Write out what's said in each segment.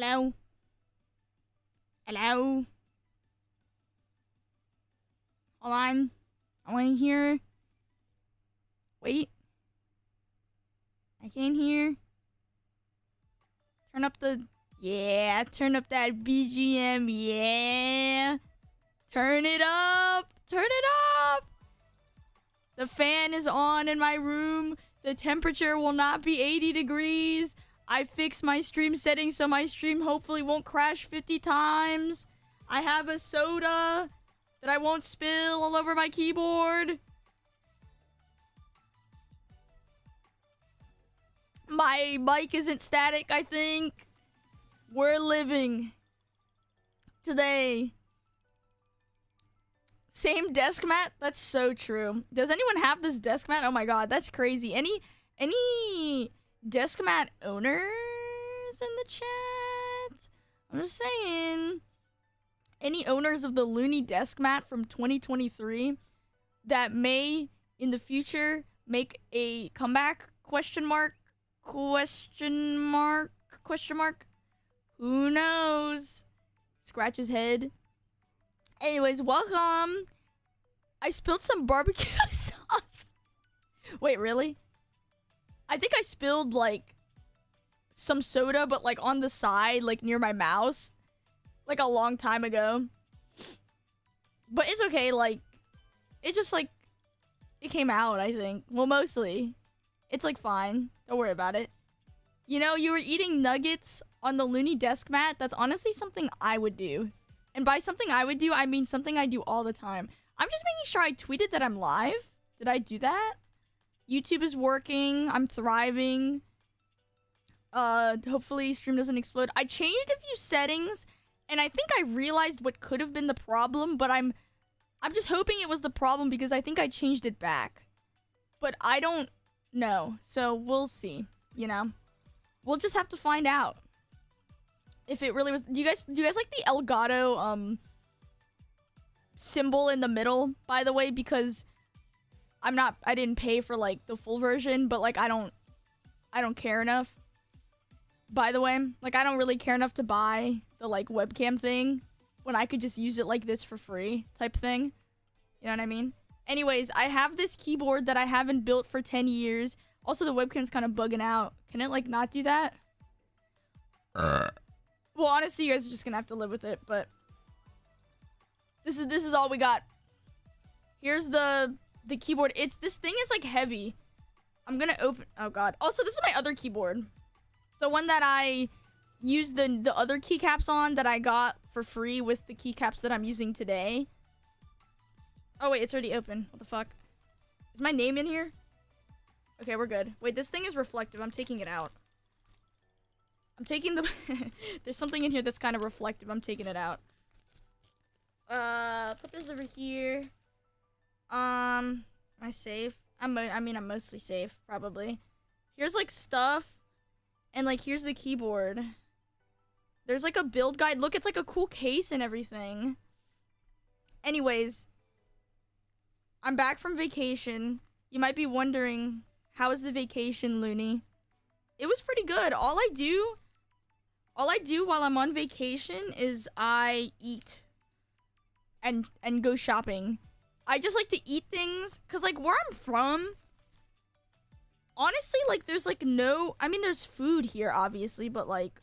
Hello? Hello? Hold on. I want to hear. Wait. I can't hear. Turn up the... Yeah, turn up that BGM. Yeah. Turn it up. Turn it up. The fan is on in my room. The temperature will not be 80 degrees. I fixed my stream settings so my stream hopefully won't crash 50 times. I have a soda that I won't spill all over my keyboard. My mic isn't static, I think. We're living. Today. Same desk mat? That's so true. Does anyone have this desk mat? Oh my god, that's crazy. Any desk mat owners in the chat? I'm just saying. Any owners of the Luni desk mat from 2023 that may, in the future, make a comeback? Question mark? Question mark? Question mark? Who knows? Scratch his head. Anyways, welcome. I spilled some barbecue sauce. Wait, really? I think I spilled, like, some soda, but, like, on the side, like, near my mouse. Like, a long time ago. But it's okay, like, it just, like, it came out, I think. Well, mostly. It's, like, fine. Don't worry about it. You know, you were eating nuggets on the Luni desk mat. That's honestly something I would do. And by something I would do, I mean something I do all the time. I'm just making sure I tweeted that I'm live. Did I do that? YouTube is working. I'm thriving. Hopefully stream doesn't explode. I changed a few settings, and I think I realized what could have been the problem, but I'm just hoping it was the problem because I think I changed it back. But I don't know. So we'll see, you know. We'll just have to find out. If it really was... Do you guys like the Elgato, symbol in the middle, by the way? Because I didn't pay for, like, the full version, but, like, I don't care enough. By the way, like, I don't really care enough to buy the, like, webcam thing when I could just use it like this for free type thing. You know what I mean? Anyways, I have this keyboard that I haven't built for 10 years. Also, the webcam's kind of bugging out. Can it, like, not do that? Well, honestly, you guys are just gonna have to live with it, but this is all we got. Here's the keyboard. This thing is like heavy. I'm gonna open. Oh god. Also, this is my other keyboard, the one that I used the other keycaps on that I got for free with the keycaps that I'm using today. Oh wait, it's already open. What the fuck? Is my name in here? Okay, we're good. Wait, this thing is reflective. I'm taking it out. I'm taking the... There's something in here that's kind of reflective. I'm taking it out. Put this over here. Am I safe? I mean, I'm mostly safe, probably. Here's, like, stuff. And, like, here's the keyboard. There's, like, a build guide. Look, it's, like, a cool case and everything. Anyways. I'm back from vacation. You might be wondering, how was the vacation, Luni? It was pretty good. All I do while I'm on vacation is I eat and go shopping. I just like to eat things because, like, where I'm from, honestly, like, there's, like, no... I mean, there's food here, obviously, but, like,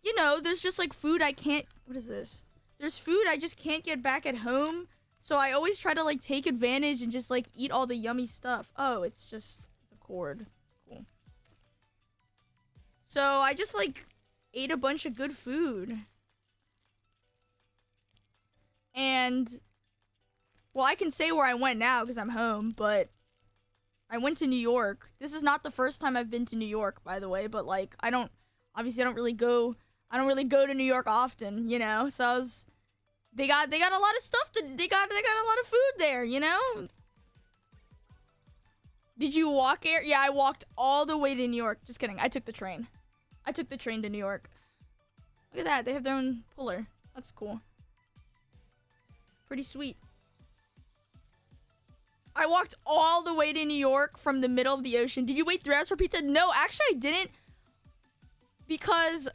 you know, there's just, like, food I can't... What is this? There's food I just can't get back at home, so I always try to, like, take advantage and just, like, eat all the yummy stuff. Oh, it's just the cord. Cool. So, I just, like, ate a bunch of good food. And, well, I can say where I went now because I'm home, but I went to New York. This is not the first time I've been to New York, by the way, but, like, obviously I don't really go to New York often, you know? So they got a lot of stuff they got a lot of food there, you know? Did you walk here? Yeah, I walked all the way to New York. Just kidding. I took the train. I took the train to New York. Look at that. They have their own puller. That's cool. Pretty sweet. I walked all the way to New York from the middle of the ocean. Did you wait 3 hours for pizza? No, actually I didn't. Because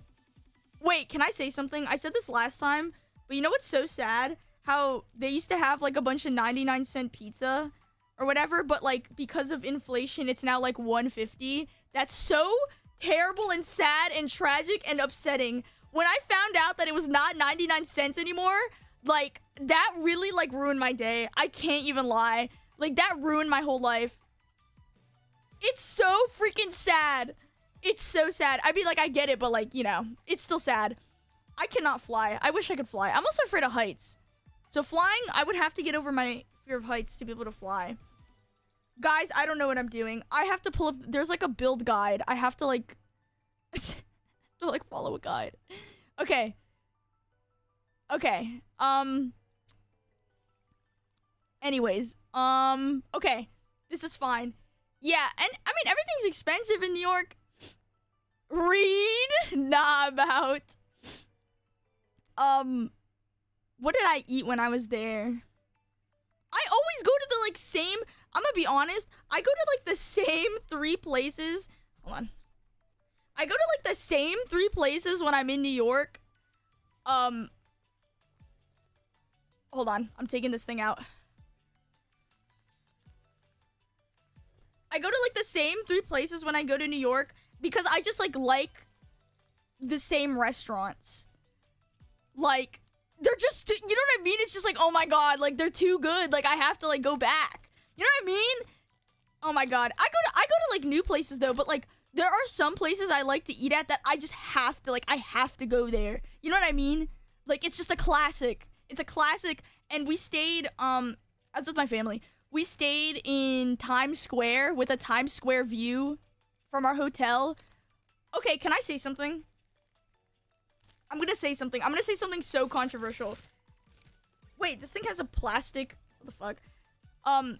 Wait, can I say something? I said this last time, but you know what's so sad? How they used to have like a bunch of 99-cent pizza or whatever, but like because of inflation, it's now like 150. That's so terrible and sad and tragic and upsetting. When I found out that it was not 99 cents anymore, like that really like ruined my day. I can't even lie. Like that ruined my whole life. It's so freaking sad. It's so sad. I'd be like, I get it, but like, you know, it's still sad. I cannot fly. I wish I could fly. I'm also afraid of heights. So flying, I would have to get over my fear of heights to be able to fly. Guys, I don't know what I'm doing. I have to pull up. There's like a build guide. I have to like, to like follow a guide. Okay. Okay. Anyways, okay. This is fine. Yeah, and I mean, everything's expensive in New York. Read? Nah, about. What did I eat when I was there? I always go to the, like, same... I'm gonna be honest. I go to, like, the same 3 places. Hold on. I go to, like, the same 3 places when I'm in New York. Hold on. I'm taking this thing out. I go to, like, the same 3 places when I go to New York because I just, like the same restaurants. Like, they're just, you know what I mean? It's just like, oh my god, like, they're too good. Like, I have to, like, go back. You know what I mean? Oh my god. I go to, like, new places, though, but, like, there are some places I like to eat at that I just have to, like, I have to go there. You know what I mean? Like, it's just a classic. It's a classic, and we stayed, I was with my family. We stayed in Times Square with a Times Square view from our hotel. Okay, can I say something? I'm gonna say something. I'm gonna say something so controversial. Wait, this thing has a plastic... What the fuck? I'm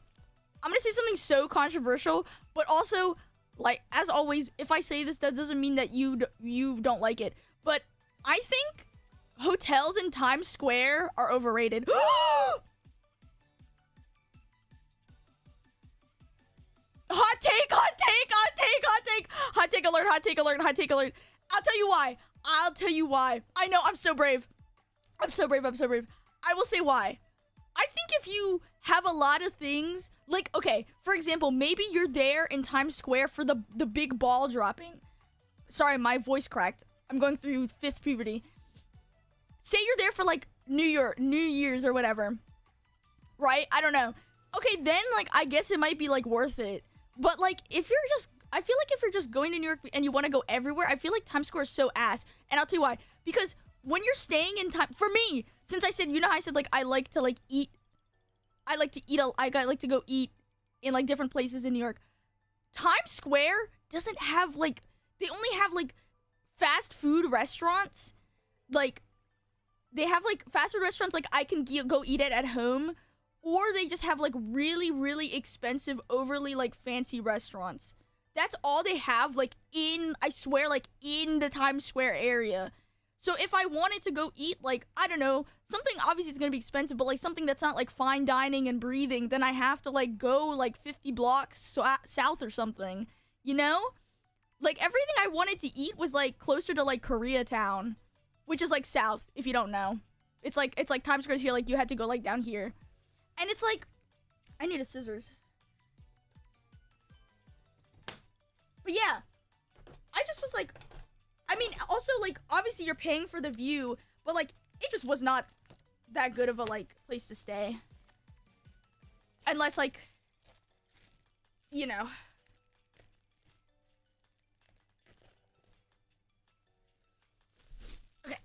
gonna say something so controversial, but also, like, as always, if I say this, that doesn't mean that you don't like it. But I think hotels in Times Square are overrated. Hot take, hot take, hot take, hot take. Hot take alert, hot take alert, hot take alert. I'll tell you why. I'll tell you why. I know, I'm so brave. I'm so brave, I'm so brave. I will say why. I think if you have a lot of things, like, okay, for example, maybe you're there in Times Square for the big ball dropping. Sorry, my voice cracked. I'm going through 5th puberty. Say you're there for, like, New Year's or whatever. Right? I don't know. Okay, then, like, I guess it might be, like, worth it. But, like, if you're just... I feel like if you're just going to New York and you want to go everywhere, I feel like Times Square is so ass. And I'll tell you why. Because when you're staying in time... For me, since I said... You know how I said, like, I like to, like, eat... I like to go eat in, like, different places in New York. Times Square doesn't have, like... They only have, like, fast food restaurants. Like, they have, like, fast food restaurants, like, I can go eat it at home. Or they just have, like, really, really expensive, overly, like, fancy restaurants. That's all they have, like, in, I swear, like, in the Times Square area. So if I wanted to go eat, like, I don't know, something obviously is going to be expensive, but, like, something that's not, like, fine dining and breathing, then I have to, like, go, like, 50 blocks south or something, you know? Like, everything I wanted to eat was, like, closer to, like, Koreatown, which is, like, south, if you don't know. It's like Times Square's here, like, you had to go, like, down here. And it's like, I need a scissors. But yeah, I just was like, I mean, also, like, obviously you're paying for the view, but, like, it just was not that good of a, like, place to stay. Unless, like, you know. Okay.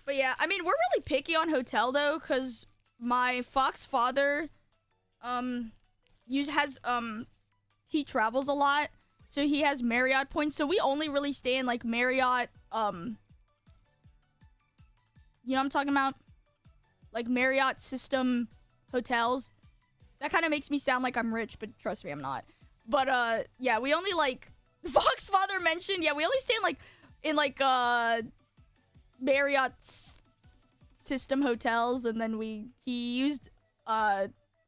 But yeah, I mean, we're really picky on hotel, though, because my Fox father, he travels a lot, so he has Marriott points, so we only really stay in, like, Marriott, you know what I'm talking about? Like, Marriott system hotels. That kind of makes me sound like I'm rich, but trust me, I'm not. But, yeah, we only, like, Fox father mentioned, yeah, we only stay in, Marriott system hotels, and then he used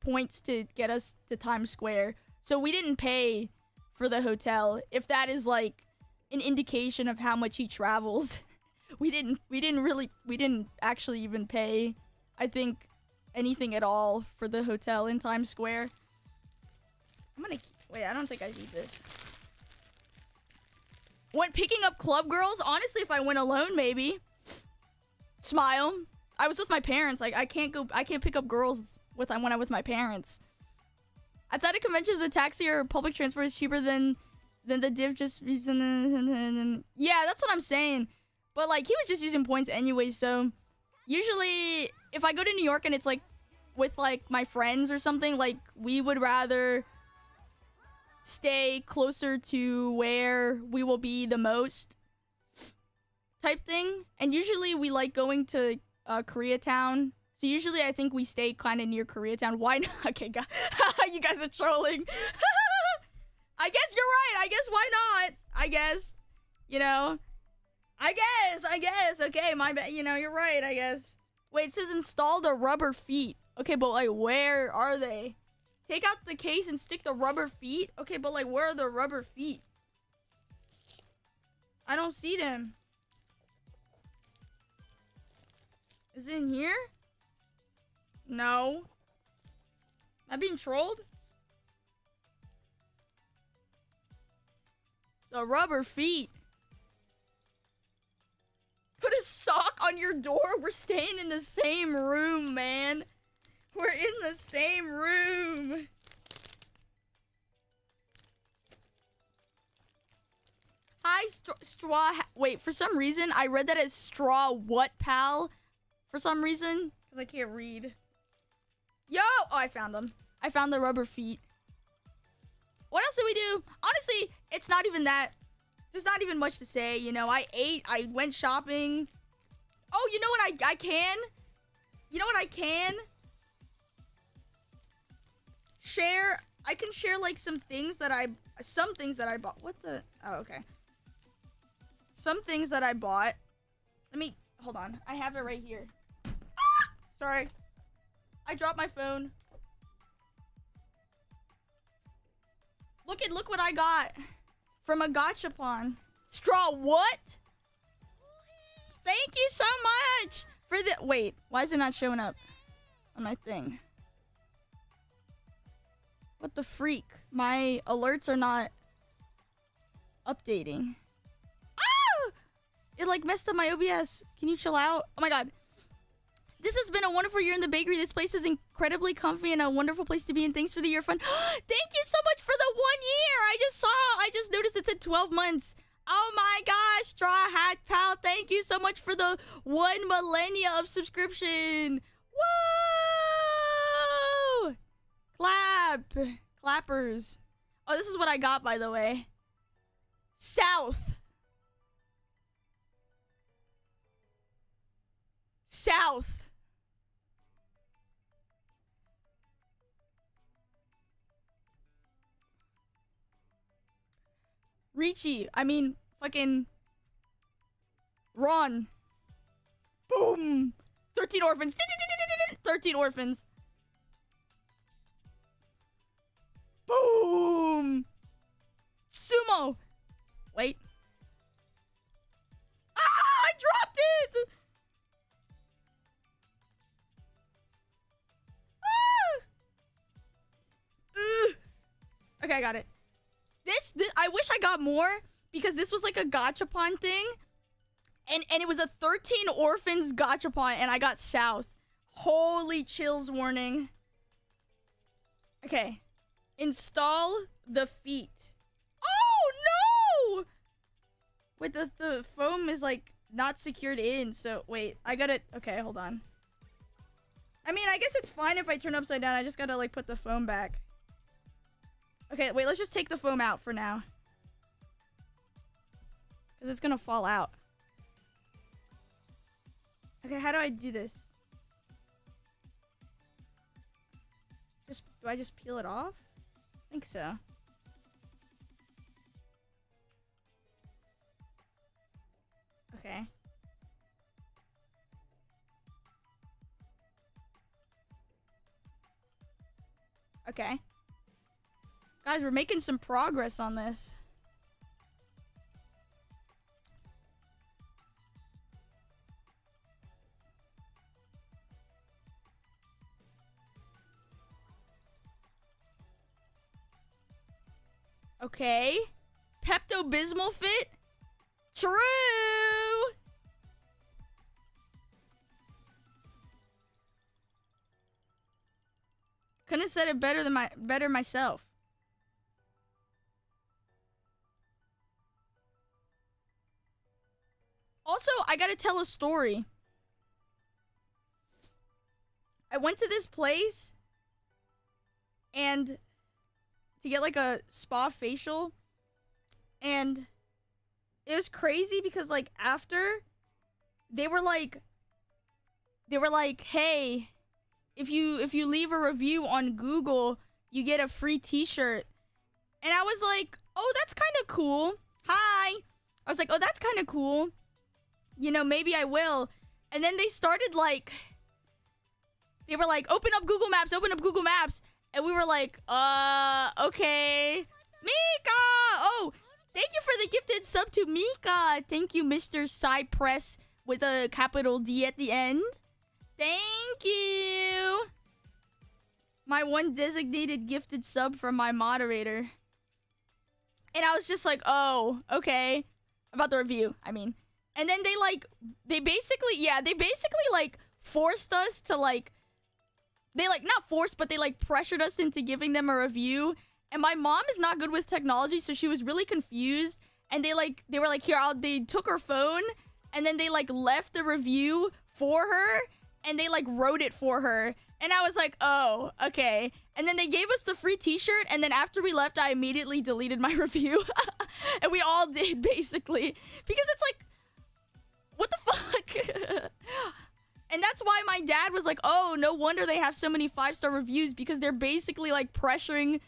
points to get us to Times Square, so we didn't pay for the hotel. If that is like an indication of how much he travels. We didn't actually even pay, I think, anything at all for the hotel in Times Square. Wait, I don't think I need this. Went picking up club girls? Honestly, if I went alone, maybe. Smile. I was with my parents. Like, I can't pick up girls when I'm with my parents. Outside of conventions, the taxi or public transport is cheaper than the div just... Yeah, that's what I'm saying. But, like, he was just using points anyway, so... Usually, if I go to New York and it's, like, with, like, my friends or something, like, we would rather stay closer to where we will be the most type thing. And usually, we like going to Koreatown. So, usually, I think we stay kind of near Koreatown. Why not? Okay, God. You guys are trolling. I guess you're right. I guess why not? I guess. You know... I guess. Okay, my bad. You know, you're right, I guess. Wait, it says install the rubber feet. Okay, but, like, where are they? Take out the case and stick the rubber feet? Okay, but, like, where are the rubber feet? I don't see them. Is it in here? No. Am I being trolled? The rubber feet. Put a sock on your door? We're staying in the same room, man. We're in the same room. Hi, straw. Wait, for some reason, I read that as straw what, pal? For some reason. Because I can't read. Yo! Oh, I found them. I found the rubber feet. What else did we do? Honestly, it's not even that. There's not even much to say, you know. I ate, I went shopping. Oh, you know what I can? You know what I can? Share. I can share, like, some things that I bought. What the? Oh, okay. Some things that I bought. Let me, hold on. I have it right here. Ah! Sorry. I dropped my phone. Look what I got. From a gachapon. Straw what? Thank you so much for the... Wait, why is it not showing up on my thing? What the freak? My alerts are not updating. Ah! It like messed up my OBS. Can you chill out? Oh my god. This has been a wonderful year in the bakery. This place is incredibly comfy and a wonderful place to be. And thanks for the year fun. Thank you so much for the 1 year. I just noticed it said 12 months. Oh my gosh, Straw Hat Pal. Thank you so much for the 1 millennia of subscription. Whoa! Clap. Clappers. Oh, this is what I got, by the way. South. South. Richie. I mean, fucking... Ron. Boom. 13 orphans. 13 orphans. Boom. Sumo. Wait. Ah! I dropped it! Ah! Okay, I got it. This I wish I got more because this was like a gachapon thing. And it was a 13 orphans gachapon and I got South. Holy chills warning. Okay. Install the feet. Oh no! Wait, the foam is like not secured in, so wait, I gotta, okay, hold on. I mean, I guess it's fine if I turn upside down. I just gotta like put the foam back. Okay, wait, let's just take the foam out for now. Because it's gonna fall out. Okay, how do I do this? Do I just peel it off? I think so. Okay. Okay. Guys, we're making some progress on this. Okay. Pepto-Bismol fit? True! Couldn't have said it better myself. Also, I gotta tell a story. I went to this place and to get like a spa facial, and it was crazy because like after they were like, hey, if you leave a review on Google, you get a free t-shirt. And I was like, oh, that's kind of cool. Hi. I was like, oh, that's kind of cool. You know, maybe I will. And then they started like, they were like, open up Google Maps, open up Google Maps. And we were like, okay. Mika! Oh, thank you for the gifted sub to Mika. Thank you, Mr. Cypress with a capital D at the end. Thank you. My one designated gifted sub from my moderator. And I was just like, oh, okay. About the review, I mean. And then they basically like forced us to like, they like, not forced, but they like pressured us into giving them a review. And my mom is not good with technology, so she was really confused. And they were like, here, they took her phone and then they like left the review for her and they like wrote it for her. And I was like, oh, okay. And then they gave us the free t-shirt, and then after we left, I immediately deleted my review. And we all did, basically. Because it's like, what the fuck? And that's why my dad was like, oh, no wonder they have so many 5-star reviews, because they're basically like pressuring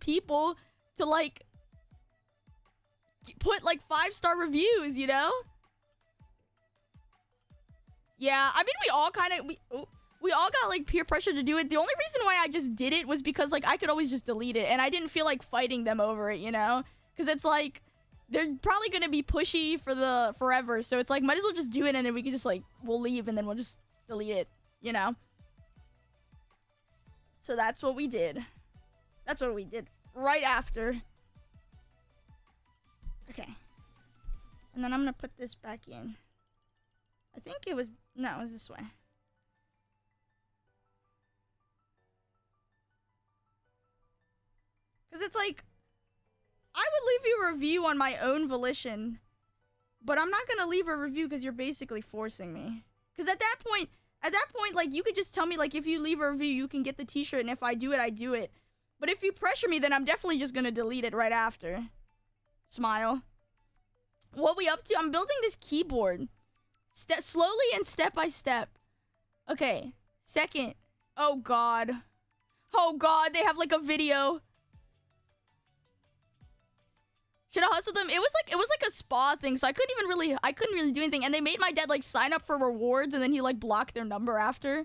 people to like put like 5-star reviews, you know? Yeah, I mean, we all got like peer pressure to do it. The only reason why I just did it was because like I could always just delete it, and I didn't feel like fighting them over it, you know? Because it's like, they're probably gonna be pushy for the forever, so it's like, might as well just do it, and then we can just like, we'll leave and then we'll just delete it, you know? So that's what we did. That's what we did right after. Okay. And then I'm gonna put this back in. I think it was, no, it was this way. Because it's like, I would leave you a review on my own volition, but I'm not gonna leave a review because you're basically forcing me. Because at that point, like, you could just tell me, like, if you leave a review, you can get the t-shirt, and if I do it, I do it. But if you pressure me, then I'm definitely just gonna delete it right after. Smile. What we up to? I'm building this keyboard. Slowly and step by step. Okay. Second. Oh, God. Oh, God. They have, like, a video. Should have hustled them. It was like a spa thing, so I couldn't really do anything. And they made my dad, like, sign up for rewards, and then he, like, blocked their number after.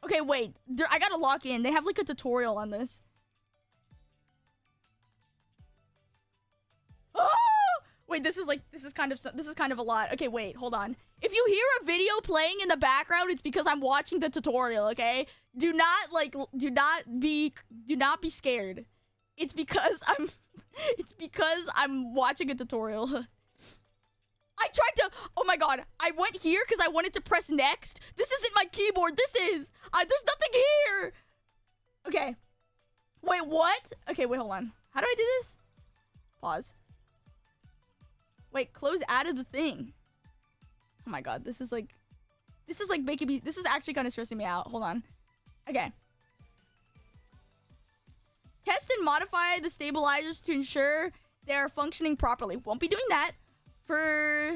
Okay, wait. I gotta lock in. They have, like, a tutorial on this. Oh! Wait, this is kind of a lot. Okay, wait, hold on. If you hear a video playing in the background, it's because I'm watching the tutorial, okay? Do not be scared. It's because I'm watching a tutorial. I tried to, oh my God, I went here because I wanted to press next. This isn't my keyboard, there's nothing here. Okay. Wait, what? Okay, wait, hold on. How do I do this? Pause. Wait, close out of the thing. Oh my God, this is making me, this is actually kind of stressing me out. Hold on. Okay. Test and modify the stabilizers to ensure they are functioning properly. Won't be doing that for...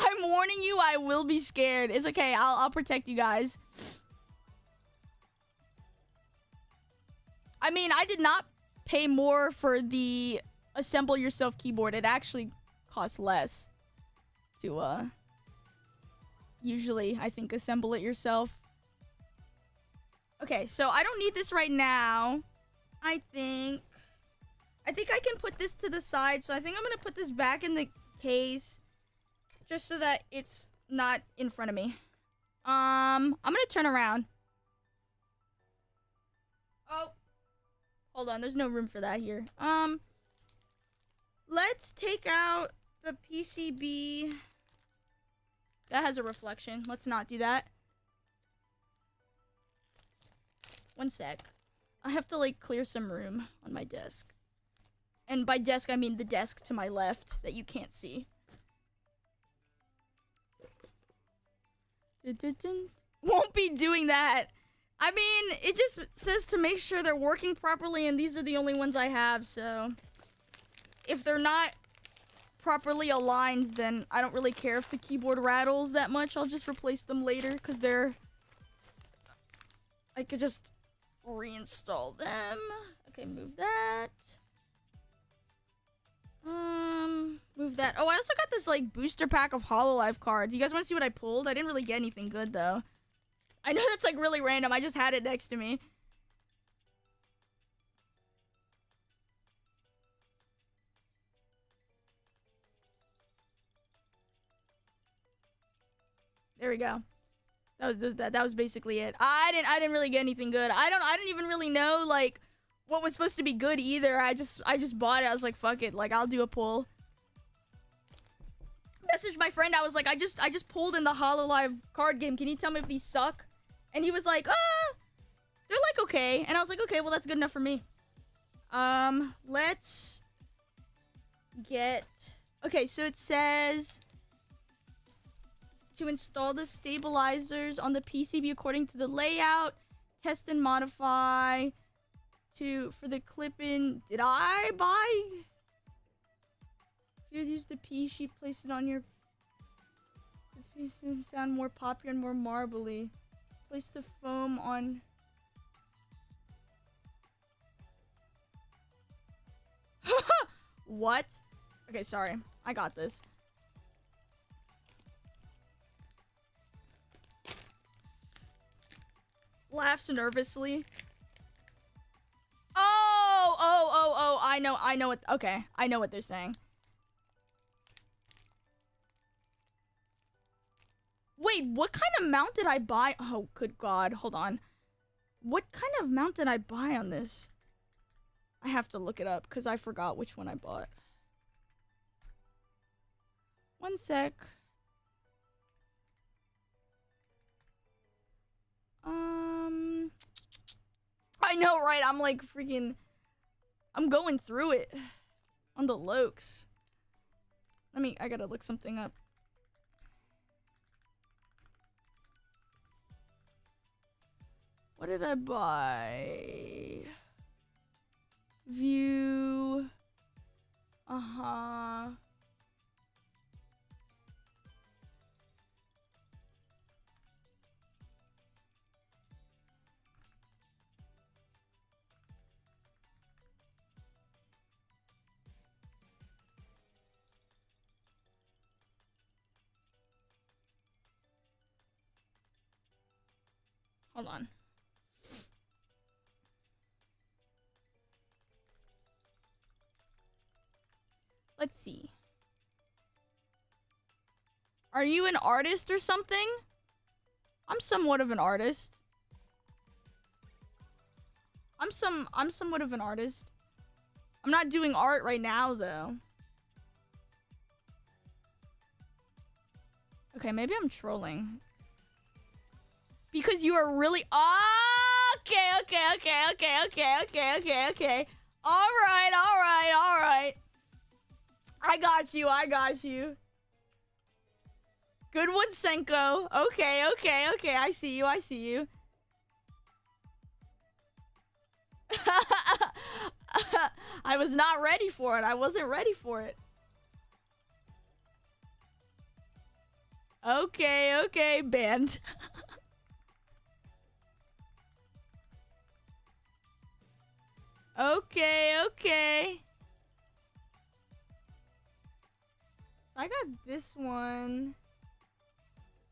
I'm warning you, I will be scared. It's okay, I'll protect you guys. I mean, I did not pay more for the assemble yourself keyboard. It actually costs less to usually, I think, assemble it yourself. Okay, so I don't need this right now. I think I can put this to the side, so I think I'm gonna put this back in the case just so that it's not in front of me. I'm gonna turn around. Oh, hold on, there's no room for that here. Let's take out the PCB. That has a reflection. Let's not do that. One sec. I have to, like, clear some room on my desk. And by desk, I mean the desk to my left that you can't see. Won't be doing that. I mean, it just says to make sure they're working properly, and these are the only ones I have, so if they're not properly aligned, then I don't really care if the keyboard rattles that much. I'll just replace them later, because I could just reinstall them. Okay, move that. Move that. Oh, I also got this, like, booster pack of Hololive cards. You guys want to see what I pulled? I didn't really get anything good, though. I know that's, like, really random. I just had it next to me. There we go. That was basically it. I didn't really get anything good. I didn't even really know, like, what was supposed to be good either. I just bought it. I was like, fuck it. Like, I'll do a pull. Messaged my friend. I was like, I just pulled in the Hololive card game. Can you tell me if these suck? And he was like, they're like okay. And I was like, okay, well, that's good enough for me. Let's get... Okay, so it says to install the stabilizers on the PCB according to the layout, test and modify for the clip-in. Did I buy? If you use the P sheet, place it on your... The piece will sound more popular and more marbly. Place the foam on... What? Okay, sorry. I got this. Laughs nervously. Oh, I know what, okay. I know what they're saying. Wait, what kind of mount did I buy? Oh, good God, hold on. What kind of mount did I buy on this? I have to look it up, because I forgot which one I bought. One sec. I know, right? I'm like freaking... I'm going through it. On the Lokes. I gotta look something up. What did I buy? View. Uh-huh. Hold on. Let's see. Are you an artist or something? I'm somewhat of an artist. I'm somewhat of an artist. I'm not doing art right now, though. Okay, maybe I'm trolling. Because you are really... Okay. Alright. I got you. Good one, Senko. Okay. I see you. I was not ready for it. I wasn't ready for it. Okay, banned. Okay. I got this one.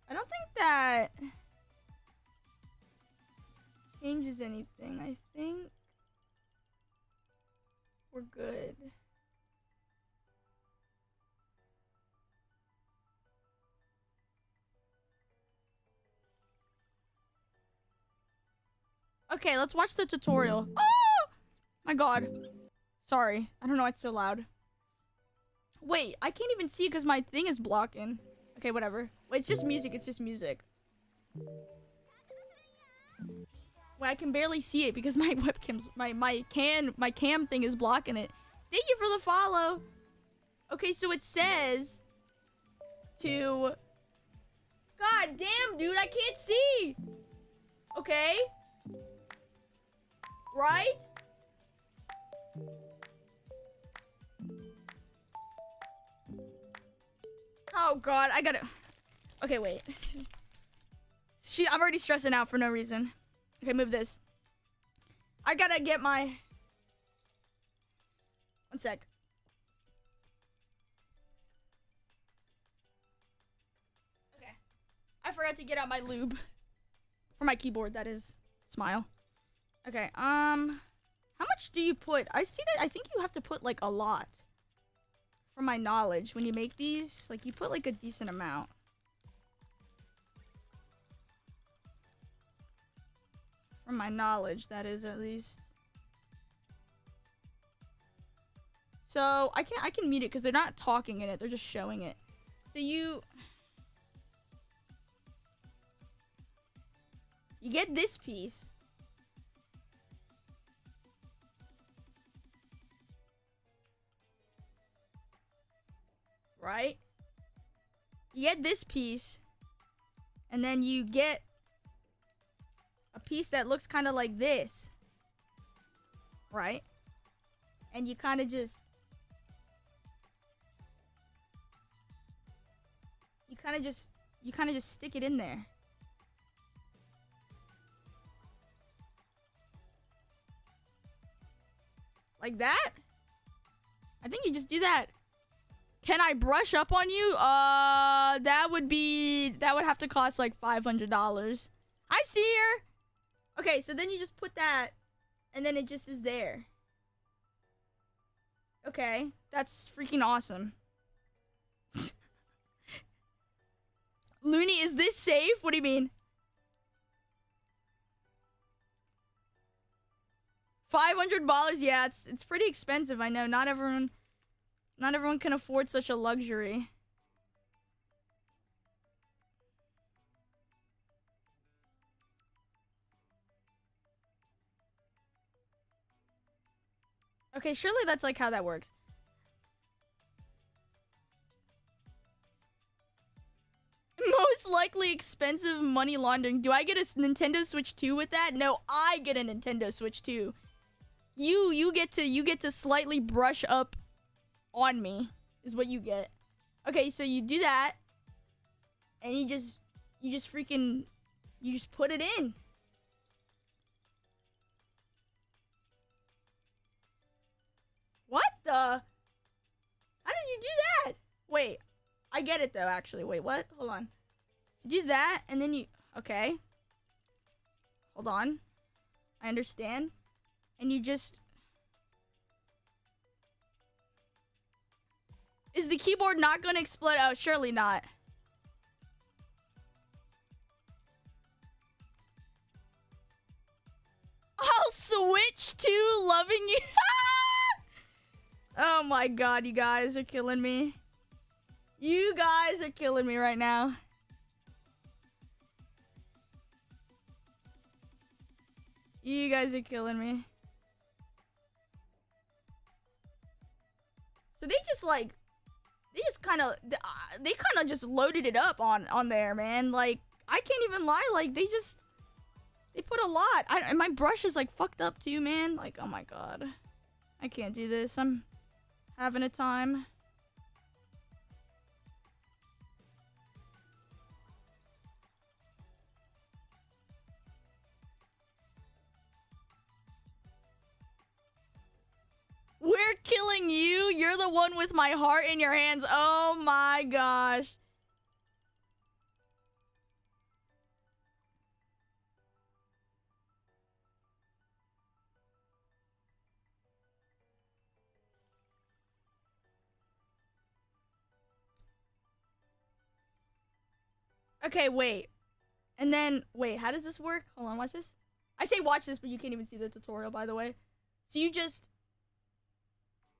I don't think that changes anything. I think we're good. Okay, let's watch the tutorial. Oh! My god. Sorry. I don't know why it's so loud. Wait, I can't even see because my thing is blocking. Okay, whatever. Wait, it's just music. It's just music. Wait, I can barely see it because my webcam's... My cam thing is blocking it. Thank you for the follow. Okay, so it says... to... God damn, dude. I can't see. Okay. Right? Oh god, I gotta... Okay, wait. I'm already stressing out for no reason. Okay, move this. I gotta get my... One sec. Okay. I forgot to get out my lube. For my keyboard, that is. Smile. Okay, how much do you put? I see that I think you have to put, like, a lot. From my knowledge, when you make these, like, you put, like, a decent amount. From my knowledge, that is, at least. So, I can mute it, because they're not talking in it, they're just showing it. So, you get this piece. Right? You get this piece, and then you get a piece that looks kind of like this, right? And you kind of just stick it in there. Like that? I think you just do that. Can I brush up on you? That would have to cost like $500. I see her. Okay, so then you just put that, and then it just is there. Okay, that's freaking awesome. Luni, is this safe? What do you mean? $500? Yeah, it's pretty expensive. I know. Not everyone can afford such a luxury. Okay, surely that's like how that works. Most likely expensive money laundering. Do I get a Nintendo Switch 2 with that? No, I get a Nintendo Switch 2. You get to slightly brush up on me is what you get. Okay, so you do that, and you just put it in. What the? How did you do that? Wait, I get it though. Actually, wait, what? Hold on. So do that, and then you. Okay. Hold on. I understand. And you just. Is the keyboard not going to explode? Oh, surely not. I'll switch to loving you. Oh my god, you guys are killing me. You guys are killing me right now. You guys are killing me. So they just like, they kind of just loaded it up on there, man. Like, I can't even lie. Like, they put a lot. And my brush is like fucked up too, man. Like, oh my god, I can't do this. I'm having a time. We're killing you. You're the the one with my heart in your hands. Oh my gosh. Okay, wait. And then, wait, how does this work? Hold on, watch this. I say watch this, but you can't even see the tutorial, by the way. So you just...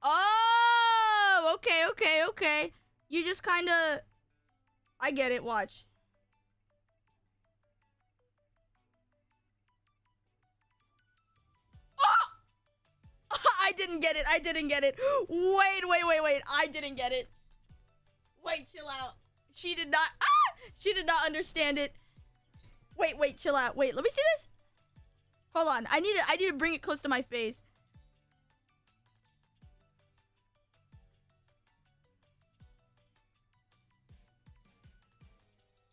Oh! Okay. You just kind of... I get it, watch. Oh! I didn't get it. Wait. I didn't get it. Wait, chill out. She did not... Ah! She did not understand it. Wait, chill out. Wait, let me see this. Hold on. I need to bring it close to my face.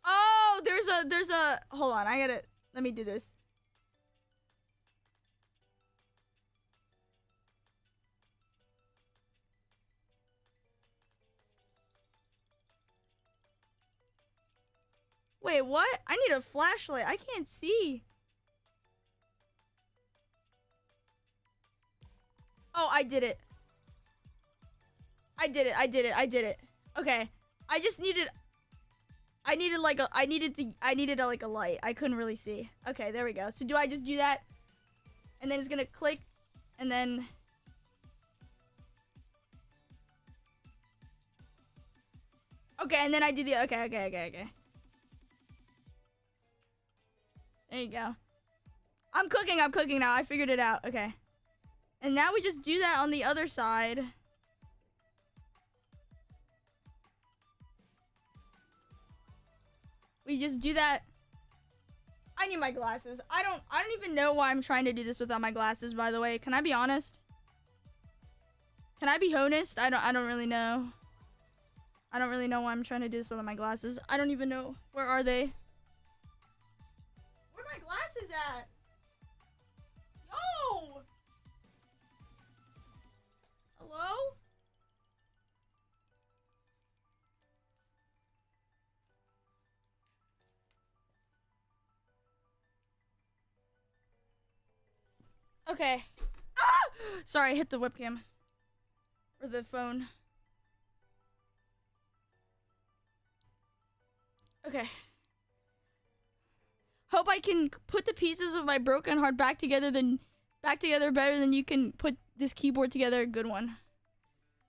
Oh, there's a hold on. Let me do this. Wait, what? I need a flashlight. I can't see. Oh, I did it. I did it. Okay. I needed like a light. I couldn't really see. Okay, there we go. So do I just do that? And then it's gonna click, and then... Okay, and then I do the... Okay. There you go. I'm cooking now. I figured it out. Okay. And now we just do that on the other side. We just do that. I need my glasses. I don't even know why I'm trying to do this without my glasses, by the way. Can I be honest? Can I be honest? I don't really know. I don't really know why I'm trying to do this without my glasses. I don't even know. Where are they? Where are my glasses at? Yo! Hello? Okay. Ah! Sorry, I hit the webcam. Or the phone. Okay. Hope I can put the pieces of my broken heart back together better than you can put this keyboard together. Good one.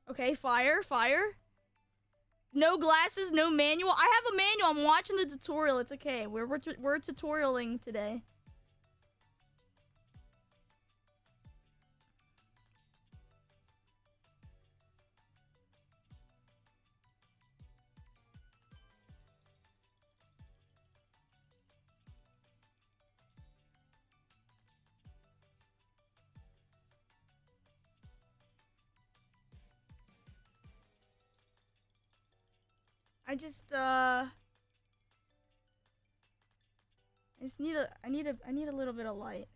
Okay, fire. No glasses, no manual. I have a manual. I'm watching the tutorial. It's okay. We're tutorialing today. I need a little bit of light.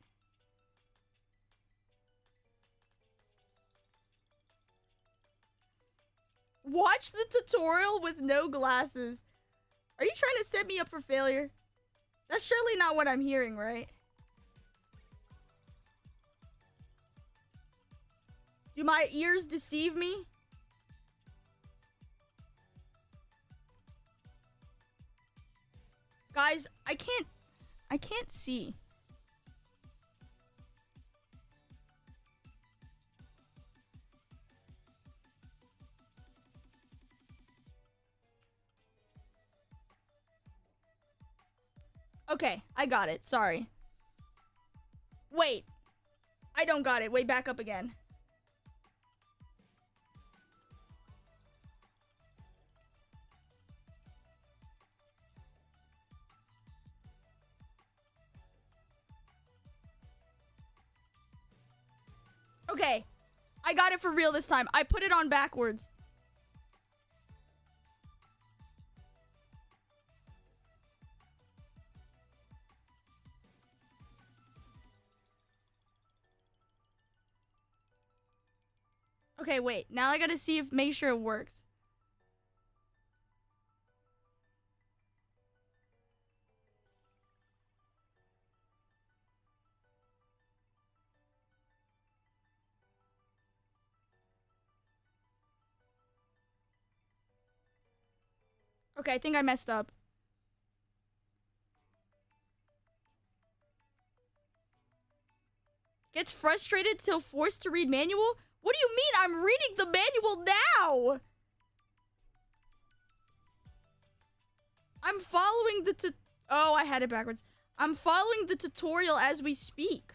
Watch the tutorial with no glasses. Are you trying to set me up for failure? That's surely not what I'm hearing, right? Do my ears deceive me? Guys, I can't see. Okay, I got it. Sorry. Wait. I don't got it. Wait, back up again. Okay. I got it for real this time. I put it on backwards. Okay, wait. Now I gotta see if make sure it works. Okay, I think I messed up. Gets frustrated till forced to read manual? What do you mean? I'm reading the manual now! I'm following the oh, I had it backwards. I'm following the tutorial as we speak.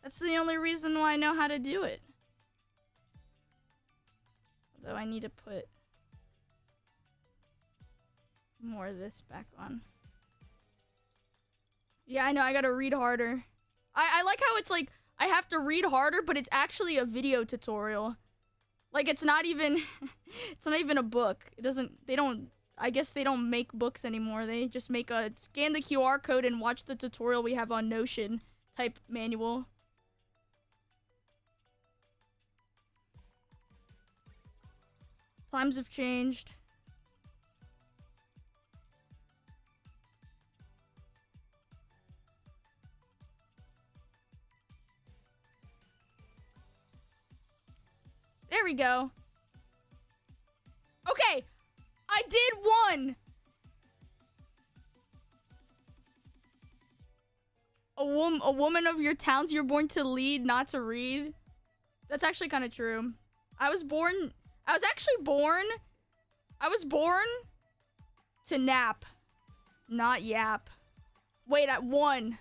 That's the only reason why I know how to do it. Although I need to put more of this back on. Yeah, I know, I gotta read harder. I like how it's like, I have to read harder, but it's actually a video tutorial. Like, it's not even, it's not even a book. I guess they don't make books anymore. They just make a scan the QR code and watch the tutorial we have on Notion type manual. Times have changed. There we go. Okay, I did one. A woman of your towns, you're born to lead, not to read. That's actually kind of true. I was born to nap, not yap. Wait, at 1.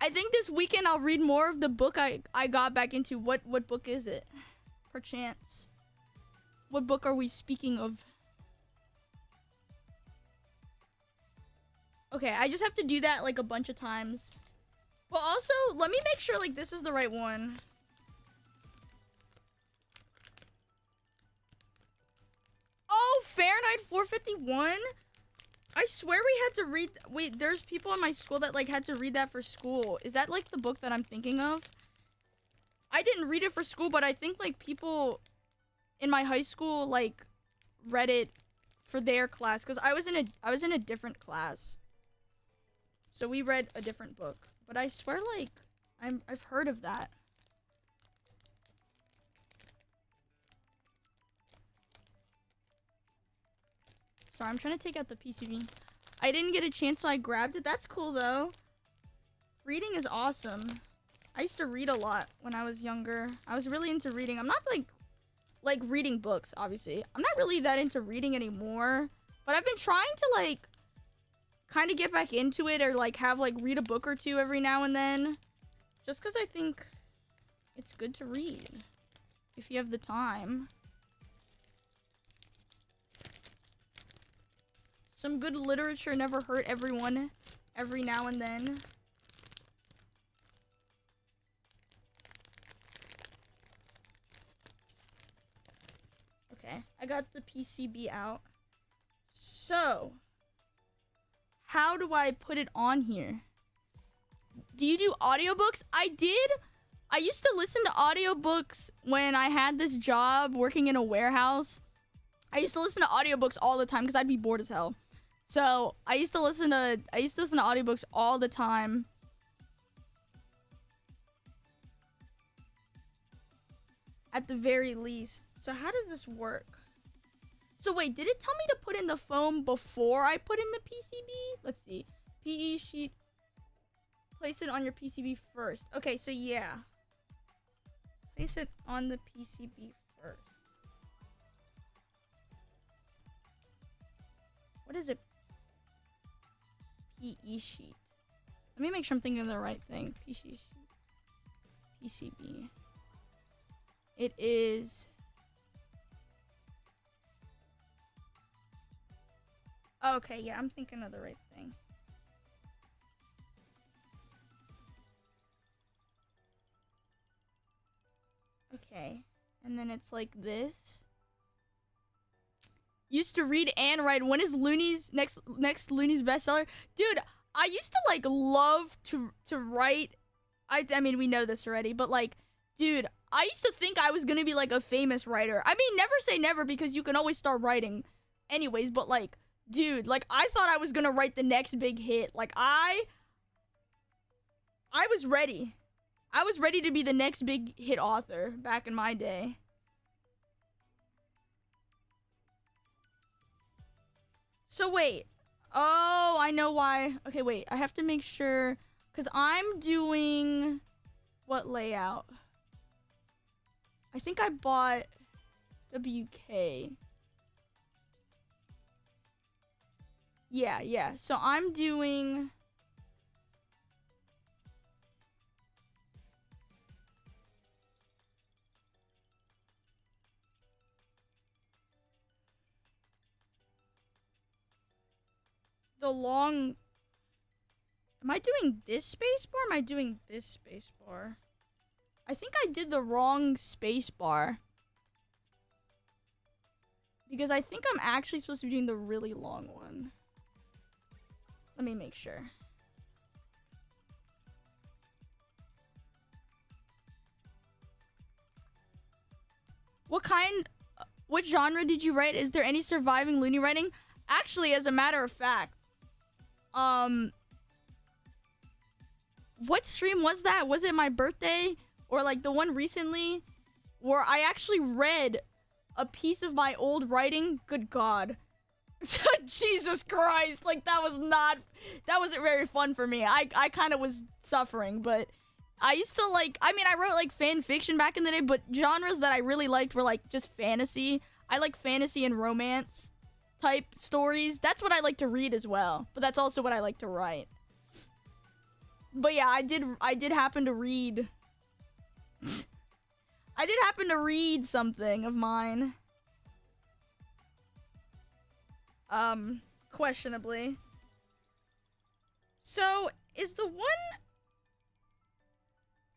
I think this weekend I'll read more of the book I got back into. What book is it? Perchance. What book are we speaking of? Okay, I just have to do that like a bunch of times. But also, let me make sure like this is the right one. Oh, Fahrenheit 451? I swear we had to read. Wait, there's people in my school that like had to read that for school. Is that like the book that I'm thinking of? I didn't read it for school, but I think like people in my high school like read it for their class because I was in a different class. So we read a different book. But I swear like I've heard of that. Sorry, I'm trying to take out the PCB. I didn't get a chance, so I grabbed it. That's cool, though. Reading is awesome. I used to read a lot when I was younger. I was really into reading. I'm not, like reading books, obviously. I'm not really that into reading anymore. But I've been trying to, like, kind of get back into it or, like, have, like, read a book or two every now and then. Just because I think it's good to read if you have the time. Some good literature never hurt everyone every now and then. Okay, I got the PCB out. So, how do I put it on here? Do you do audiobooks? I did. I used to listen to audiobooks when I had this job working in a warehouse. I used to listen to audiobooks all the time because I'd be bored as hell. So I used to listen to audiobooks all the time. At the very least. So how does this work? So wait, did it tell me to put in the foam before I put in the PCB? Let's see. PE sheet. Place it on your PCB first. Okay, so yeah. Place it on the PCB first. What is it? PE sheet. Let me make sure I'm thinking of the right thing. PC sheet. PCB. It is. Okay, yeah, I'm thinking of the right thing. Okay, and then it's like this. used to read and write. When is Luni's next Luni's bestseller? Dude, I used to like love to write. I mean, we know this already, but like, dude, I used to think I was gonna be like a famous writer. I mean, never say never because you can always start writing anyways, but like, dude, like I thought I was gonna write the next big hit. Like I was ready. I was ready to be the next big hit author back in my day. So wait. Oh, I know why. Okay, wait. I have to make sure because I'm doing what layout? I think I bought WK. Yeah. So I'm doing the long. Am I doing this spacebar? Am I doing this spacebar? I think I did the wrong spacebar. Because I think I'm actually supposed to be doing the really long one. Let me make sure. What genre did you write? Is there any surviving Luni writing? Actually, as a matter of fact, what stream was that? Was it my birthday? Or like the one recently? Where I actually read a piece of my old writing? Good God. Jesus Christ. Like that wasn't very fun for me. I kind of was suffering, but I used to like, I mean, I wrote like fan fiction back in the day, but genres that I really liked were like just fantasy. I like fantasy and romance type stories. That's what I like to read as well, but that's also what I like to write. But yeah, I did happen to read I did happen to read something of mine. Questionably. So, is the one...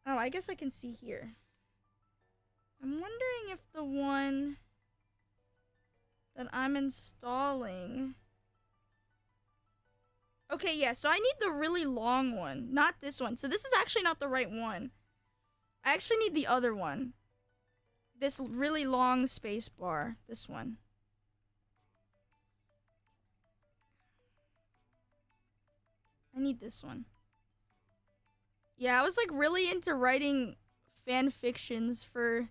Oh, I guess I can see here. I'm wondering if the one that I'm installing... Okay, yeah, so I need the really long one, not this one. So this is actually not the right one. I actually need the other one. This really long space bar. This one. I need this one. Yeah, I was like really into writing fan fictions for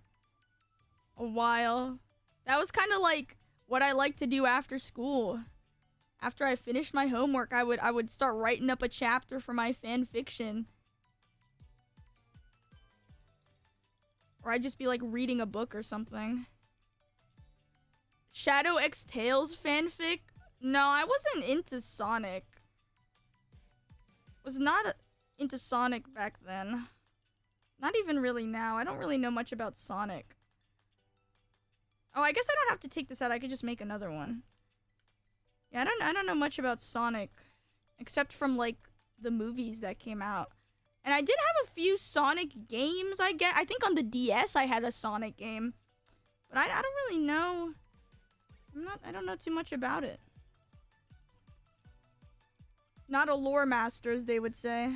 a while. That was kind of like what I like to do after school. After I finished my homework, I would start writing up a chapter for my fan fiction. Or I'd just be like reading a book or something. Shadow X Tales fanfic? No, I wasn't into Sonic. Was not into Sonic back then. Not even really now. I don't really know much about Sonic. Oh, I guess I don't have to take this out. I could just make another one. Yeah, I don't know much about Sonic. Except from, like, the movies that came out. And I did have a few Sonic games, I think on the DS I had a Sonic game. But I don't really know. I don't know too much about it. Not a lore master, as they would say.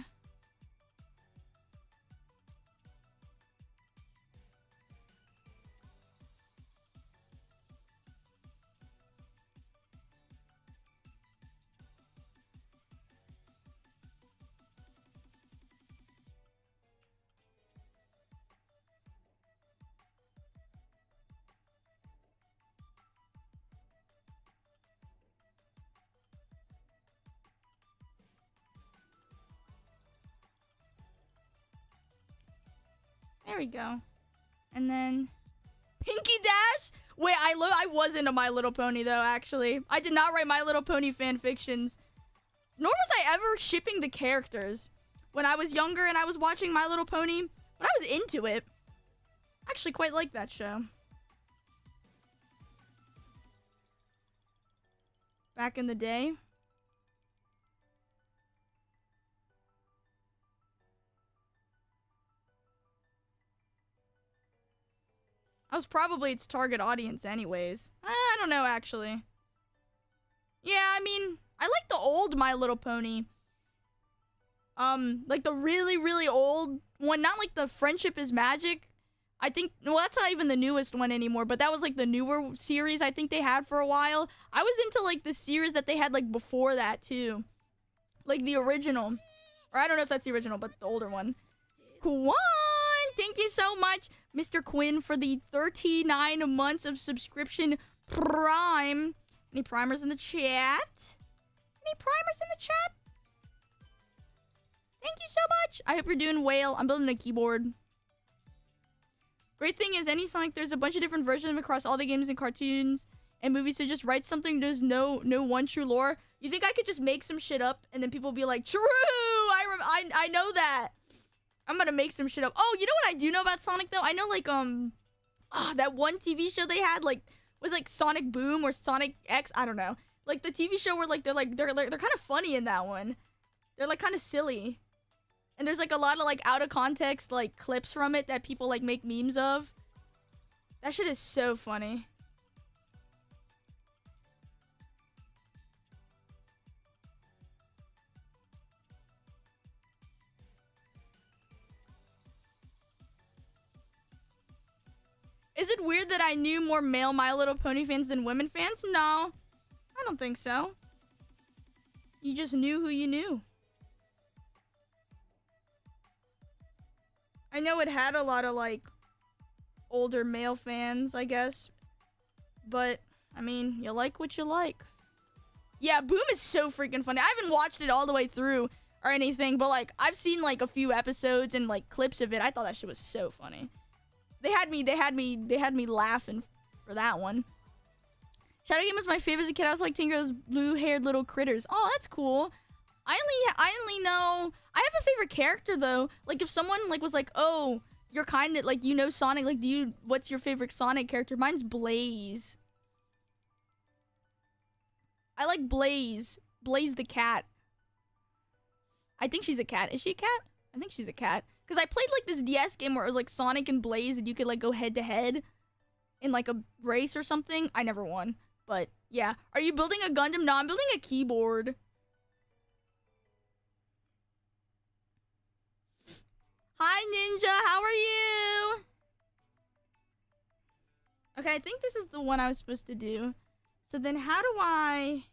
There we go. And then Pinky Dash? Wait, I was into My Little Pony though, actually. I did not write My Little Pony fan fictions. Nor was I ever shipping the characters. When I was younger and I was watching My Little Pony, but I was into it. I actually quite like that show. Back in the day. I was probably its target audience anyways. I don't know, actually. Yeah, I mean, I like the old My Little Pony. Like the really, really old one, not like the Friendship is Magic. I think, well, that's not even the newest one anymore, but that was like the newer series I think they had for a while. I was into like the series that they had like before that too. Like the original. Or I don't know if that's the original, but the older one. Kwan, thank you so much, Mr. Quinn, for the 39 months of subscription Prime. Any primers in the chat? Any primers in the chat? Thank you so much. I hope you're doing well. I'm building a keyboard. Great thing is, any Sonic, there's a bunch of different versions across all the games and cartoons and movies, so just write something. There's no one true lore. You think I could just make some shit up and then people will be like, true! I know that. I'm gonna make some shit up. Oh, you know what I do know about Sonic, though? I know, like, that one TV show they had, like, was like Sonic Boom or Sonic X. I don't know. Like, the TV show where, like, they're kind of funny in that one. They're, like, kind of silly. And there's, like, a lot of, like, out of context, like, clips from it that people, like, make memes of. That shit is so funny. Is it weird that I knew more male My Little Pony fans than women fans? No. I don't think so. You just knew who you knew. I know it had a lot of, like, older male fans, I guess. But, I mean, you like what you like. Yeah, Boom is so freaking funny. I haven't watched it all the way through or anything, but, like, I've seen, like, a few episodes and, like, clips of it. I thought that shit was so funny. They had me laughing for that one. Shadow Game was my favorite as a kid. I was like Tinker's blue-haired little critters. Oh, that's cool. I only know. I have a favorite character though. Like if someone like was like, oh, you're kind of like, you know Sonic. Like, what's your favorite Sonic character? Mine's Blaze. I like Blaze. Blaze the cat. I think she's a cat. Is she a cat? I think she's a cat. Because I played, like, this DS game where it was, like, Sonic and Blaze, and you could, like, go head-to-head in, like, a race or something. I never won. But, yeah. Are you building a Gundam? No, I'm building a keyboard. Hi, Ninja. How are you? Okay, I think this is the one I was supposed to do. So then how do I...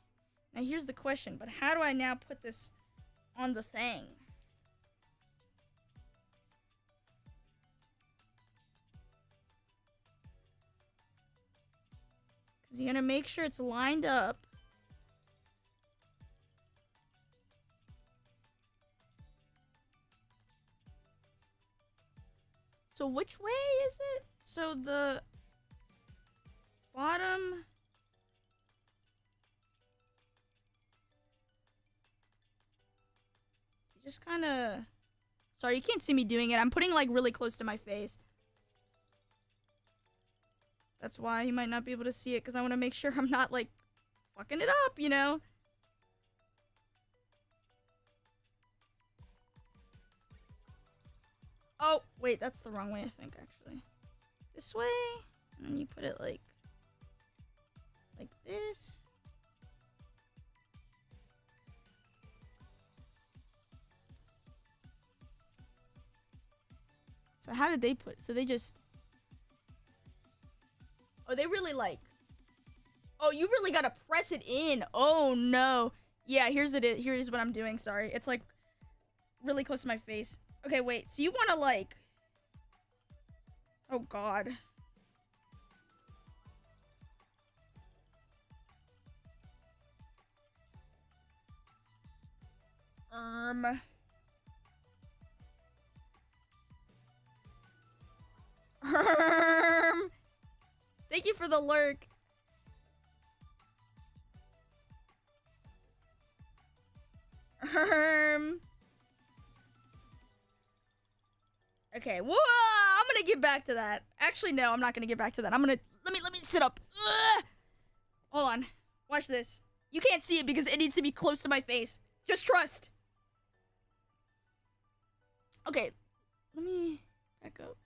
Now, here's the question. But how do I now put this on the thing? You're gonna make sure it's lined up. So which way is it? So the bottom. You just kind of. Sorry, you can't see me doing it. I'm putting like really close to my face. That's why you might not be able to see it, because I want to make sure I'm not, like, fucking it up, you know? Oh, wait, that's the wrong way, I think, actually. This way, and then you put it, like this. So how did they put it? So they just... Oh, they really like... Oh, you really gotta press it in. Oh, no. Yeah, here's what I'm doing. Sorry. It's, like, really close to my face. Okay, wait. So you want to, like... Oh, God. Thank you for the lurk. Okay, whoa! I'm gonna get back to that. Actually, no, I'm not gonna get back to that. I'm gonna let me sit up. Hold on. Watch this. You can't see it because it needs to be close to my face. Just trust. Okay, let me back up.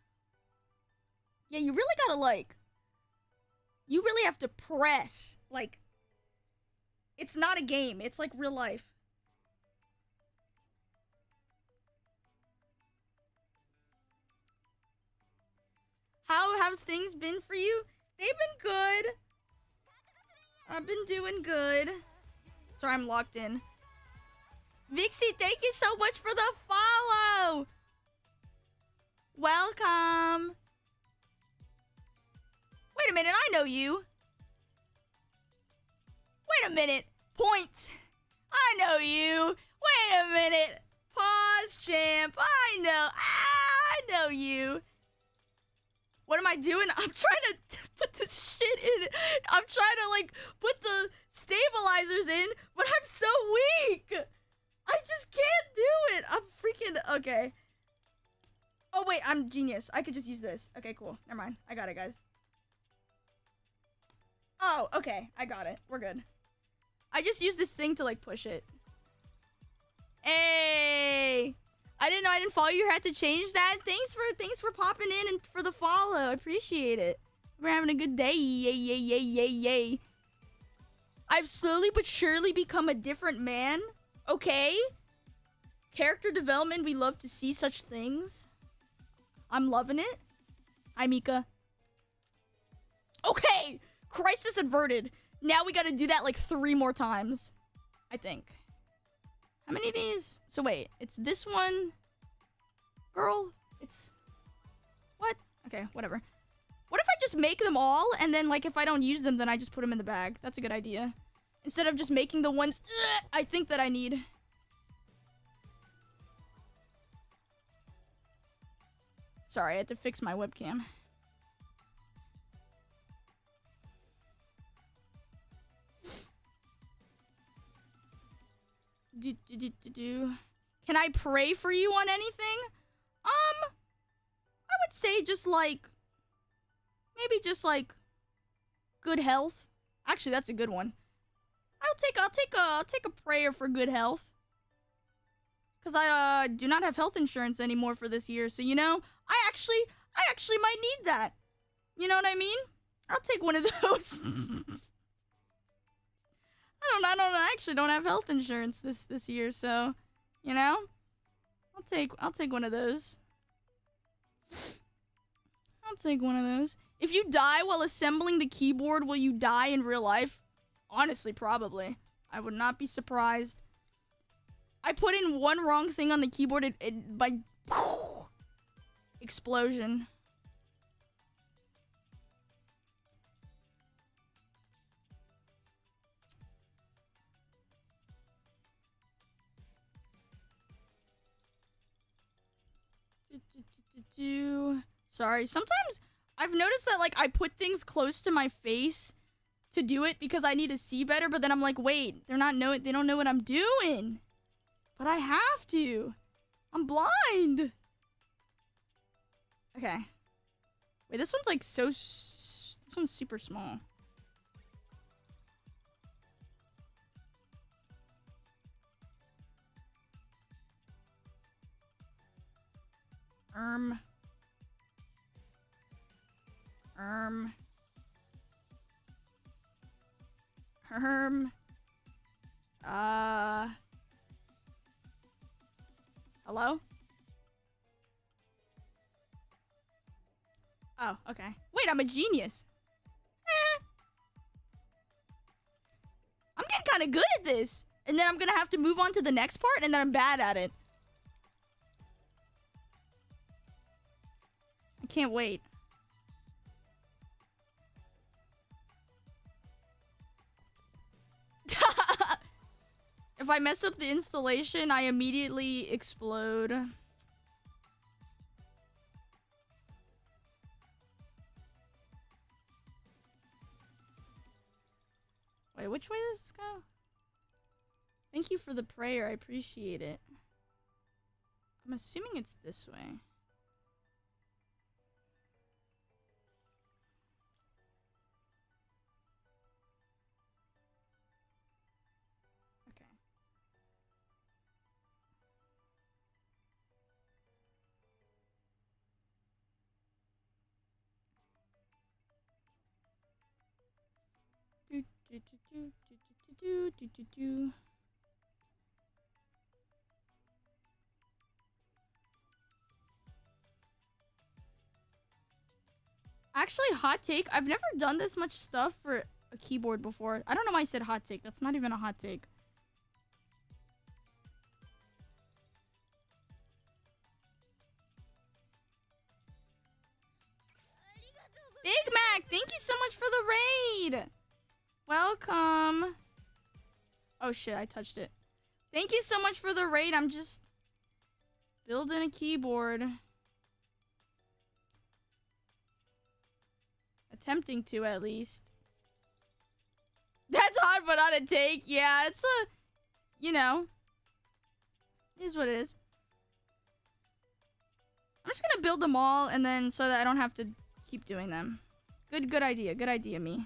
Yeah, you really gotta like. You really have to press like It's not a game. It's like real life. How have things been for you? They've been good. I've been doing good. Sorry, I'm locked in. Vixie, thank you so much for the follow. Welcome. Wait a minute, I know you. Wait a minute. Point. I know you. Wait a minute. Pause, champ. I know you. What am I doing? I'm trying to put this shit in. I'm trying to, like, put the stabilizers in, but I'm so weak. I just can't do it. I'm freaking... Okay. Oh, wait. I'm genius. I could just use this. Okay, cool. Never mind. I got it, guys. Oh, okay. I got it. We're good. I just used this thing to, like, push it. Hey! I didn't know I didn't follow you. Had to change that. Thanks for popping in and for the follow. I appreciate it. We're having a good day. Yay, yay, yay, yay, yay. I've slowly but surely become a different man. Okay? Character development. We love to see such things. I'm loving it. Hi, Mika. Okay! Crisis averted. Now we gotta do that like 3 more times. I think. How many of these? So wait, it's this one. Girl, it's... What? Okay, whatever. What if I just make them all, and then, like, if I don't use them, then I just put them in the bag? That's a good idea. Instead of just making the ones I think that I need. Sorry, I had to fix my webcam. Can I pray for you on anything? I would say just like... Maybe just like... Good health. Actually, that's a good one. I'll take a prayer for good health. Because I do not have health insurance anymore for this year. So, you know, I actually might need that. You know what I mean? I'll take one of those. I actually don't have health insurance this year, so, you know, I'll take one of those. I'll take one of those. If you die while assembling the keyboard, will you die in real life? Honestly, probably. I would not be surprised. I put in one wrong thing on the keyboard, by explosion. Sorry, sometimes I've noticed that, like, I put things close to my face to do it because I need to see better, but then I'm like, wait, they don't know what I'm doing. But I have to. I'm blind. Okay. Wait, this one's like this one's super small. Hello? Oh, okay. Wait, I'm a genius. I'm getting kind of good at this. And then I'm gonna have to move on to the next part, and then I'm bad at it. I can't wait. If I mess up the installation, I immediately explode. Wait, which way does this go? Thank you for the prayer. I appreciate it. I'm assuming it's this way. Okay. Do, do, do, do. Actually, hot take. I've never done this much stuff for a keyboard before. I don't know why I said hot take. That's not even a hot take. Big Mac, thank you so much for the raid. Welcome. Oh shit, I touched it. Thank you so much for the raid. I'm just building a keyboard. Attempting to, at least. That's hot, but not a take. Yeah, it's a, you know, it is what it is. I'm just gonna build them all, and then so that I don't have to keep doing them. Good idea. Good idea, me.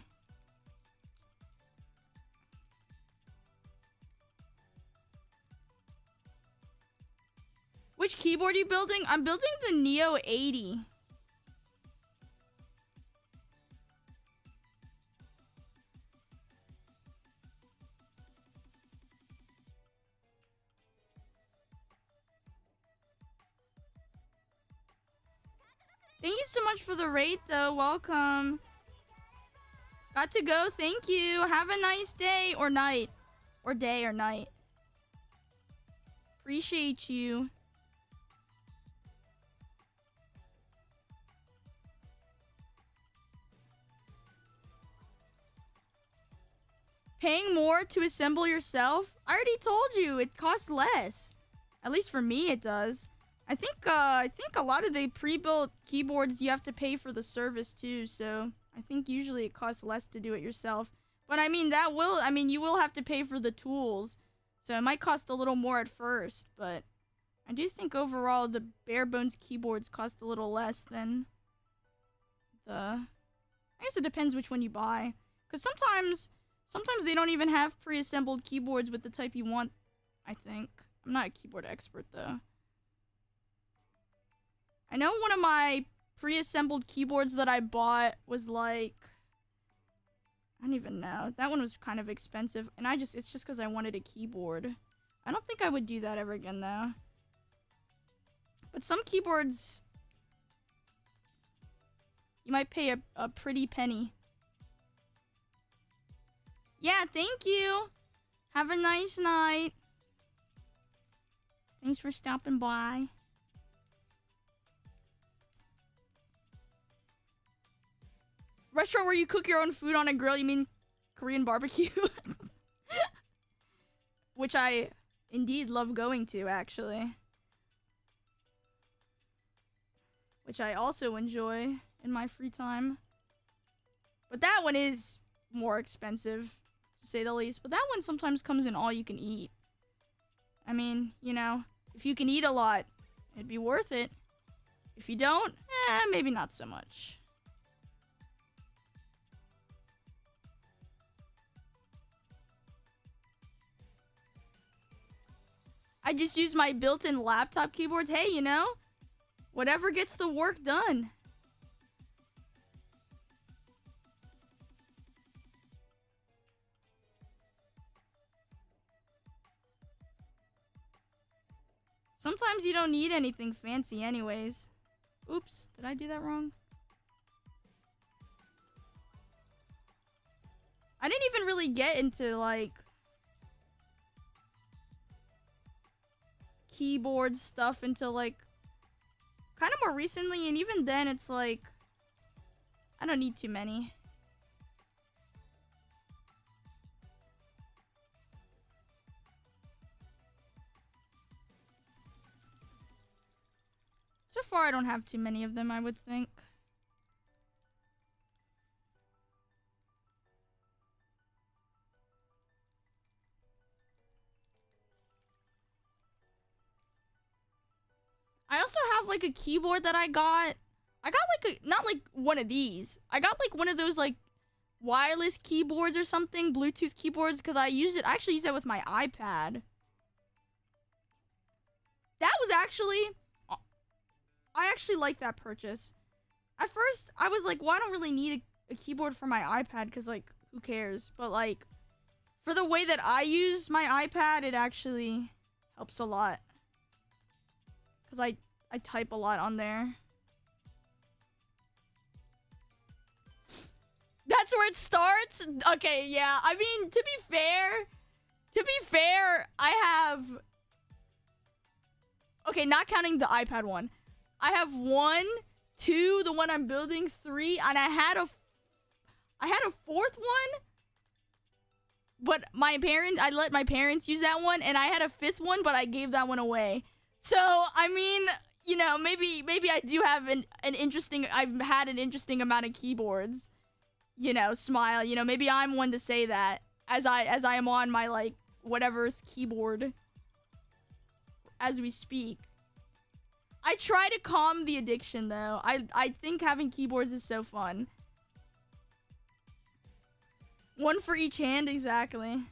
Which keyboard are you building? I'm building the Neo 80. Thank you so much for the raid, though. Welcome. Got to go. Thank you. Have a nice day or night. Or day or night. Appreciate you. Paying more to assemble yourself? I already told you. It costs less. At least for me, it does. I think a lot of the pre-built keyboards you have to pay for the service too, so I think usually it costs less to do it yourself. But I mean you will have to pay for the tools. So it might cost a little more at first, but I do think overall the bare bones keyboards cost a little less than I guess it depends which one you buy. Cuz sometimes they don't even have pre-assembled keyboards with the type you want, I think. I'm not a keyboard expert though. I know one of my pre-assembled keyboards that I bought was like, I don't even know. That one was kind of expensive, and it's just because I wanted a keyboard. I don't think I would do that ever again though. But some keyboards, you might pay a pretty penny. Yeah, thank you. Have a nice night. Thanks for stopping by. Restaurant where you cook your own food on a grill, you mean Korean barbecue? Which I indeed love going to, actually. Which I also enjoy in my free time. But that one is more expensive, to say the least. But that one sometimes comes in all you can eat. I mean, you know, if you can eat a lot, it'd be worth it. If you don't, maybe not so much. I just use my built-in laptop keyboards. Hey, you know, whatever gets the work done. Sometimes you don't need anything fancy anyways. Oops, did I do that wrong? I didn't even really get into, like, keyboard stuff until like kind of more recently, and even then it's like I don't need too many. So far I don't have too many of them, I would think. I also have like a keyboard that I got. I got like not like one of these. I got like one of those like wireless keyboards or something, Bluetooth keyboards, because I actually use it with my iPad. That was actually, I actually like that purchase. At first, I was like, well, I don't really need a keyboard for my iPad because like, who cares? But like, For the way that I use my iPad, it actually helps a lot. Because I type a lot on there. That's where it starts? Okay, yeah. I mean, to be fair, I have... Okay, not counting the iPad one. I have 1, 2, the one I'm building, 3, and I had a 4th one. But I let my parents use that one, and I had a 5th one, but I gave that one away. So, I mean, you know, maybe I do have I've had an interesting amount of keyboards. You know, smile. You know, maybe I'm one to say that as I am on my, like, whatever keyboard as we speak. I try to calm the addiction, though. I think having keyboards is so fun. One for each hand, exactly.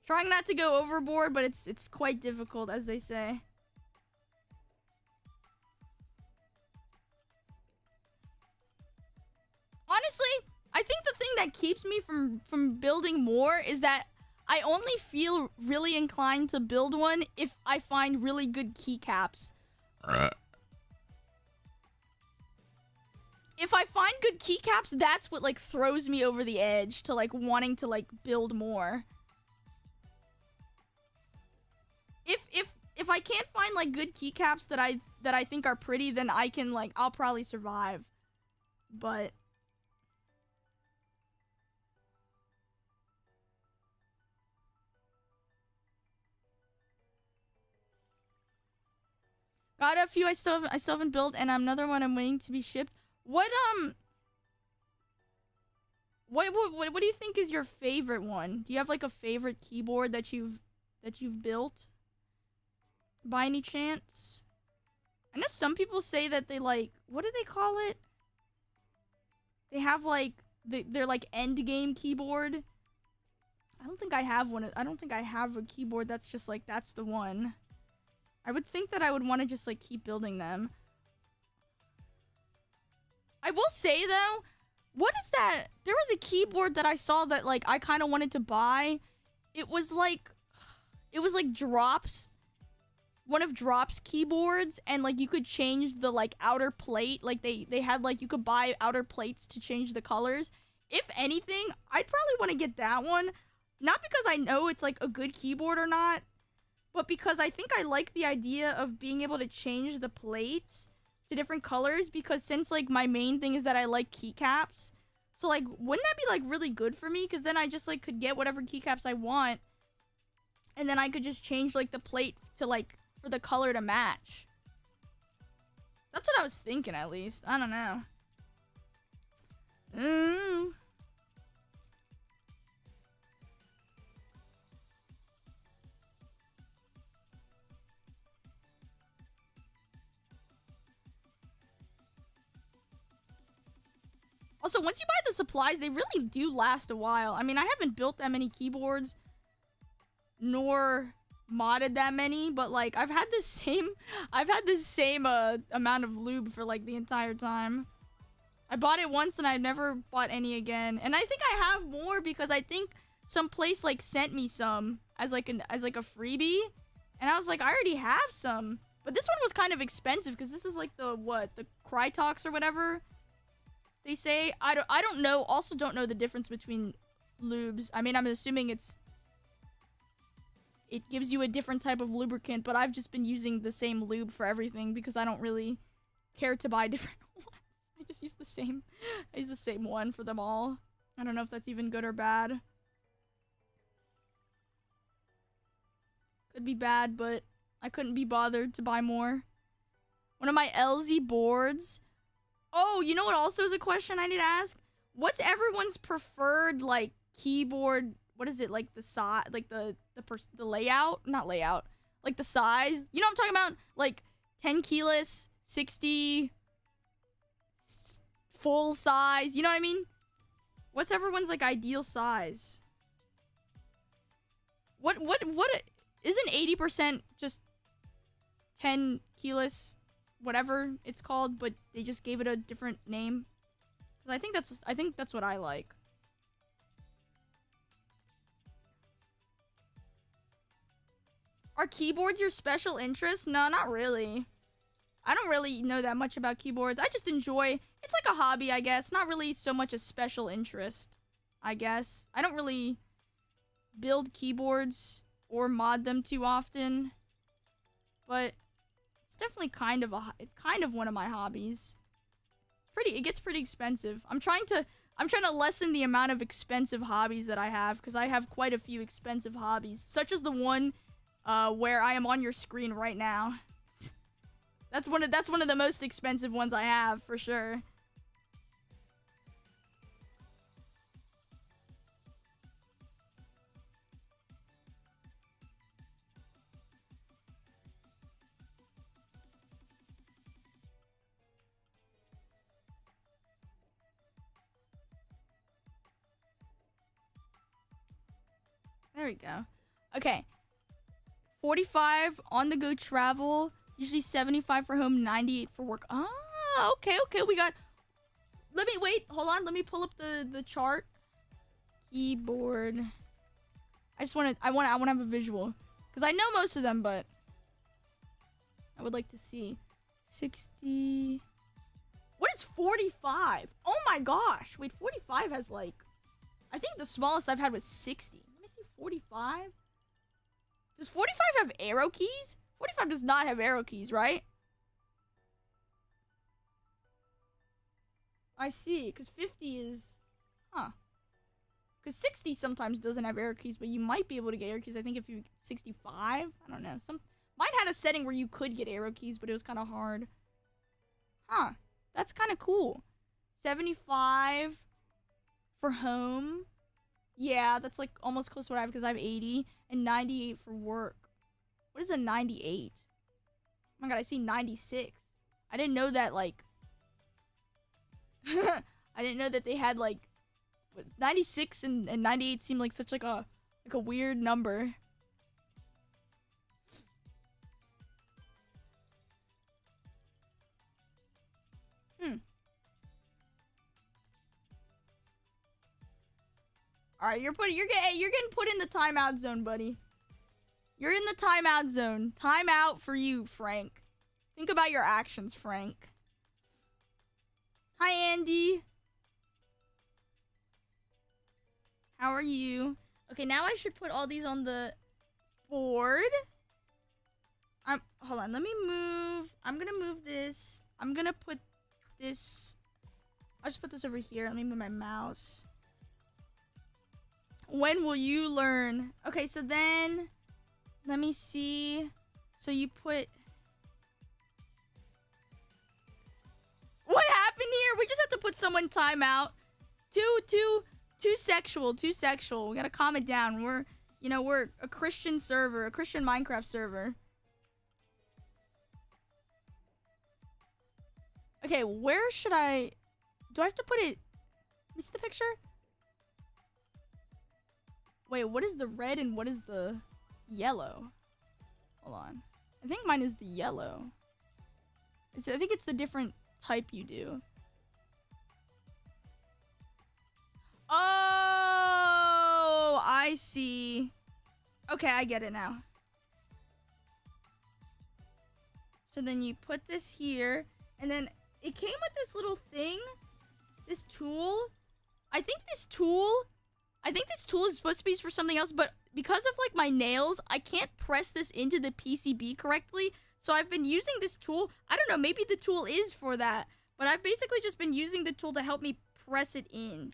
Trying not to go overboard, but it's quite difficult, as they say. Honestly, I think the thing that keeps me from building more is that I only feel really inclined to build one if I find really good keycaps. If I find good keycaps, that's what, like, throws me over the edge to, like, wanting to, like, build more. If I can't find, like, good keycaps that I think are pretty, then I can, like, I'll probably survive. But got a few I still haven't built, and another one I'm waiting to be shipped. What do you think is your favorite one? Do you have, like, a favorite keyboard that you've built by any chance? I know some people say that they, like, what do they call it? They have, like, their, like, end game keyboard. I don't think I have one. I don't think I have a keyboard that's just, like, that's the one. I would think that I would want to just, like, keep building them. I will say, though, what is that? There was a keyboard that I saw that, like, I kind of wanted to buy. It was like Drops. One of Drops keyboards, and, like, you could change the, like, outer plate. Like, they had, like, you could buy outer plates to change the colors. If anything, I'd probably want to get that one. Not because I know it's, like, a good keyboard or not, but because I think I like the idea of being able to change the plates to different colors, because since, like, my main thing is that I like keycaps, so, like, wouldn't that be, like, really good for me? Because then I just, like, could get whatever keycaps I want, and then I could just change, like, the plate to, like, for the color to match. That's what I was thinking, at least. I don't know. Also, once you buy the supplies, they really do last a while. I mean, I haven't built that many keyboards, nor modded that many, but, like, I've had the same amount of lube for, like, the entire time. I bought it once and I've never bought any again. And I think I have more because I think some place, like, sent me some as like a freebie, and I was like, I already have some. But this one was kind of expensive because this is like the Crytox or whatever they say. I don't know. Also, don't know the difference between lubes. I mean, I'm assuming it gives you a different type of lubricant, but I've just been using the same lube for everything because I don't really care to buy different ones. I just use the same. I use the same one for them all. I don't know if that's even good or bad. Could be bad, but I couldn't be bothered to buy more. One of my LZ boards. Oh, you know what also is a question I need to ask? What's everyone's preferred, like, keyboard? What is it, like, the size, like, the layout? Not layout. Like, the size. You know what I'm talking about? Like, 10 keyless, 60, full size. You know what I mean? What's everyone's, like, ideal size? What, isn't 80% just 10 keyless, whatever it's called, but they just gave it a different name. 'Cause I think that's what I like. Are keyboards your special interest? No, not really. I don't really know that much about keyboards. I just enjoy... It's like a hobby, I guess. Not really so much a special interest, I guess. I don't really build keyboards or mod them too often. But it's definitely kind of one of my hobbies. It gets pretty expensive. I'm trying to lessen the amount of expensive hobbies that I have, because I have quite a few expensive hobbies, such as the one where I am on your screen right now. That's one of the most expensive ones I have, for sure. There we go. Okay. 45 on the go travel. Usually 75 for home, 98 for work. Ah, okay. We got... Hold on. Let me pull up the chart. Keyboard. I want to have a visual. Because I know most of them, but... I would like to see. 60... What is 45? Oh my gosh. Wait, 45 has like... I think the smallest I've had was 60. Let me see, 45? Does 45 have arrow keys? 45 does not have arrow keys, right? I see, because 50 is... Huh. Because 60 sometimes doesn't have arrow keys, but you might be able to get arrow keys. I think if you... 65? I don't know. Mine had a setting where you could get arrow keys, but it was kind of hard. Huh. That's kind of cool. 75 for home. Yeah, that's like almost close to what I have because I have 80. And 98 for work. What is a 98? Oh my god, I see 96. I didn't know that, like... I didn't know that they had, like... 96 and 98 seem like such, like a weird number. Alright, you're getting put in the timeout zone, buddy. You're in the timeout zone. Timeout for you, Frank. Think about your actions, Frank. Hi, Andy. How are you? Okay, now I should put all these on the board. Hold on, let me move. I'm gonna move this. I'm gonna put this. I'll just put this over here. Let me move my mouse. When will you learn? Okay, so then, let me see. So you put... What happened here? We just have to put someone timeout. Too sexual. We gotta calm it down. We're a Christian server, a Christian Minecraft server. Okay, where should I... Do I have to put it... Let me see the picture. Wait, what is the red and what is the yellow? Hold on. I think mine is the yellow. I think it's the different type you do. Oh, I see. Okay, I get it now. So then you put this here, and then it came with this little thing, this tool. I think this tool is supposed to be used for something else, but because of like my nails, I can't press this into the PCB correctly. So I've been using this tool. I don't know, maybe the tool is for that, but I've basically just been using the tool to help me press it in.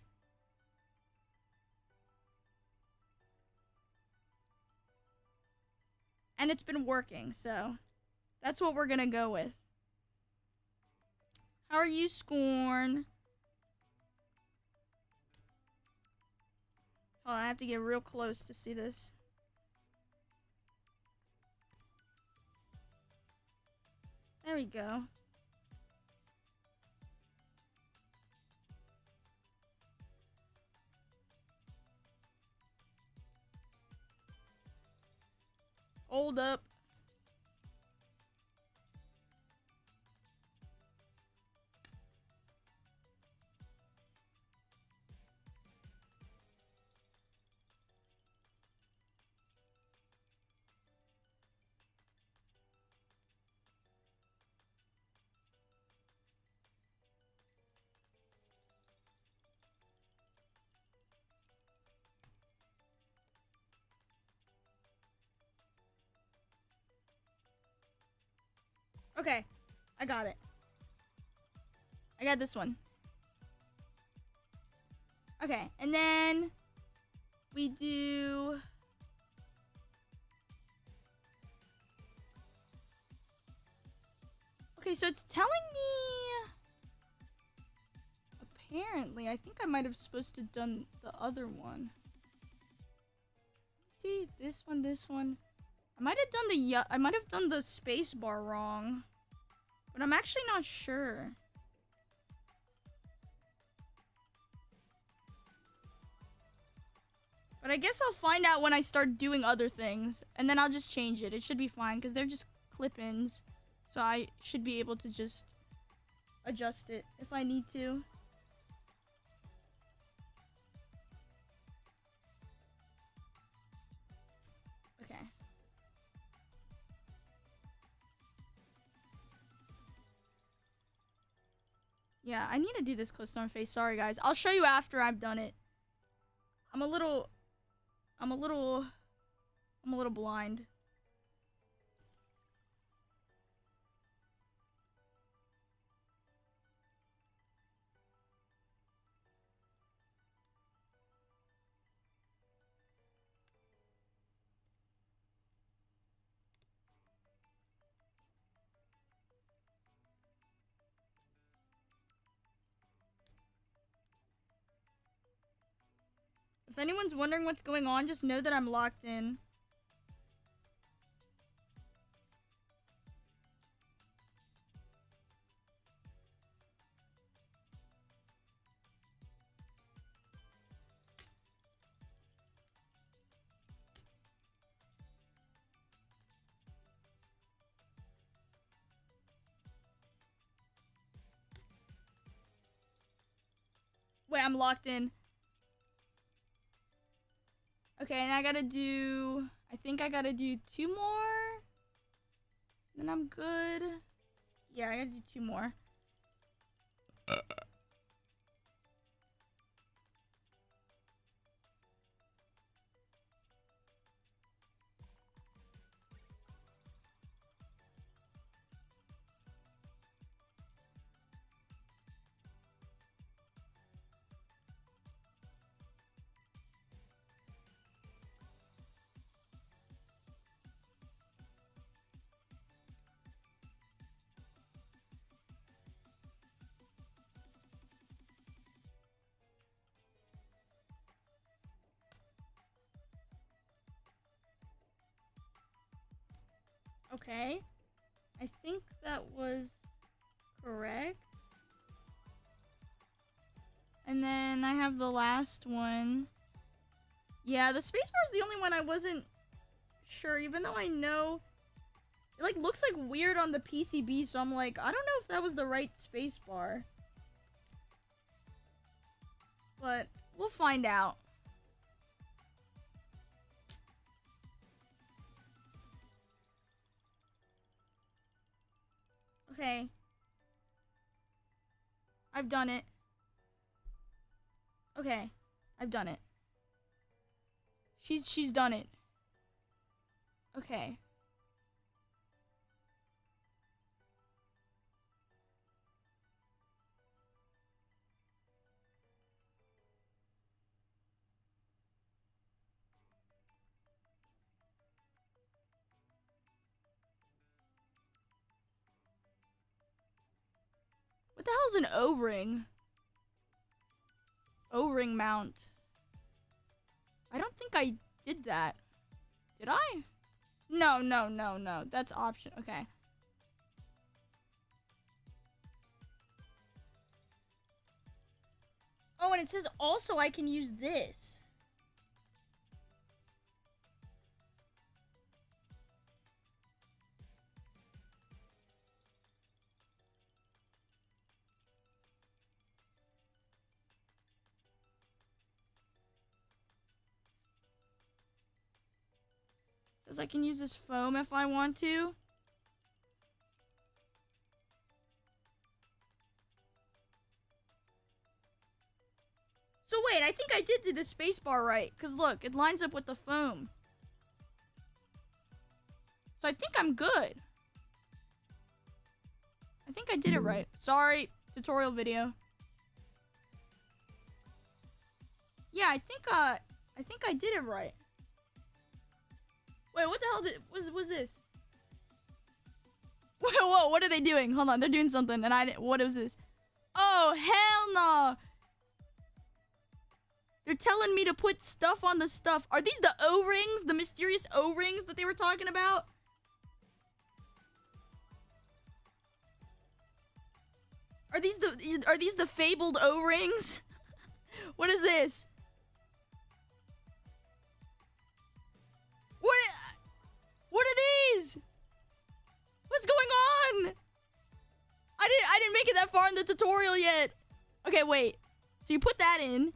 And it's been working, so that's what we're gonna go with. How are you, Scorn? Oh, I have to get real close to see this. There we go. Hold up. Okay. I got it. I got this one. Okay, and then we do... Okay, so it's telling me... Apparently, I think I might have supposed to done the other one. See, this one. I might have done the space bar wrong. But I'm actually not sure. But I guess I'll find out when I start doing other things. And then I'll just change it. It should be fine because they're just clip-ins. So I should be able to just adjust it if I need to. Okay. Yeah, I need to do this close to my face. Sorry, guys. I'll show you after I've done it. I'm a little blind. If anyone's wondering what's going on, just know that I'm locked in. Wait, I'm locked in. Okay, and I gotta do... I think I gotta do 2 more. Then I'm good. Yeah, I gotta do 2 more. Okay. I think that was correct. And then I have the last one. Yeah, the spacebar is the only one I wasn't sure, even though I know it like looks like weird on the PCB, so I'm like, I don't know if that was the right spacebar. But we'll find out. Okay. I've done it. Okay. I've done it. She's done it. Okay. What the hell's an O-ring? O-ring mount. I don't think I did that. Did I? No. That's option. Okay. Oh, and it says also I can use this. Says I can use this foam if I want to. So wait, I think I did do the spacebar right. Because look, it lines up with the foam. So I think I'm good. I think I did it right. Sorry, tutorial video. Yeah, I think I did it right. Wait, what the hell was this? Whoa, what are they doing? Hold on, they're doing something, and what was this? Oh, hell no! They're telling me to put stuff on the stuff. Are these the O-rings? The mysterious O-rings that they were talking about? Are these the fabled O-rings? What is this? What are these? What's going on? I didn't make it that far in the tutorial yet. Okay, wait. So you put that in.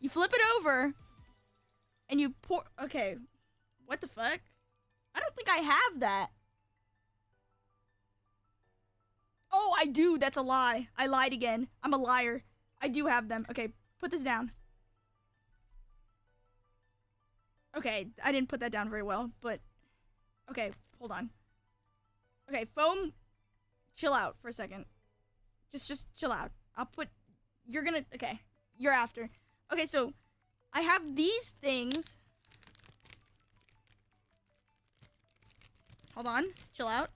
You flip it over. And you pour... Okay. What the fuck? I don't think I have that. Oh, I do. That's a lie. I lied again. I'm a liar. I do have them. Okay, put this down. Okay, I didn't put that down very well, but... Okay, hold on. Okay, foam... Chill out for a second. Just chill out. I'll put... You're gonna... Okay, you're after. Okay, so... I have these things. Hold on. Chill out.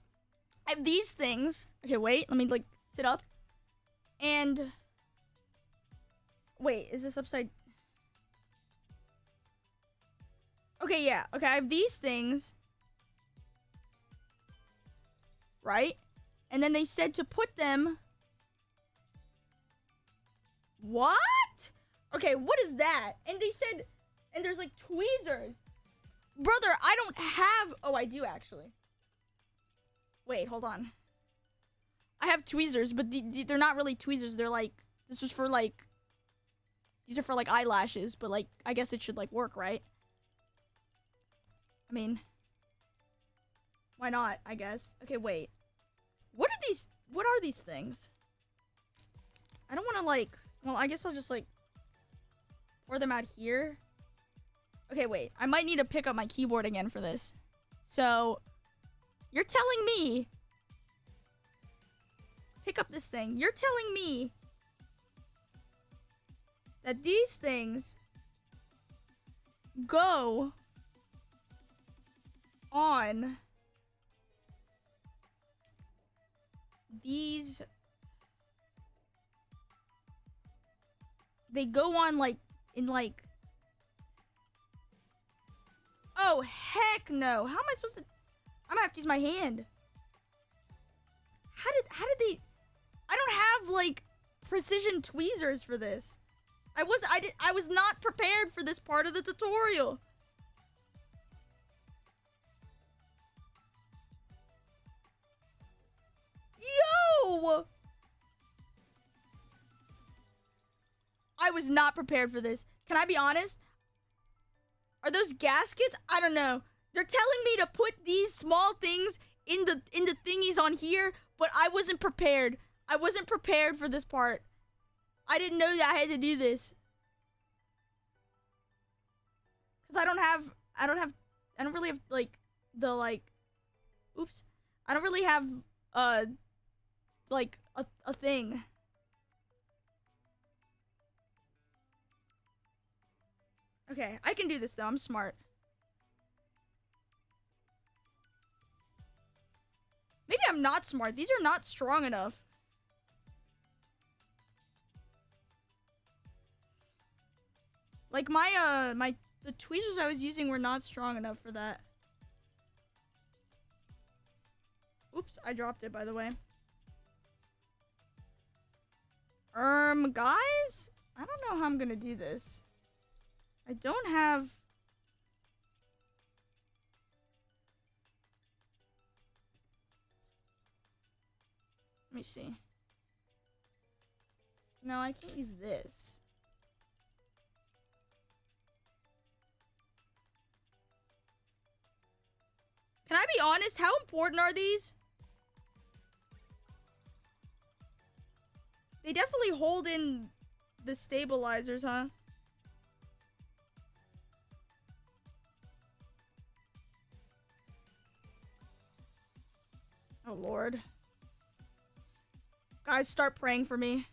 I have these things. Okay, wait. Let me, like, sit up. And... Wait, is this upside... Okay, yeah. Okay, I have these things. Right? And then they said to put them... What? Okay, what is that? And they said... And there's, like, tweezers. Brother, I don't have... Oh, I do, actually. Wait, hold on. I have tweezers, but they're not really tweezers. They're, like... This was for, like... These are for, like, eyelashes. But, like, I guess it should, like, work, right? I mean... Why not, I guess? Okay, wait. What are these things? I don't want to, like... Well, I guess I'll just, like... Pour them out here. Okay, wait. I might need to pick up my keyboard again for this. So... You're telling me... Pick up this thing. You're telling me... That these things... Go... On... These... They go on, like, in, like... Oh, heck no. How am I supposed to... I'm gonna have to use my hand. How did they... I don't have, like, precision tweezers for this. I was not prepared for this part of the tutorial. Yo! I was not prepared for this. Can I be honest? Are those gaskets? I don't know. They're telling me to put these small things in the thingies on here, but I wasn't prepared. I wasn't prepared for this part. I didn't know that I had to do this. Cause I don't really have like the like oops. I don't really have like a thing. Okay, I can do this though. I'm smart. Maybe I'm not smart. These are not strong enough. Like the tweezers I was using were not strong enough for that. Oops, I dropped it by the way. Guys? I don't know how I'm gonna do this. I don't have... Let me see. No, I can't use this. Can I be honest? How important are these? They definitely hold in the stabilizers, huh? Oh, Lord. Guys, start praying for me.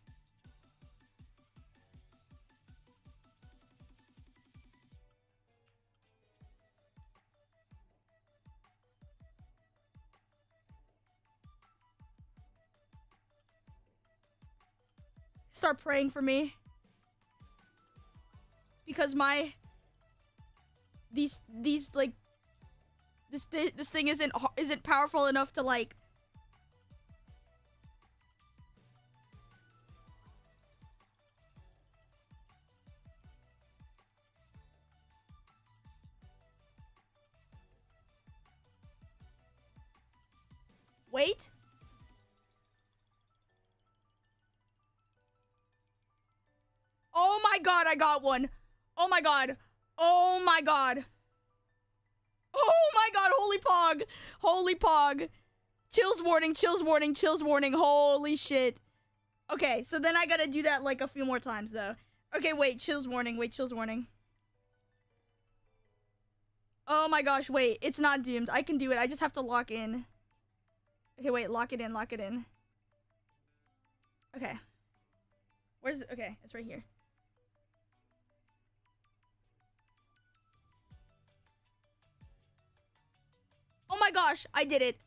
Start praying for me. Because my... These like... This thing isn't powerful enough to, like... Wait. Oh my god, I got one. Oh my god. Oh my god. Oh my god, holy pog. Holy pog. Chills warning, chills warning, chills warning. Holy shit. Okay, so then I gotta do that like a few more times though. Okay, wait, chills warning, wait, chills warning. Oh my gosh, wait, it's not doomed. I can do it, I just have to lock in. Okay, wait, lock it in, lock it in. Okay. Where's it? Okay, it's right here. Oh my gosh, I did it.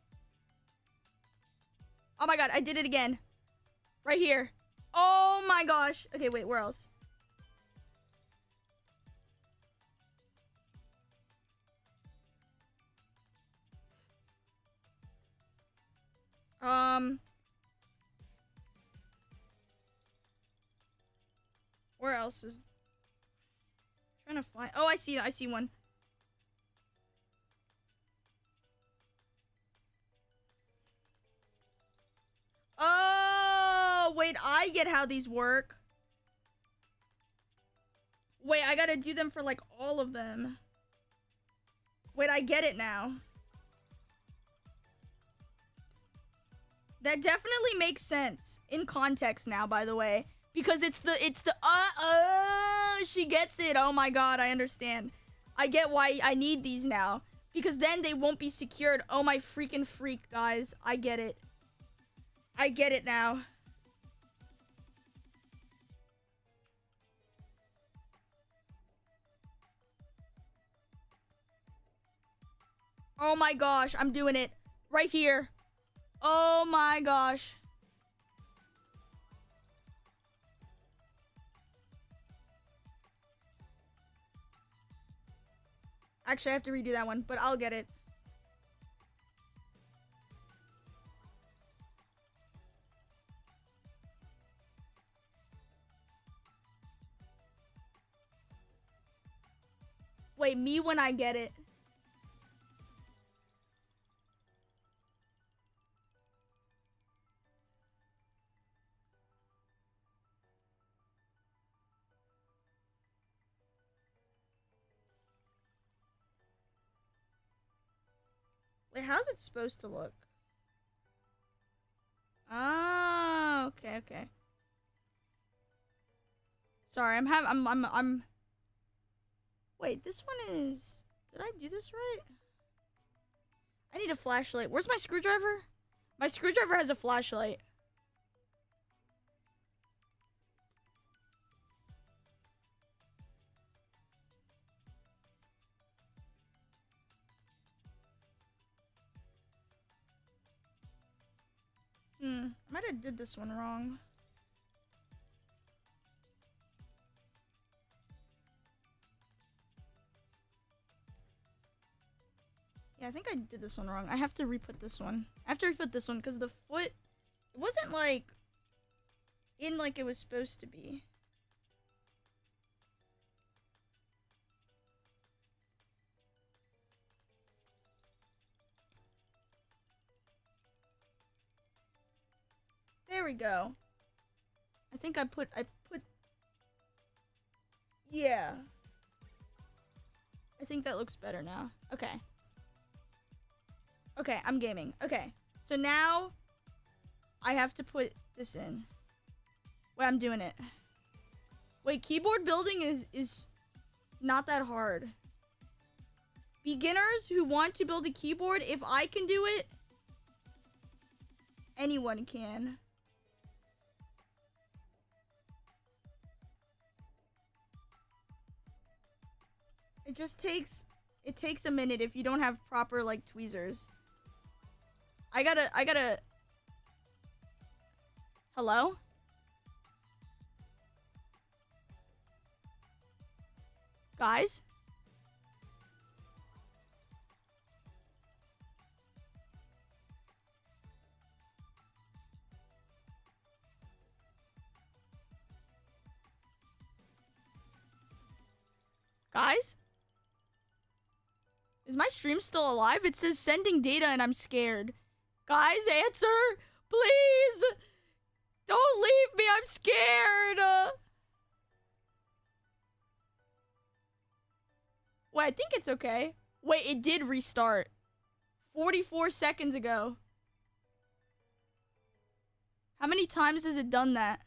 Oh my god, I did it again. Right here. Oh my gosh. Okay, wait, where else? Where else is... I'm trying to find... Oh, I see one. Oh, wait, I get how these work. Wait, I gotta do them for, like, all of them. Wait, I get it now. That definitely makes sense. In context now, by the way. Because it's the, she gets it. Oh my god, I understand. I get why I need these now. Because then they won't be secured. Oh my freaking freak, guys. I get it. I get it now. Oh my gosh, I'm doing it. Right here. Oh my gosh. Actually, I have to redo that one, but I'll get it. Wait, me when I get it. Wait, how's it supposed to look? Oh, okay, okay. Sorry, I'm... Wait, this one is... Did I do this right? I need a flashlight. Where's my screwdriver? My screwdriver has a flashlight. I might have did this one wrong. Yeah, I think I did this one wrong. I have to re-put this one. I have to re-put this one because the foot... It wasn't, like... in like it was supposed to be. There we go. I think I put... Yeah. I think that looks better now. Okay. Okay, I'm gaming. Okay. So now I have to put this in. Wait, I'm doing it. Wait, keyboard building is not that hard. Beginners who want to build a keyboard, if I can do it, anyone can. It just takes... It takes a minute if you don't have proper, like, tweezers. I gotta... Hello? Guys? Guys? Is my stream still alive? It says sending data and I'm scared. Guys, answer! Please! Don't leave me, I'm scared! Wait, I think it's okay. Wait, it did restart. 44 seconds ago. How many times has it done that?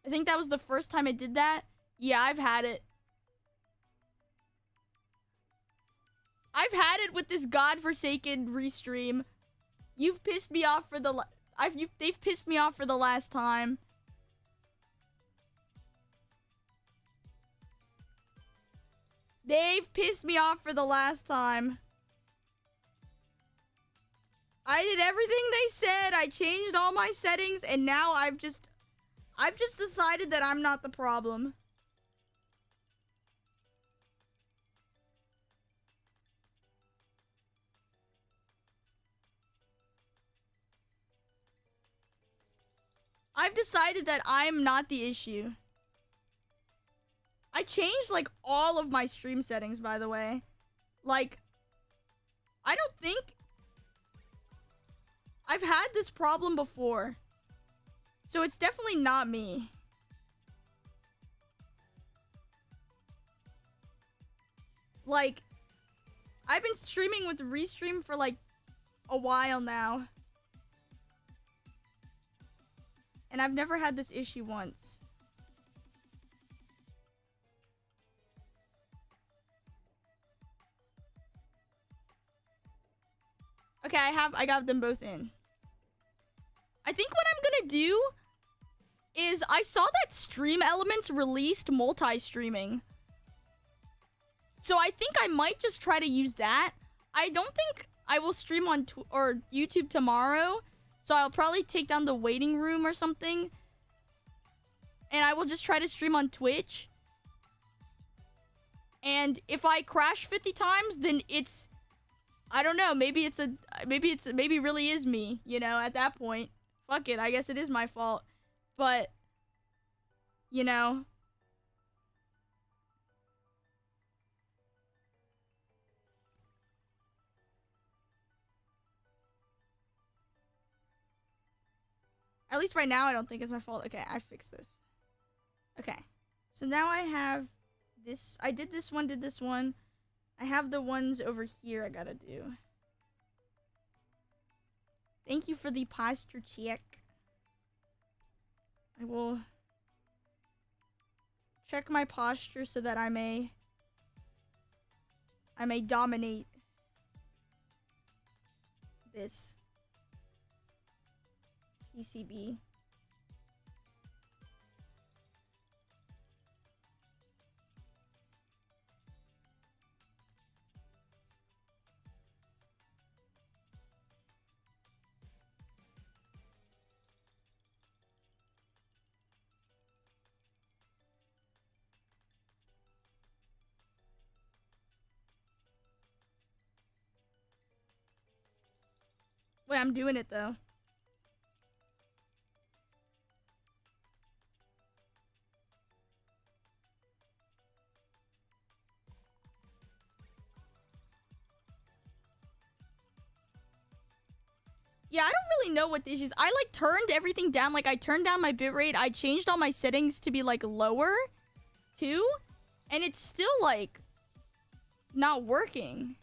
I think that was the first time it did that. Yeah, I've had it. I've had it with this godforsaken restream. You've pissed me off for the... They've pissed me off for the last time. They've pissed me off for the last time. I did everything they said. I changed all my settings, and now I've just decided that I'm not the problem. I've decided that I'm not the issue. I changed, like, all of my stream settings, by the way. Like, I don't think... I've had this problem before. So it's definitely not me. Like, I've been streaming with Restream for, like, a while now. And I've never had this issue once. Okay, I got them both in. I think what I'm gonna do is I saw that Stream Elements released multi-streaming. So I think I might just try to use that. I don't think I will stream on YouTube tomorrow. So I'll probably take down the waiting room or something. And I will just try to stream on Twitch. And if I crash 50 times, then it's... I don't know, maybe really is me, you know, at that point. Fuck it, I guess it is my fault. But, you know. At least right now, I don't think it's my fault. Okay, I fixed this. Okay. So now I have this. I did this one, did this one. I have the ones over here I gotta do. Thank you for the posture check. I will check my posture so that I may dominate this PCB. Wait, I'm doing it though. Yeah, I don't really know what the issue is. I, like, turned everything down. Like, I turned down my bitrate. I changed all my settings to be, like, lower, too. And it's still, like, not working.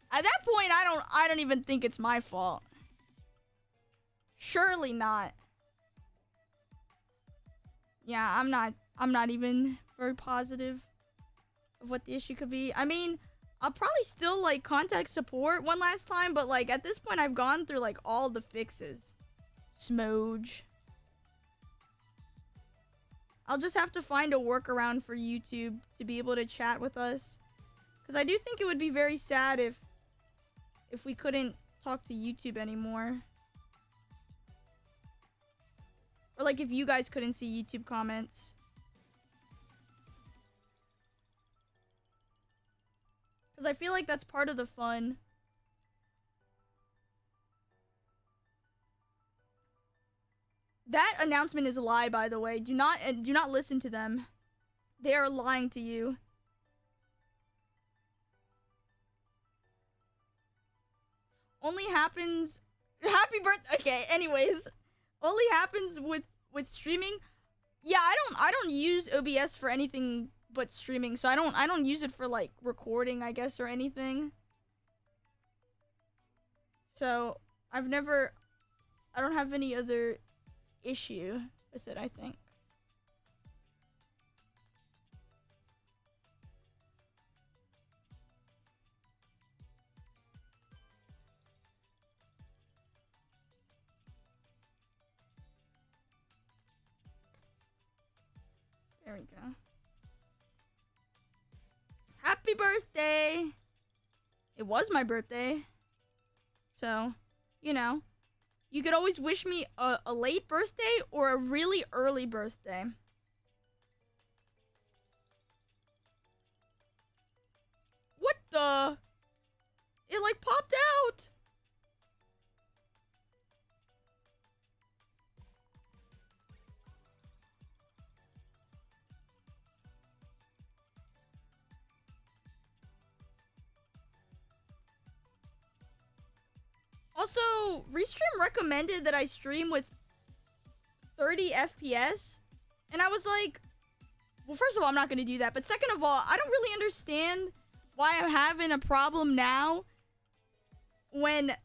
At that point, I don't even think it's my fault. Surely not. Yeah, I'm not even very positive of what the issue could be. I mean, I'll probably still, like, contact support one last time, but, like, at this point, I've gone through, like, all the fixes. Smoge. I'll just have to find a workaround for YouTube to be able to chat with us. Because I do think it would be very sad if we couldn't talk to YouTube anymore. Or like if you guys couldn't see YouTube comments. Because I feel like that's part of the fun. That announcement is a lie, by the way. Do not listen to them. They are lying to you. Only happens... Happy birthday... Okay, anyways. Only happens with streaming. Yeah, I don't use OBS for anything but streaming. So I don't use it for like recording, I guess, or anything. So I don't have any other issue with it, I think. There we go. Happy birthday! It was my birthday. So, you know, you could always wish me a late birthday or a really early birthday. What the? It like popped out! Also, Restream recommended that I stream with 30 FPS. And I was like, well, first of all, I'm not going to do that. But second of all, I don't really understand why I'm having a problem now when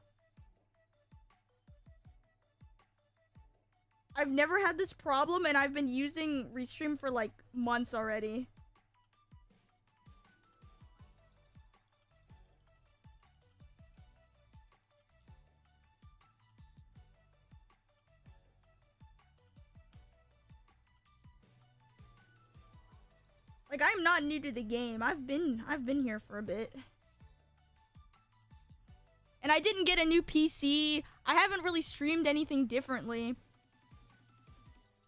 I've never had this problem and I've been using Restream for like months already. Like, I'm not new to the game. I've been here for a bit. And I didn't get a new PC. I haven't really streamed anything differently.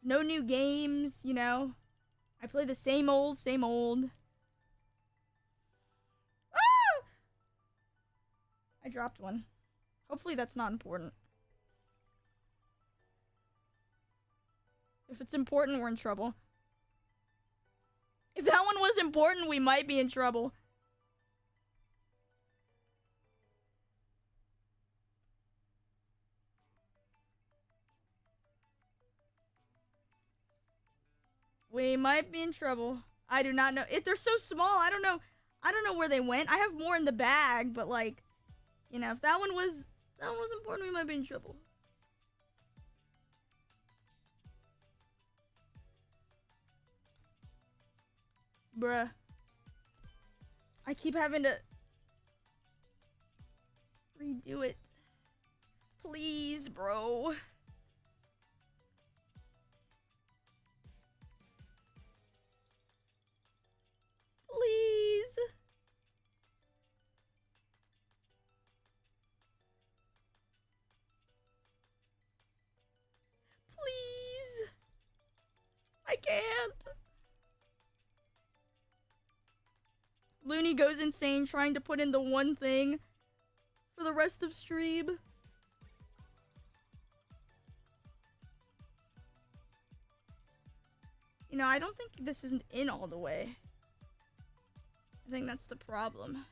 No new games, you know. I play the same old, same old. Ah! I dropped one. Hopefully that's not important. If it's important, we're in trouble. If that one was important, we might be in trouble. We might be in trouble. I do not know. They're so small. I don't know where they went. I have more in the bag, but like, you know, if that one was important, we might be in trouble. Bruh. I keep having to redo it. Please, bro. Please. Please. I can't. Luni goes insane trying to put in the one thing for the rest of stream. You know, I don't think this isn't in all the way. I think that's the problem.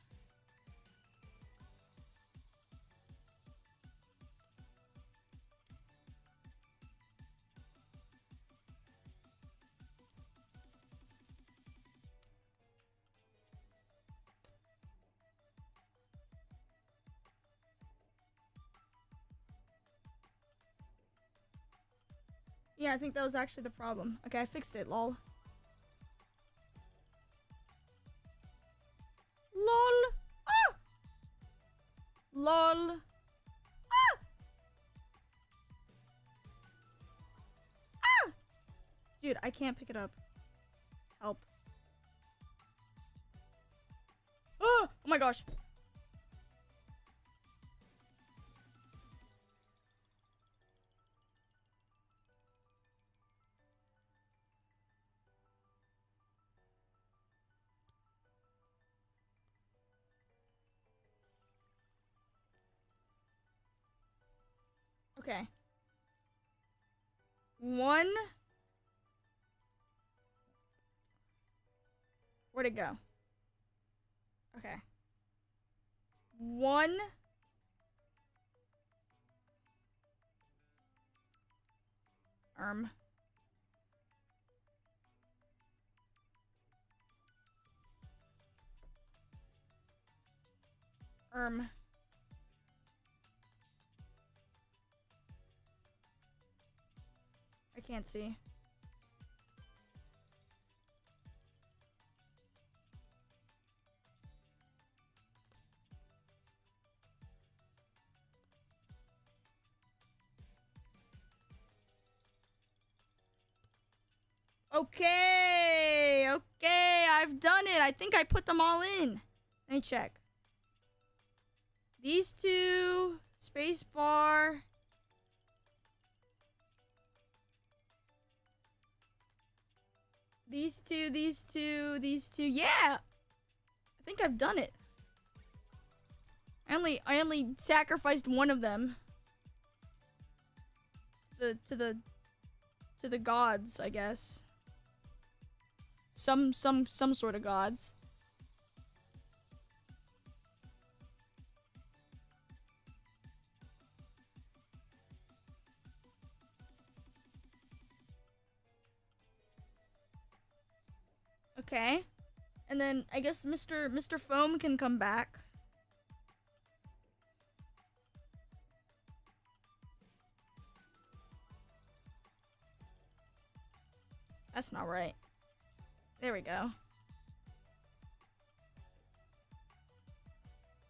Yeah, I think that was actually the problem. Okay, I fixed it, lol. LOL. Ah! LOL. Ah! Dude, I can't pick it up. Help. Oh my gosh. Okay. One. Where'd it go? Okay. One. Um. I can't see. Okay, I've done it. I think I put them all in. Let me check. These two, space bar. These two, these two, these two. Yeah! I think I've done it. I only sacrificed one of them. To the gods, I guess. Some sort of gods. Okay. And then I guess Mr. Foam can come back. That's not right. There we go.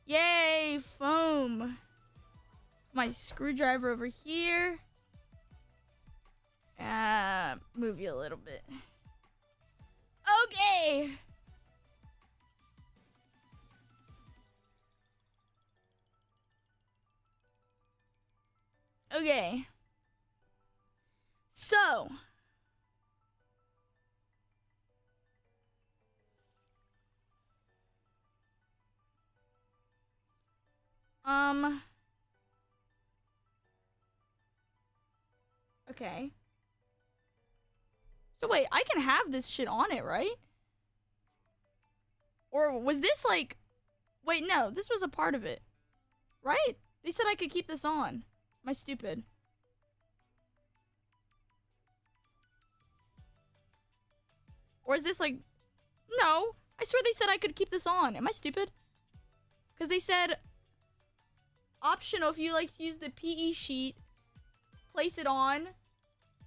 Yay, foam. My screwdriver over here. Move you a little bit. Okay. Okay. So. Okay. So wait, I can have this shit on it, right? Or was this like... Wait, no, this was a part of it. Right? They said I could keep this on. Am I stupid? Or is this like... No, I swear they said I could keep this on. Am I stupid? Because they said... Optional if you like to use the PE sheet, place it on.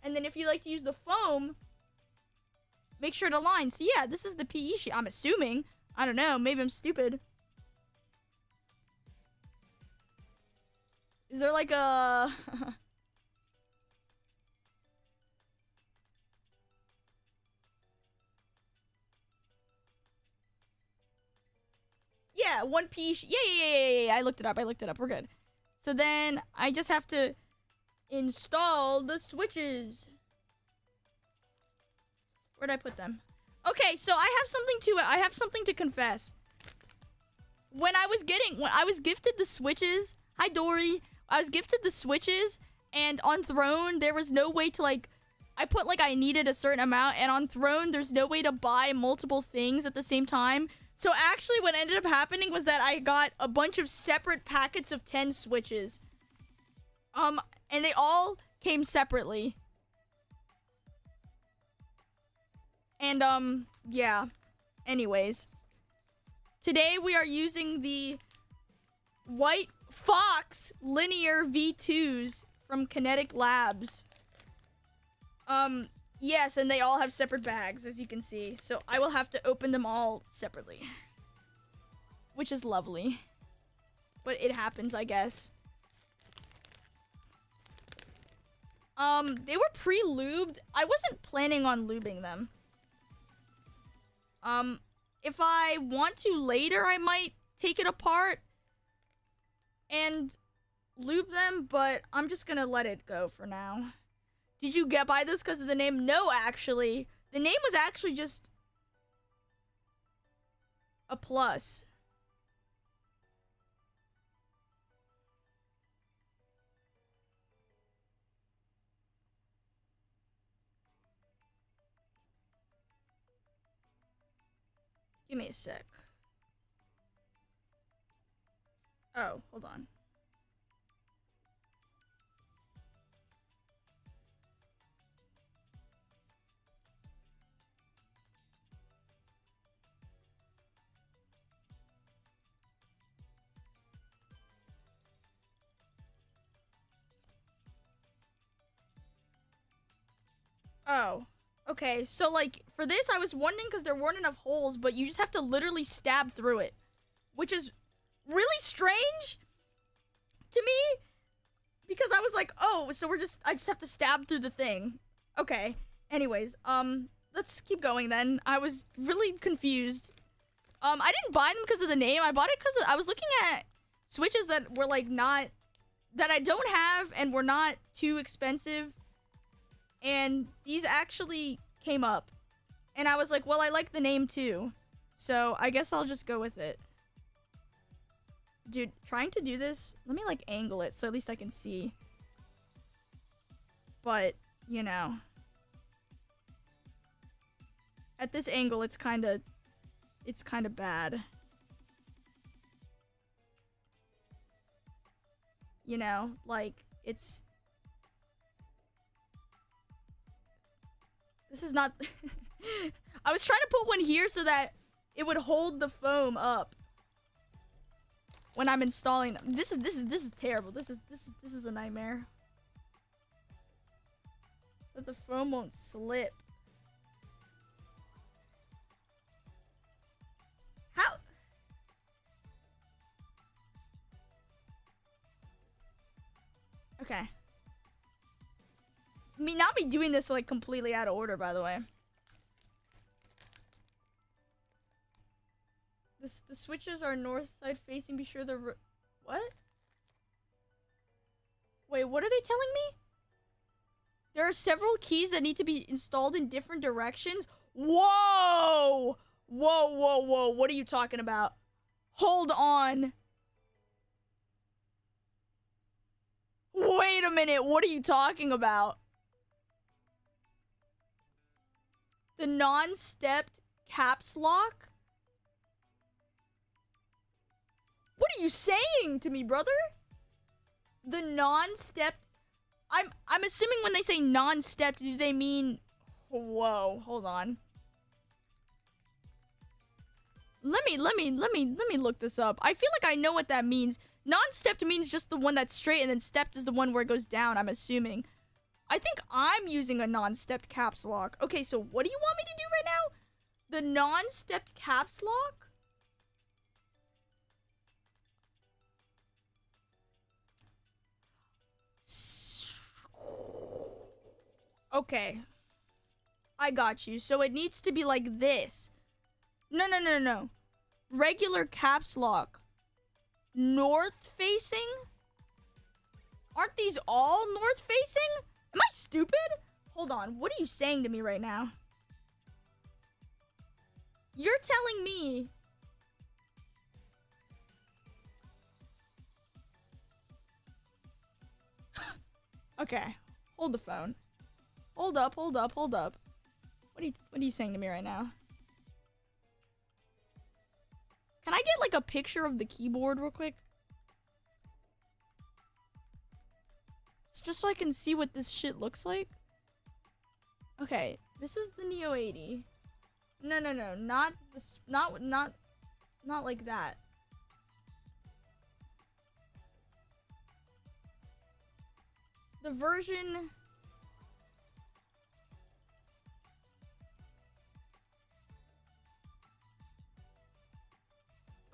And then if you like to use the foam, make sure to line. So yeah, this is the PE sheet, I'm assuming. I don't know, maybe I'm stupid. Is there like a... Yeah, one piece. Yeah. I looked it up. We're good. So then I just have to install the switches. Where'd I put them? Okay, so I have something to confess. When I was gifted the switches. Hi, Dory. I was gifted the switches, and on Throne there was no way to like. I put like I needed a certain amount, and on Throne there's no way to buy multiple things at the same time. So actually what ended up happening was that I got a bunch of separate packets of 10 switches. And they all came separately. And, yeah. Anyways. Today we are using the White Fox Linear V2s from Kinetic Labs. Yes, and they all have separate bags, as you can see. So I will have to open them all separately. Which is lovely. But it happens, I guess. They were pre-lubed. I wasn't planning on lubing them. If I want to later, I might take it apart and lube them, but I'm just gonna let it go for now. Did you buy those because of the name? No, actually. The name was actually just a plus. Give me a sec. Oh, hold on. Oh. Okay, so, like, for this, I was wondering because there weren't enough holes, but you just have to literally stab through it. Which is really strange to me. Because I was like, oh, so I just have to stab through the thing. Okay. Anyways, let's keep going then. I was really confused. I didn't buy them because of the name. I bought it because I was looking at Switches that were, like, not... that I don't have and were not too expensive. And these actually came up. And I was like, well, I like the name too. So I guess I'll just go with it. Dude, trying to do this, let me like angle it so at least I can see. But, you know. At this angle, it's kind of bad. You know, like, it's... This is not... I was trying to put one here so that it would hold the foam up when I'm installing them. This is terrible. This is a nightmare. So that the foam won't slip. How? Okay. Me not be doing this like completely out of order, by the way. The switches are north side facing. Be sure they're what? Wait, what are they telling me? There are several keys that need to be installed in different directions. Whoa! Whoa, whoa, whoa. What are you talking about? Hold on. Wait a minute. What are you talking about? The non-stepped caps lock? What are you saying to me, brother? The non-stepped... I'm assuming when they say non-stepped, do they mean... Whoa, hold on. Let me look this up. I feel like I know what that means. Non-stepped means just the one that's straight, and then stepped is the one where it goes down, I'm assuming. I think I'm using a non-stepped caps lock. Okay, so what do you want me to do right now? The non-stepped caps lock? Okay. I got you. So it needs to be like this. No. Regular caps lock. North facing? Aren't these all north facing? Am I stupid? Hold on. What are you saying to me right now? You're telling me... Okay. Hold the phone. Hold up. What are you saying to me right now? Can I get like a picture of the keyboard real quick? Just so I can see what this shit looks like. Okay, this is the Neo 80. No, not this, not like that. The version...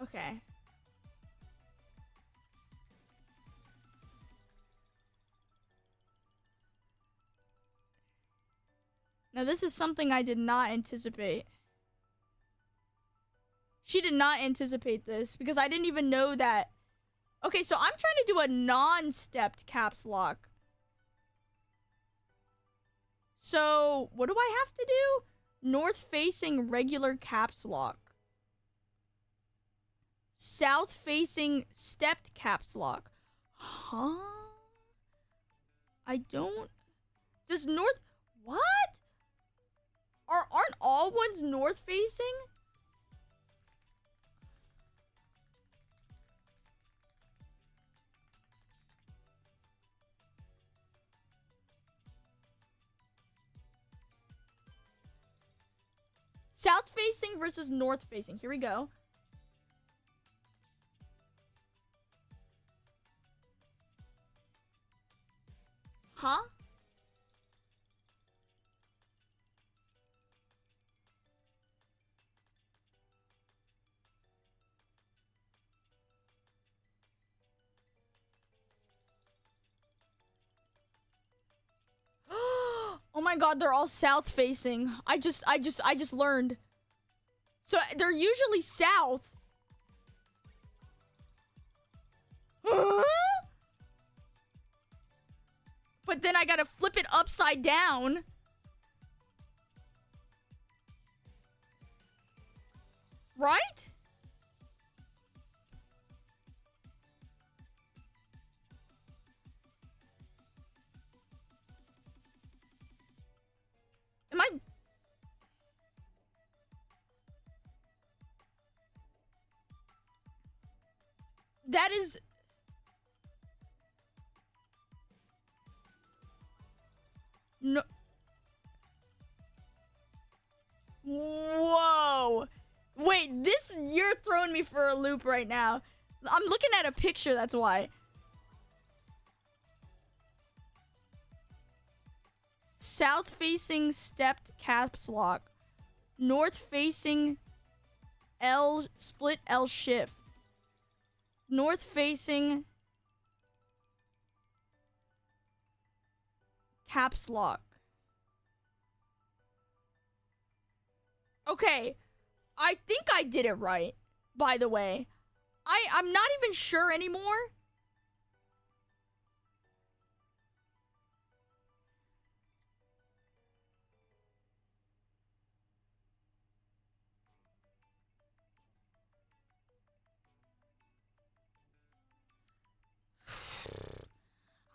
Okay. Now this is something I did not anticipate. She did not anticipate this because I didn't even know that. Okay, so I'm trying to do a non-stepped caps lock. So, what do I have to do? North-facing regular caps lock. South-facing stepped caps lock. Huh? I don't... Does north... What? Aren't all ones north-facing? South-facing versus north-facing. Here we go. Huh? Oh my god, they're all south facing. I just learned. So they're usually south. But then I gotta flip it upside down. Right? Am I... That is... No... Whoa! Wait, this... You're throwing me for a loop right now. I'm looking at a picture, that's why. South-facing stepped caps lock. North-facing L... Split L shift. North-facing caps lock. Okay. I think I did it right, by the way. I'm not even sure anymore.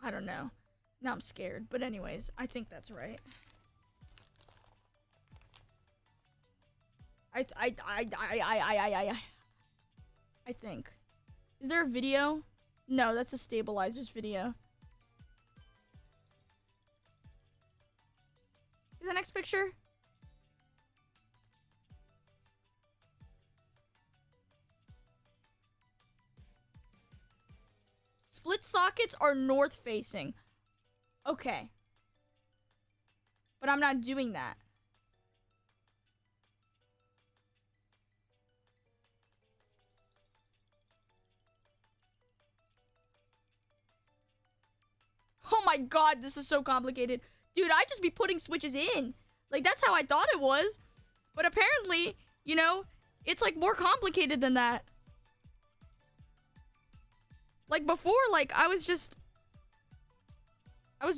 I don't know. Now I'm scared. But anyways, I think that's right. I think. Is there a video? No, that's a stabilizers video. See the next picture? Split sockets are north facing. Okay. But I'm not doing that. Oh my god, this is so complicated. Dude, I just be putting switches in. Like, that's how I thought it was. But apparently, you know, it's like more complicated than that. Like before, like, I was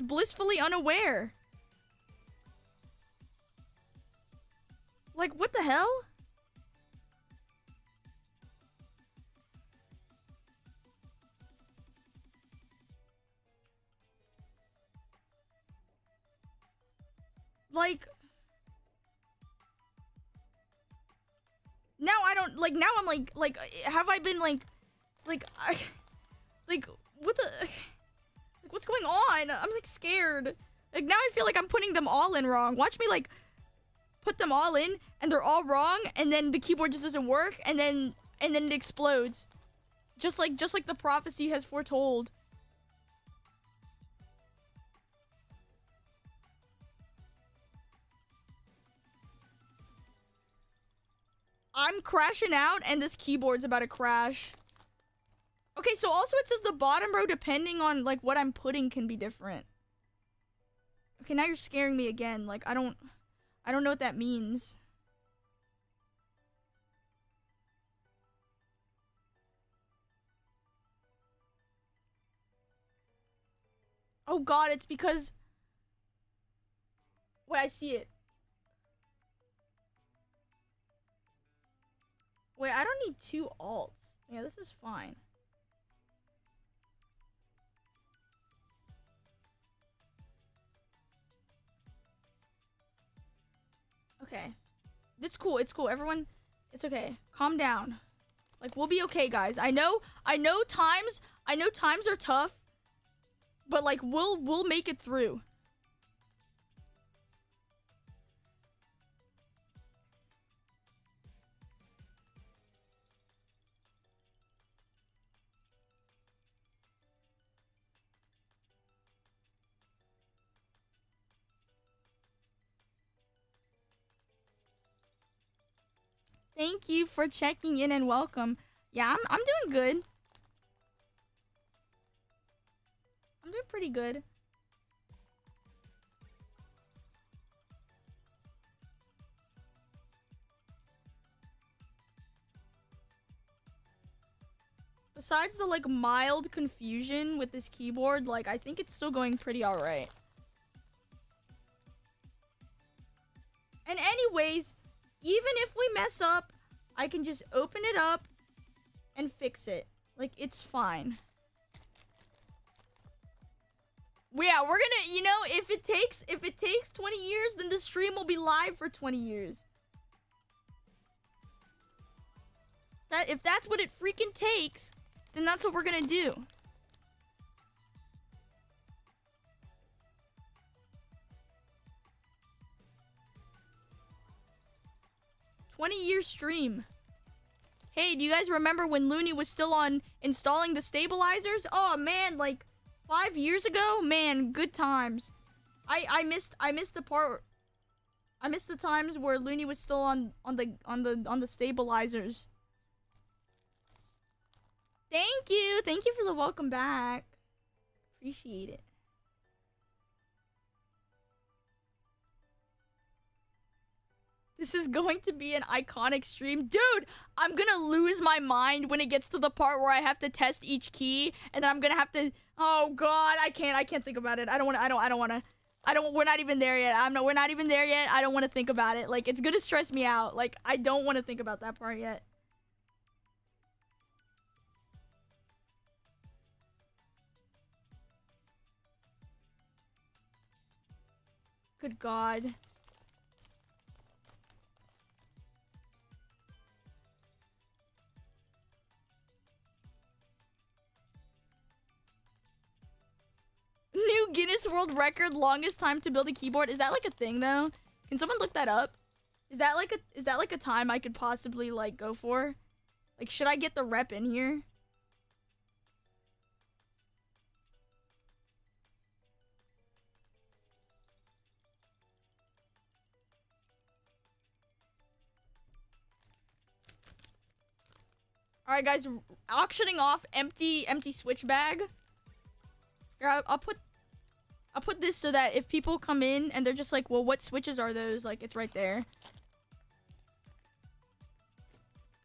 blissfully unaware. Like, what the hell? Like, now I don't, like, now I'm like, have I been like, what the, like, what's going on? I'm like scared. Like, now I feel like I'm putting them all in wrong. Watch me like put them all in and they're all wrong and then the keyboard just doesn't work and then it explodes. Just like the prophecy has foretold. I'm crashing out and this keyboard's about to crash. Okay, so also it says the bottom row, depending on like what I'm putting, can be different. Okay, now you're scaring me again. Like, I don't I don't know what that means. Oh god, it's because... Wait, I see it. Wait, I don't need 2 alts. Yeah, this is fine. Okay. It's cool, it's cool. Everyone, it's okay. Calm down. Like, we'll be okay, guys. I know times are tough, but like, we'll make it through. Thank you for checking in and welcome. Yeah, I'm doing good. I'm doing pretty good. Besides the like mild confusion with this keyboard, like I think it's still going pretty alright. And anyways, even if we mess up, I can just open it up and fix it. Like, it's fine. Yeah, we're gonna, you know, if it takes 20 years, then the stream will be live for 20 years. If that's what it freaking takes, then that's what we're gonna do. $20-year stream. Hey, do you guys remember when Luni was still on installing the stabilizers? Oh man, like 5 years ago? Man, good times. I missed the part. I missed the times where Luni was still on the stabilizers. Thank you. Thank you for the welcome back. Appreciate it. This is going to be an iconic stream. Dude, I'm gonna lose my mind when it gets to the part where I have to test each key, and then I'm gonna have to... Oh god, I can't think about it. We're not even there yet. We're not even there yet. I don't want to think about it. Like, it's gonna stress me out. Like, I don't want to think about that part yet. Good god. New Guinness World Record, longest time to build a keyboard. Is that like a thing though? Can someone look that up? Is that like a time I could possibly like go for? Like, should I get the rep in here? All right, guys, auctioning off empty switch bag. Here, I'll put this so that if people come in and they're just like, well, what switches are those? Like, it's right there.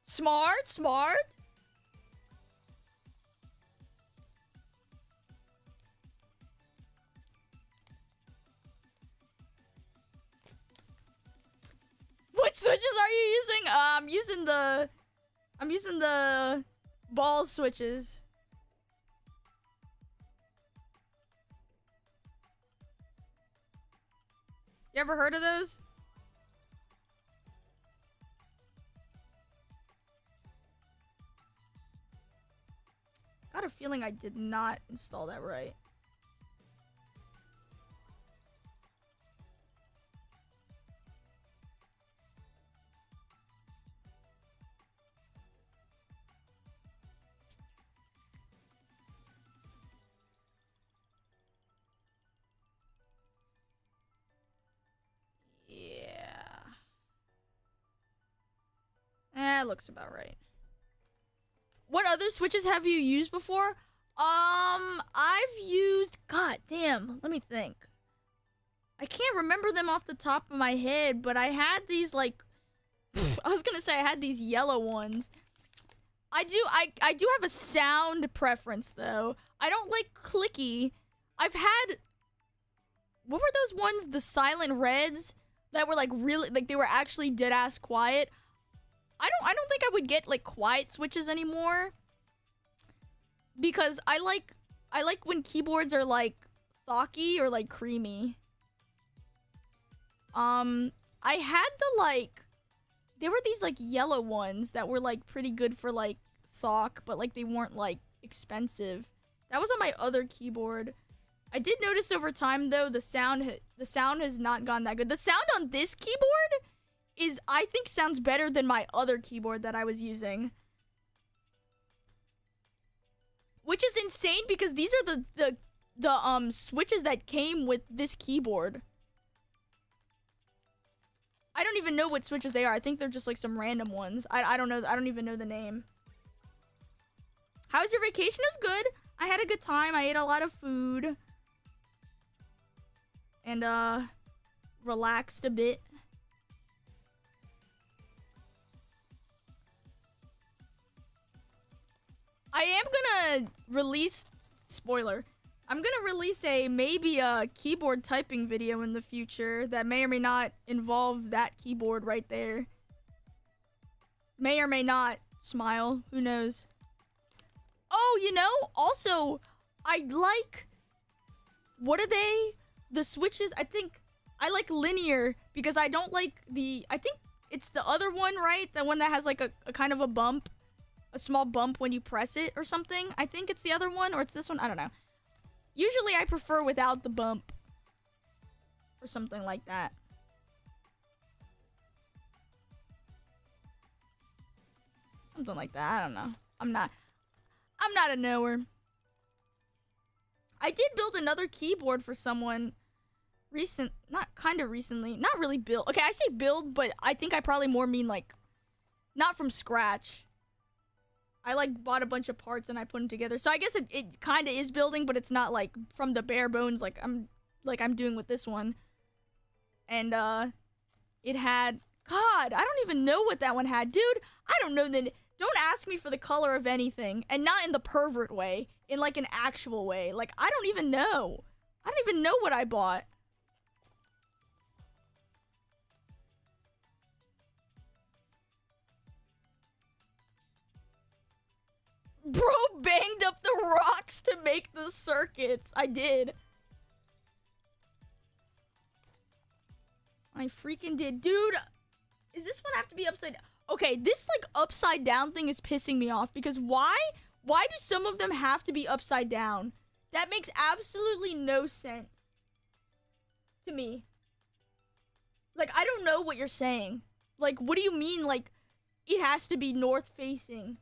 Smart. What switches are you using? I'm using the ball switches. You ever heard of those? Got a feeling I did not install that right. That looks about right. What other switches have you used before? I've used... God damn, let me think. I can't remember them off the top of my head, but I had these like I was gonna say I had these yellow ones. I do have a sound preference though. I don't like clicky. I've had, what were those ones? The silent reds that were like really like they were actually dead ass quiet. I don't think I would get like quiet switches anymore because I like when keyboards are like thocky or like creamy. I had the like, there were these like yellow ones that were like pretty good for like thock, but like they weren't like expensive. That was on my other keyboard. I did notice over time though the sound has not gone that good. The sound on this keyboard is, I think, sounds better than my other keyboard that I was using. Which is insane because these are the switches that came with this keyboard. I don't even know what switches they are. I think they're just like some random ones. I don't know. I don't even know the name. How was your vacation? It was good. I had a good time. I ate a lot of food. And relaxed a bit. I am gonna release, spoiler, I'm gonna release maybe a keyboard typing video in the future that may or may not involve that keyboard right there. May or may not. Smile. Who knows? Oh, you know, also, I like, what are they? The switches, I think, I like linear because I don't like I think it's the other one, right? The one that has like a kind of a bump. A small bump when you press it or something. I think it's the other one or it's this one. I don't know. Usually I prefer without the bump. Or something like that. Something like that. I don't know. I'm not a knower. I did build another keyboard for someone recently. Not really build. Okay, I say build, but I think I probably more mean like not from scratch. I like bought a bunch of parts and I put them together. So I guess it kind of is building, but it's not like from the bare bones like I'm doing with this one. And it had, God, I don't even know what that one had. Dude, I don't know. Don't ask me for the color of anything, and not in the pervert way, in like an actual way. Like I don't even know. I don't even know what I bought. Bro banged up the rocks to make the circuits. I did. I freaking did. Dude, is this one have to be upside down? Okay, this like upside down thing is pissing me off because why do some of them have to be upside down? That makes absolutely no sense to me. Like, I don't know what you're saying. Like, what do you mean, like, it has to be north facing?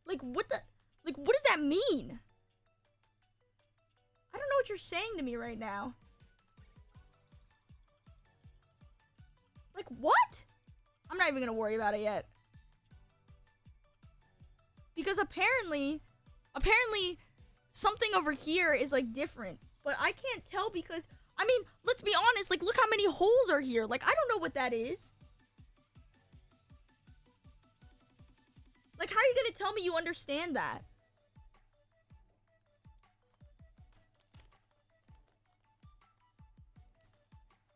Like, what does that mean? I don't know what you're saying to me right now. Like, what? I'm not even gonna worry about it yet. Because apparently, something over here is, like, different. But I can't tell because, I mean, let's be honest, like, look how many holes are here. Like, I don't know what that is. Like, how are you gonna tell me you understand that?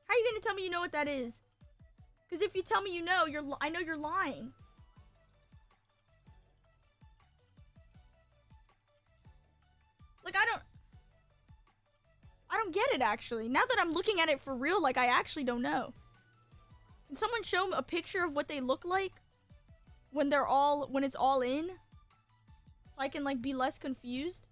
How are you gonna tell me you know what that is? Because if you tell me you know, I know you're lying. Like, I don't get it, actually. Now that I'm looking at it for real, like, I actually don't know. Can someone show me a picture of what they look like? When it's all in? So I can, like, be less confused?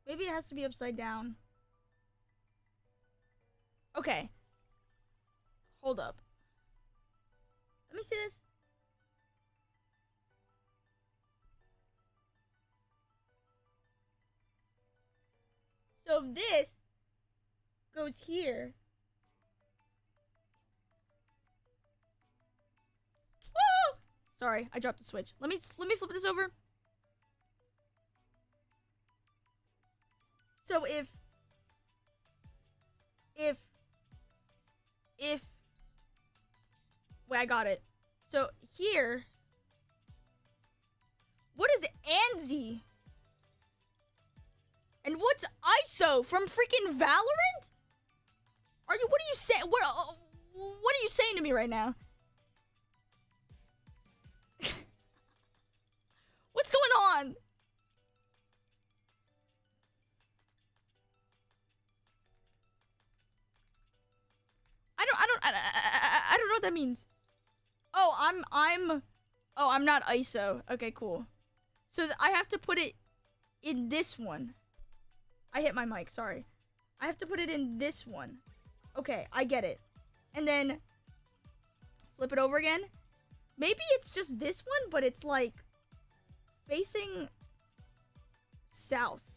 Maybe it has to be upside down. Okay. Hold up. Let me see this. So if this goes here, Sorry, I dropped the switch. Let me flip this over. So if wait, I got it. So here, what is ANSI? And what's ISO from freaking Valorant? What are you saying? What are you saying to me right now? What's going on? I don't know what that means. Oh, I'm not ISO. Okay, cool. So I have to put it in this one. I hit my mic, sorry. I have to put it in this one. Okay, I get it. And then flip it over again. Maybe it's just this one, but it's like facing south.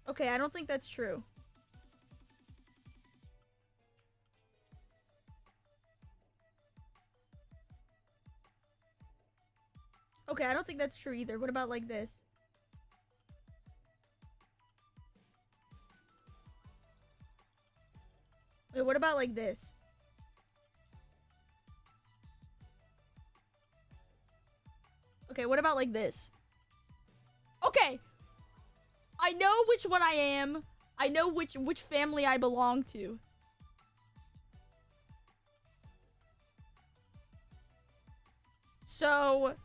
Okay, I don't think that's true. Okay, I don't think that's true either. What about like this? Wait, what about like this? Okay, what about like this? Okay. I know which one I am. I know which family I belong to. So,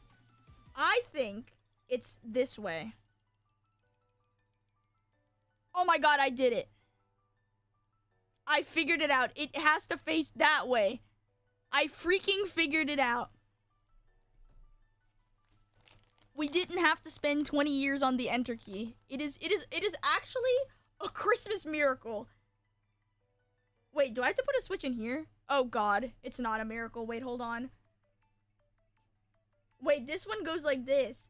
I think it's this way. Oh my god, I did it. I figured it out. It has to face that way. I freaking figured it out. We didn't have to spend 20 years on the enter key. It is actually a Christmas miracle. Wait, do I have to put a switch in here? Oh god, it's not a miracle. Wait, hold on. Wait, this one goes like this.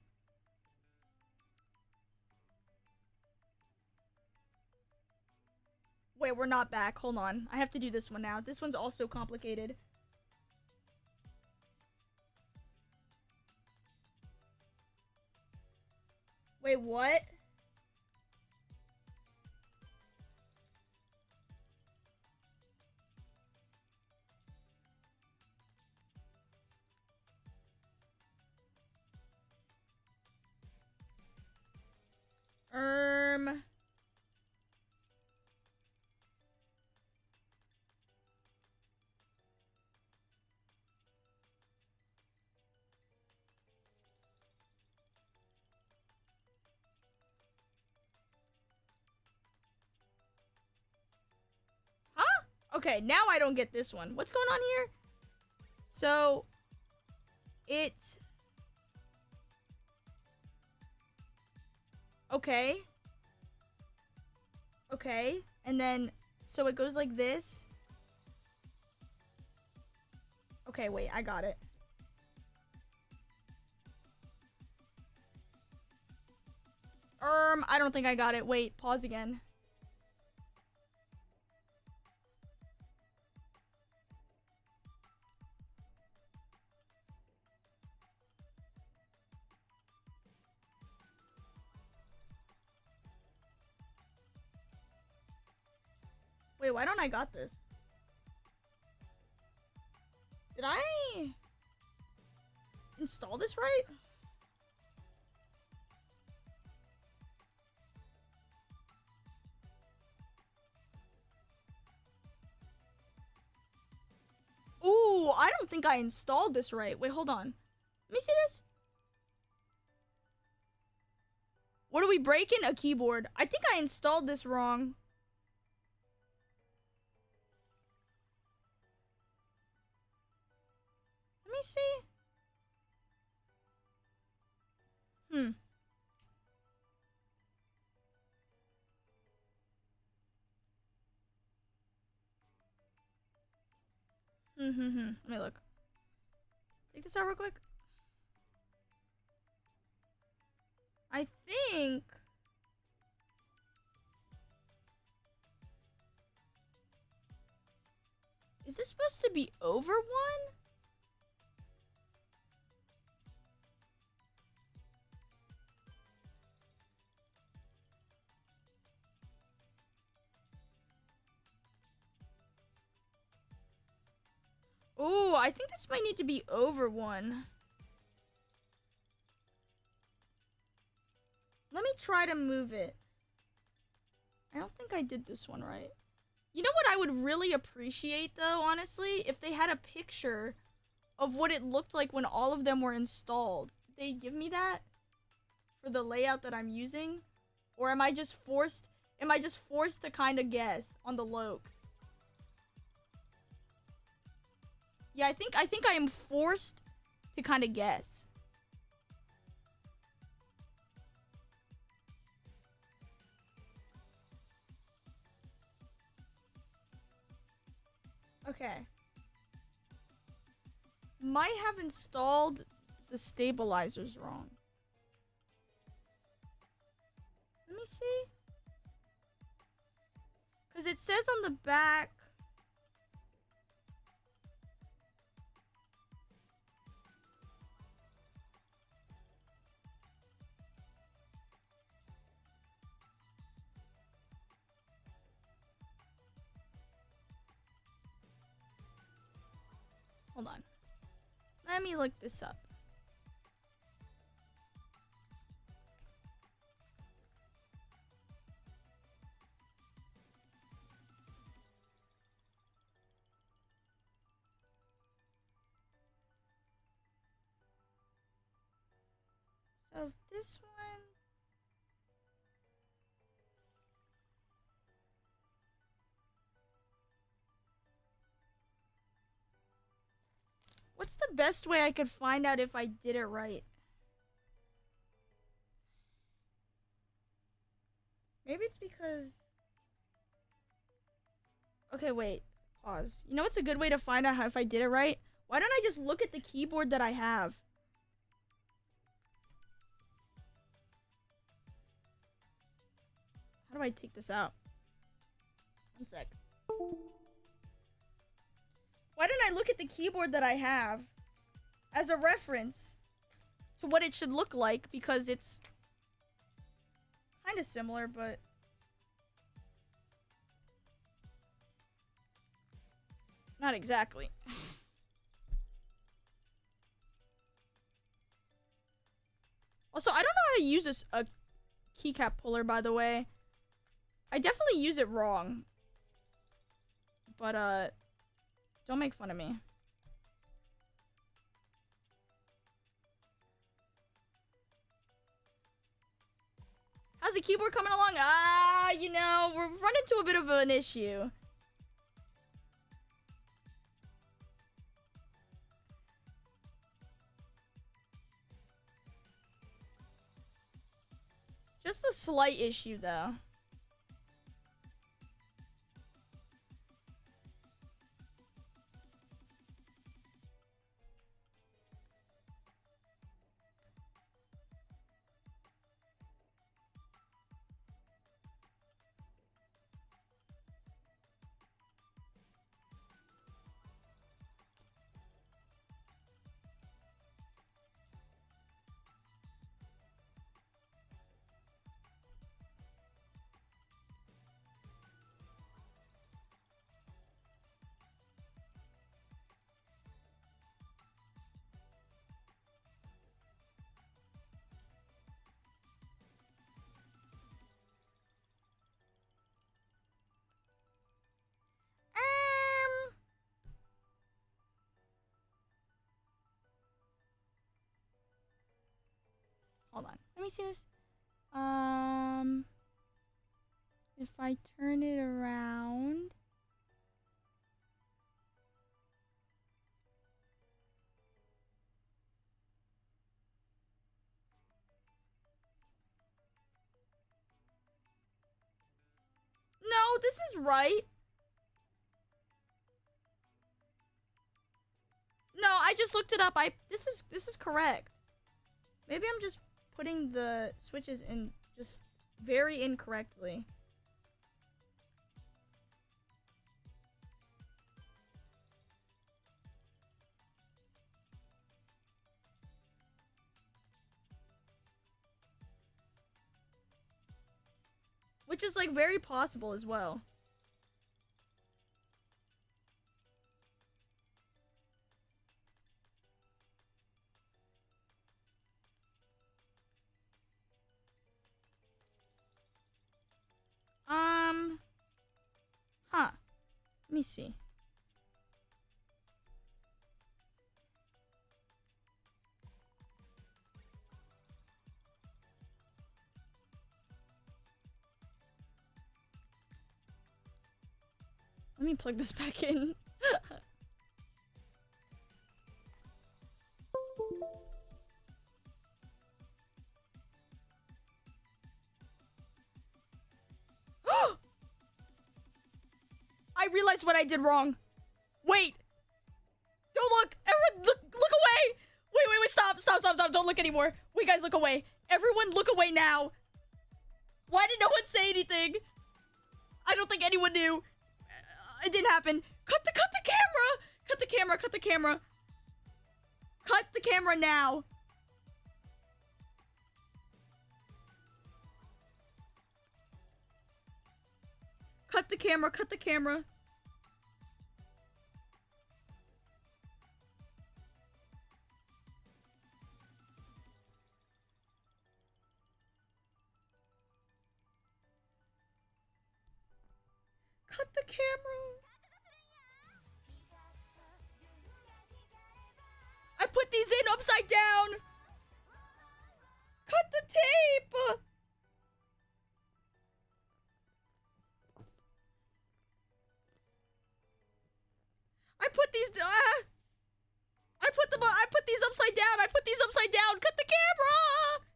Wait, we're not back. Hold on. I have to do this one now. This one's also complicated. Wait, what? Huh? Okay, now I don't get this one. What's going on here? So, it's... Okay. Okay. And then, so it goes like this. Okay, wait, I got it. I don't think I got it. Wait, pause again. Wait, why don't I got this? Did I install this right? Ooh, I don't think I installed this right. Wait, hold on. Let me see this. What are we breaking? A keyboard. I think I installed this wrong. Let me see. Let me look. Take this out real quick. I think... Is this supposed to be over 1? Ooh, I think this might need to be over 1. Let me try to move it. I don't think I did this one right. You know what I would really appreciate, though, honestly? If they had a picture of what it looked like when all of them were installed. Did they give me that for the layout that I'm using? Or am I just forced to kind of guess on the lokes? Yeah, I think I am forced to kind of guess. Okay. Might have installed the stabilizers wrong. Let me see. Because it says on the back. Hold on. Let me look this up. So if this one... What's the best way I could find out if I did it right? Maybe it's because... Okay, wait. Pause. You know what's a good way to find out if I did it right? Why don't I just look at the keyboard that I have? How do I take this out? One sec. Why don't I look at the keyboard that I have as a reference to what it should look like? Because it's kind of similar, but... not exactly. Also, I don't know how to use a keycap puller, by the way. I definitely use it wrong. But, don't make fun of me. How's the keyboard coming along? You know, we're running into a bit of an issue. Just a slight issue, though. Hold on. Let me see this. If I turn it around. No, this is right. No, I just looked it up. This is correct. Maybe I'm just putting the switches in just very incorrectly. which is like very possible as well. Huh. Let me see. Let me plug this back in. I realized what I did wrong. Wait. Don't look. Everyone, look away. Wait. Stop. Don't look anymore. Wait, guys, look away. Everyone, look away now. Why did no one say anything? I don't think anyone knew. It didn't happen. Cut the camera. Cut the camera. Cut the camera. Cut the camera now. Cut the camera. Cut the camera. Cut the camera. I put these in upside down. Cut the tape. I put these upside down. I put these upside down. Cut the camera.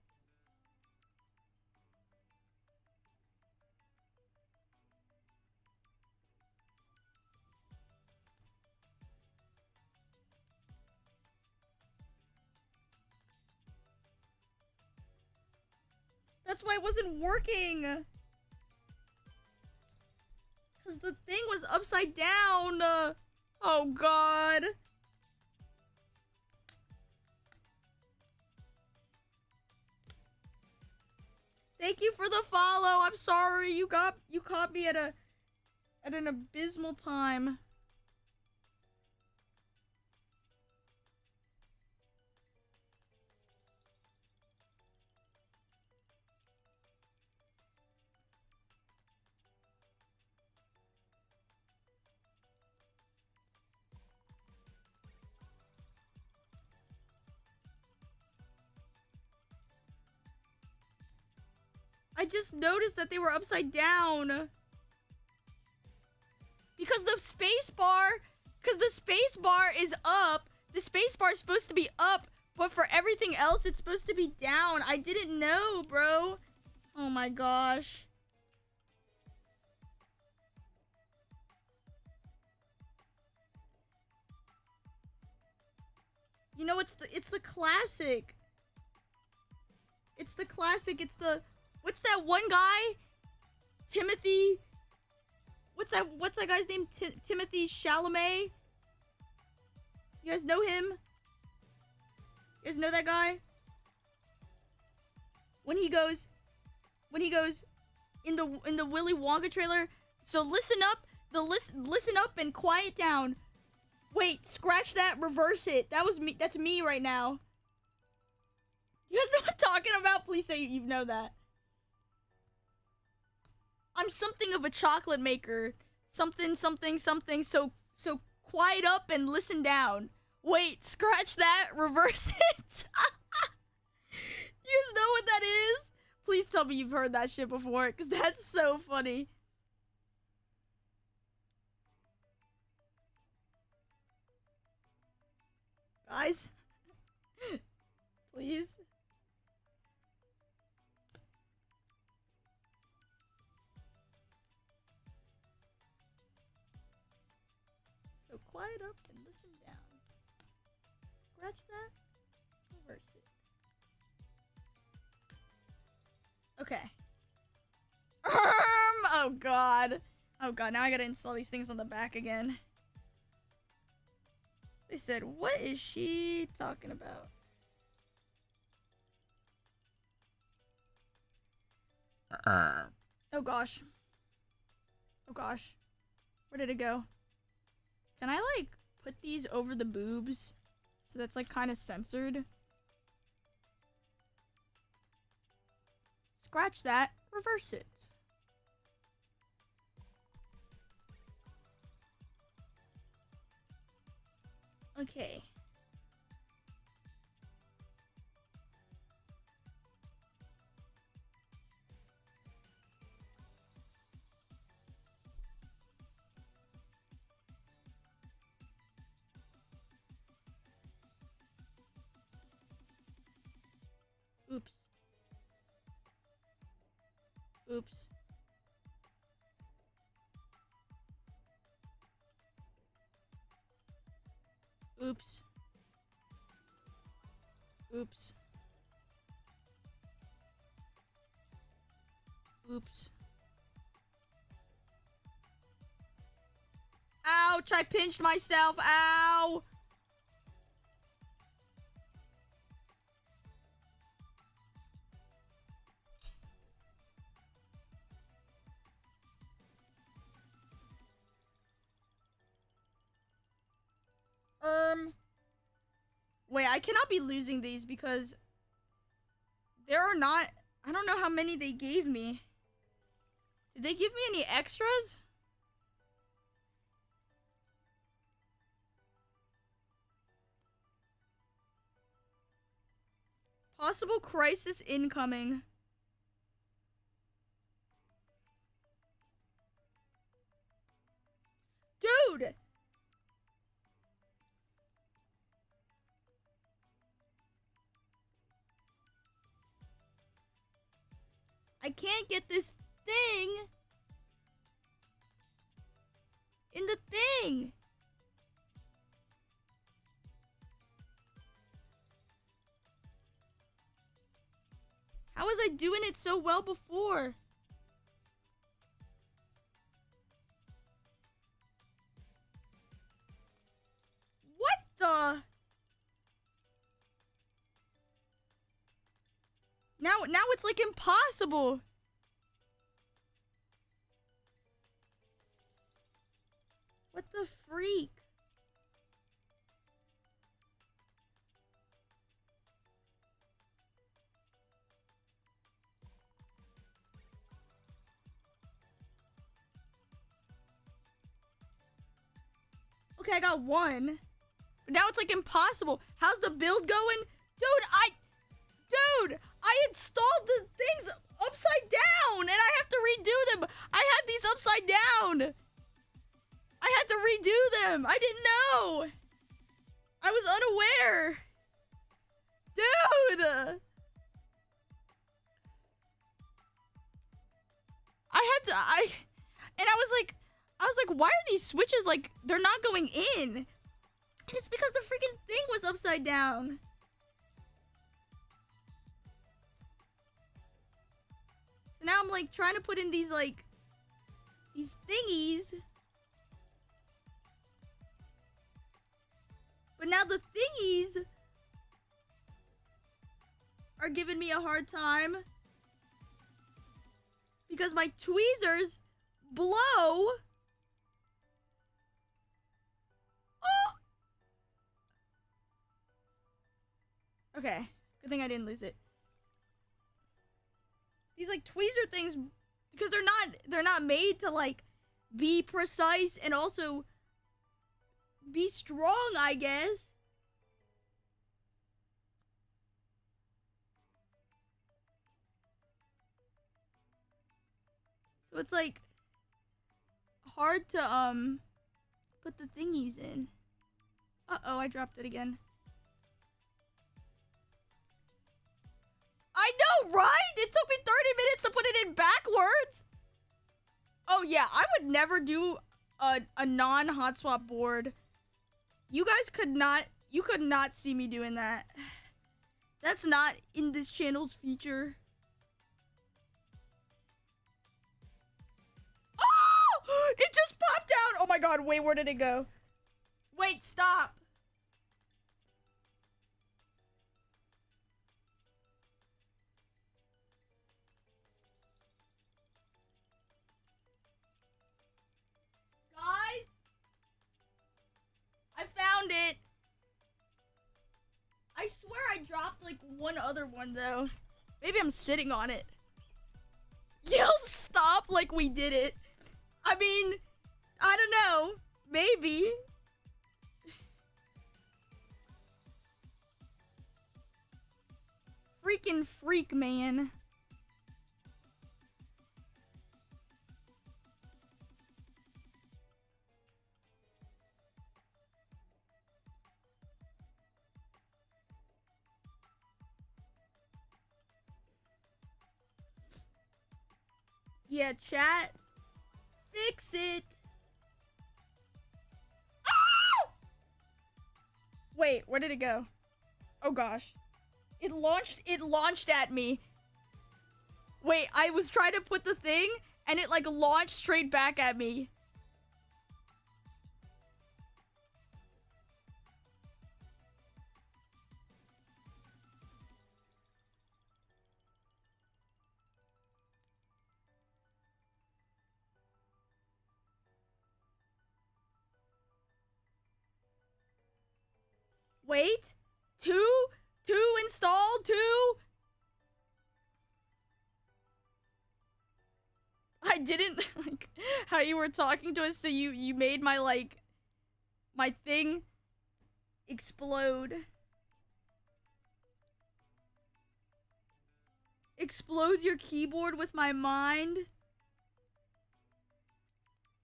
That's why it wasn't working. Because the thing was upside down. Oh, God. Thank you for the follow. I'm sorry. You caught me at an abysmal time. I just noticed that they were upside down. Because the space bar is up. The space bar is supposed to be up, but for everything else, it's supposed to be down. I didn't know, bro. Oh my gosh. You know, it's the classic. It's the classic. It's the... What's that one guy? Timothy... What's that guy's name? Timothy Chalamet? You guys know him? You guys know that guy? When he goes in the Willy Wonka trailer, so listen up, listen up and quiet down. Wait, scratch that, reverse it. That was me. That's me right now. You guys know what I'm talking about? Please say you know that. I'm something of a chocolate maker. Something. So quiet up and listen down. Wait, scratch that, reverse it. You guys know what that is? Please tell me you've heard that shit before, because that's so funny. Guys. Please. So quiet up and listen down. Scratch that. Reverse it. Okay. Oh god. Oh god, now I gotta install these things on the back again. They said, what is she talking about? Oh gosh. Oh gosh. Where did it go? Can I like put these over the boobs so that's like kind of censored? Scratch that. Reverse it. Okay. Oops. Oops. Oops. Oops. Oops. Ouch, I pinched myself. Ow. Wait, I cannot be losing these because there are not, I don't know how many they gave me. Did they give me any extras? Possible crisis incoming. Dude! I can't get this thing in the thing. How was I doing it so well before? What the? Now it's like impossible. What the freak? Okay, I got one. But now it's like impossible. How's the build going? Dude, I installed the things upside down and I have to redo them. I had these upside down. I had to redo them. I didn't know. I was unaware. Dude. I was like, why are these switches like, they're not going in? And it's because the freaking thing was upside down. So now I'm like trying to put in these like, these thingies. But now the thingies are giving me a hard time. Because my tweezers blow. Oh! Okay, good thing I didn't lose it. These like tweezer things, because they're not made to like be precise and also be strong, I guess. So it's like hard to put the thingies in. Uh-oh, I dropped it again. I know, right? It took me 30 minutes to put it in backwards. Oh yeah, I would never do a non-hot swap board. You guys could not see me doing that. That's not in this channel's feature. Oh! It just popped out! Oh my god, wait, where did it go? Wait, stop. like one other one though. Maybe I'm sitting on it. You'll stop like we did it. I mean, I don't know. Maybe. Freaking freak, man. Yeah, chat. Fix it. Ah! Wait, where did it go? Oh gosh. It launched at me. Wait, I was trying to put the thing and it like launched straight back at me. Wait. Two installed? Two? I didn't like how you were talking to us, so you made my like my thing explode. Explodes your keyboard with my mind.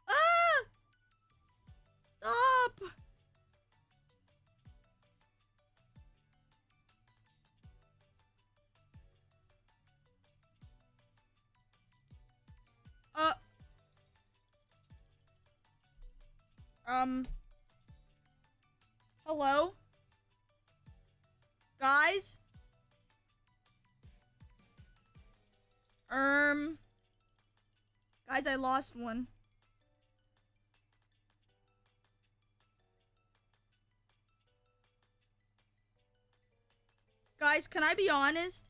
Ah! Stop! Hello? Guys? Guys, I lost one. Guys, can I be honest?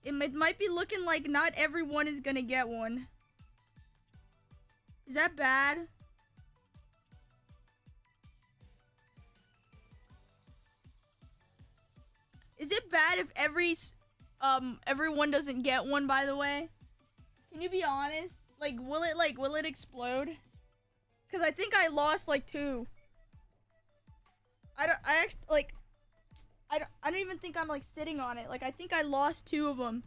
It might be looking like not everyone is gonna get one. Is that bad? Is it bad if everyone doesn't get one, by the way? Can you be honest? Like, will it explode? Because I think I lost like 2. I don't even think I'm like sitting on it. Like, I think I lost 2 of them.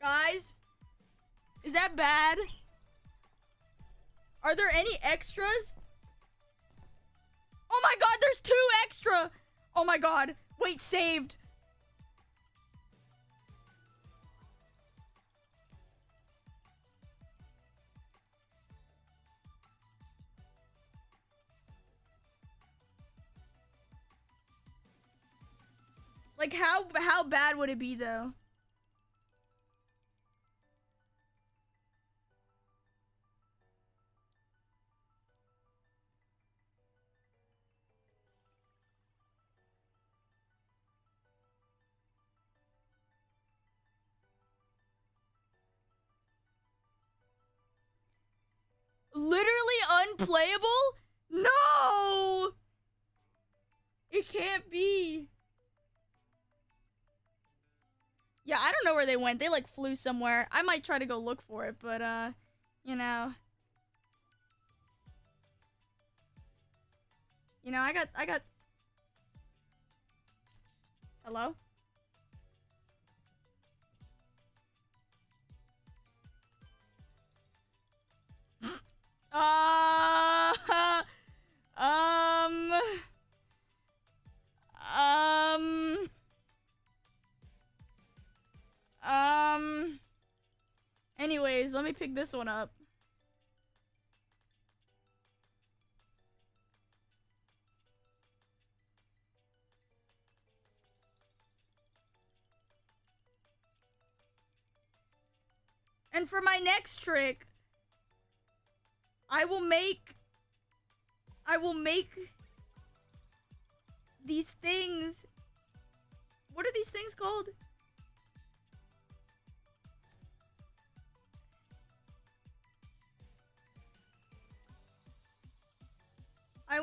Guys, is that bad? Are there any extras? Oh my god, there's 2 extra. Oh my god. Wait, saved. Like, how bad would it be, though? Literally unplayable? No! It can't be. Yeah, I don't know where they went. They like flew somewhere. I might try to go look for it, but you know. I got Hello? Uh, um, um, anyways, let me pick this one up. And for my next trick, I will make these things. What are these things called?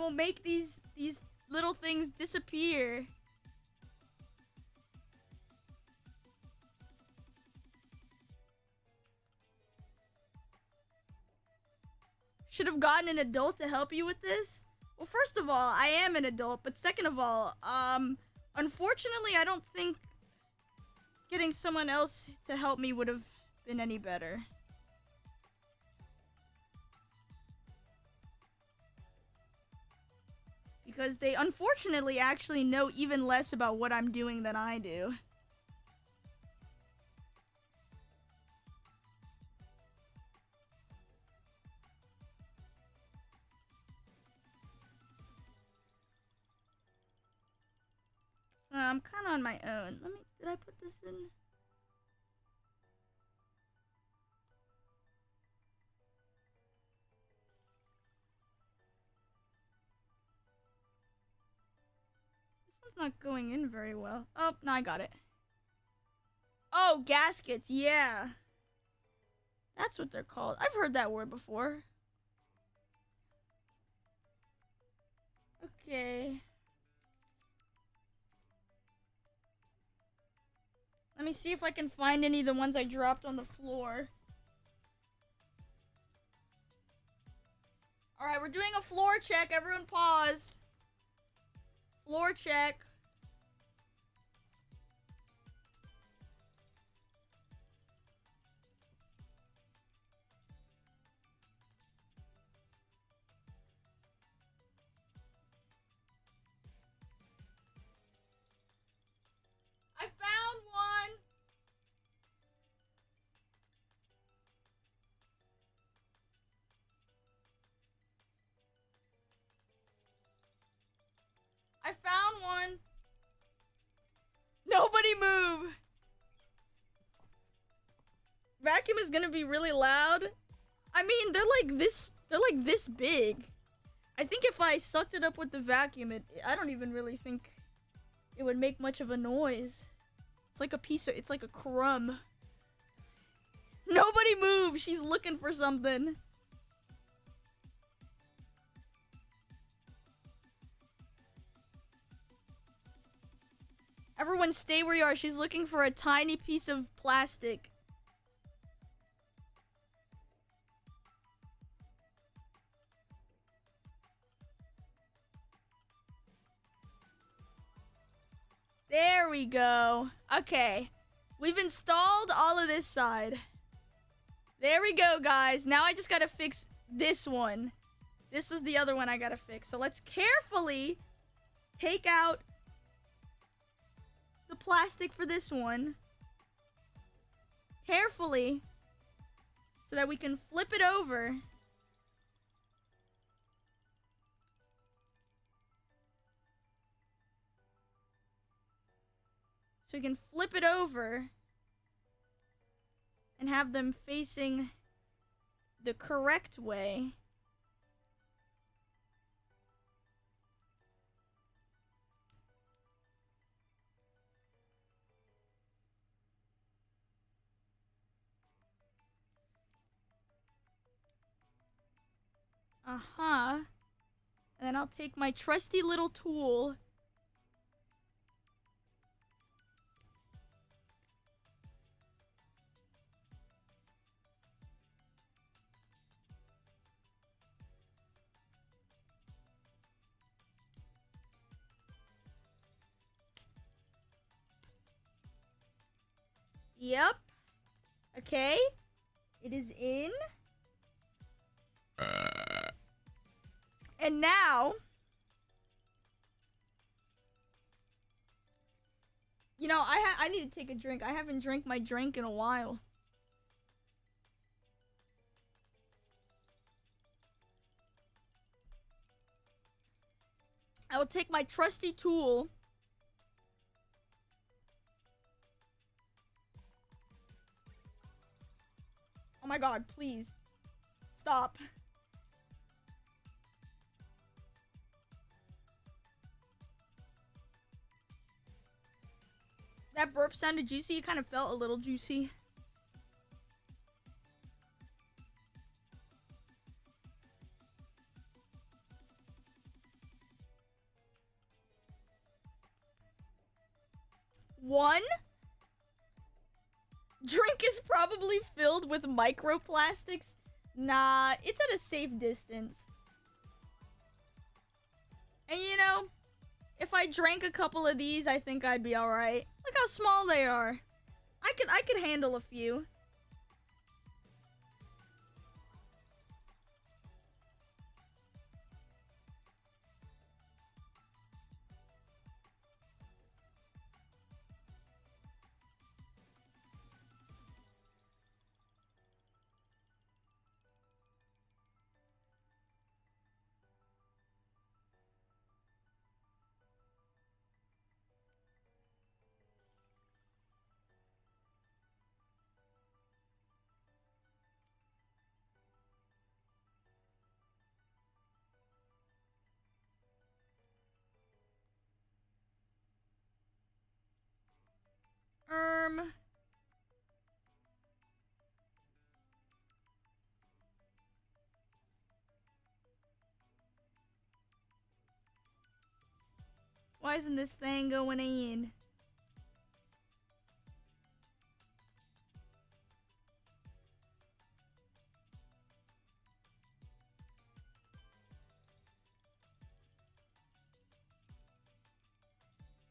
will make these little things disappear. Should have gotten an adult to help you with this? Well, first of all, I am an adult, but second of all, unfortunately, I don't think getting someone else to help me would have been any better. Because they unfortunately actually know even less about what I'm doing than I do. So I'm kind of on my own. Did I put this in? This one's not going in very well. Oh, no, I got it. Oh, gaskets, yeah. That's what they're called. I've heard that word before. Okay. Let me see if I can find any of the ones I dropped on the floor. Alright, we're doing a floor check. Everyone pause. Floor check. I found one. I found one. Nobody move. Vacuum is gonna be really loud. I mean, they're like this big. I think if I sucked it up with the vacuum, I don't even really think it would make much of a noise. It's like it's like a crumb. Nobody move. She's looking for something. Everyone stay where you are. She's looking for a tiny piece of plastic. There we go. Okay. We've installed all of this side. There we go, guys. Now I just gotta fix this one. This is the other one I gotta fix. So let's carefully take out the plastic for this one. Carefully. So that we can flip it over. So we can flip it over and have them facing the correct way. Uh-huh. And then I'll take my trusty little tool. Yep. Okay. It is in. And now, you know, I need to take a drink. I haven't drank my drink in a while. I will take my trusty tool. Oh my god, please. Stop. That burp sounded juicy. It kind of felt a little juicy. One? Drink is probably filled with microplastics. Nah, it's at a safe distance. And you know, if I drank a couple of these, I think I'd be alright. Look how small they are. I could handle a few. Why isn't this thing going in?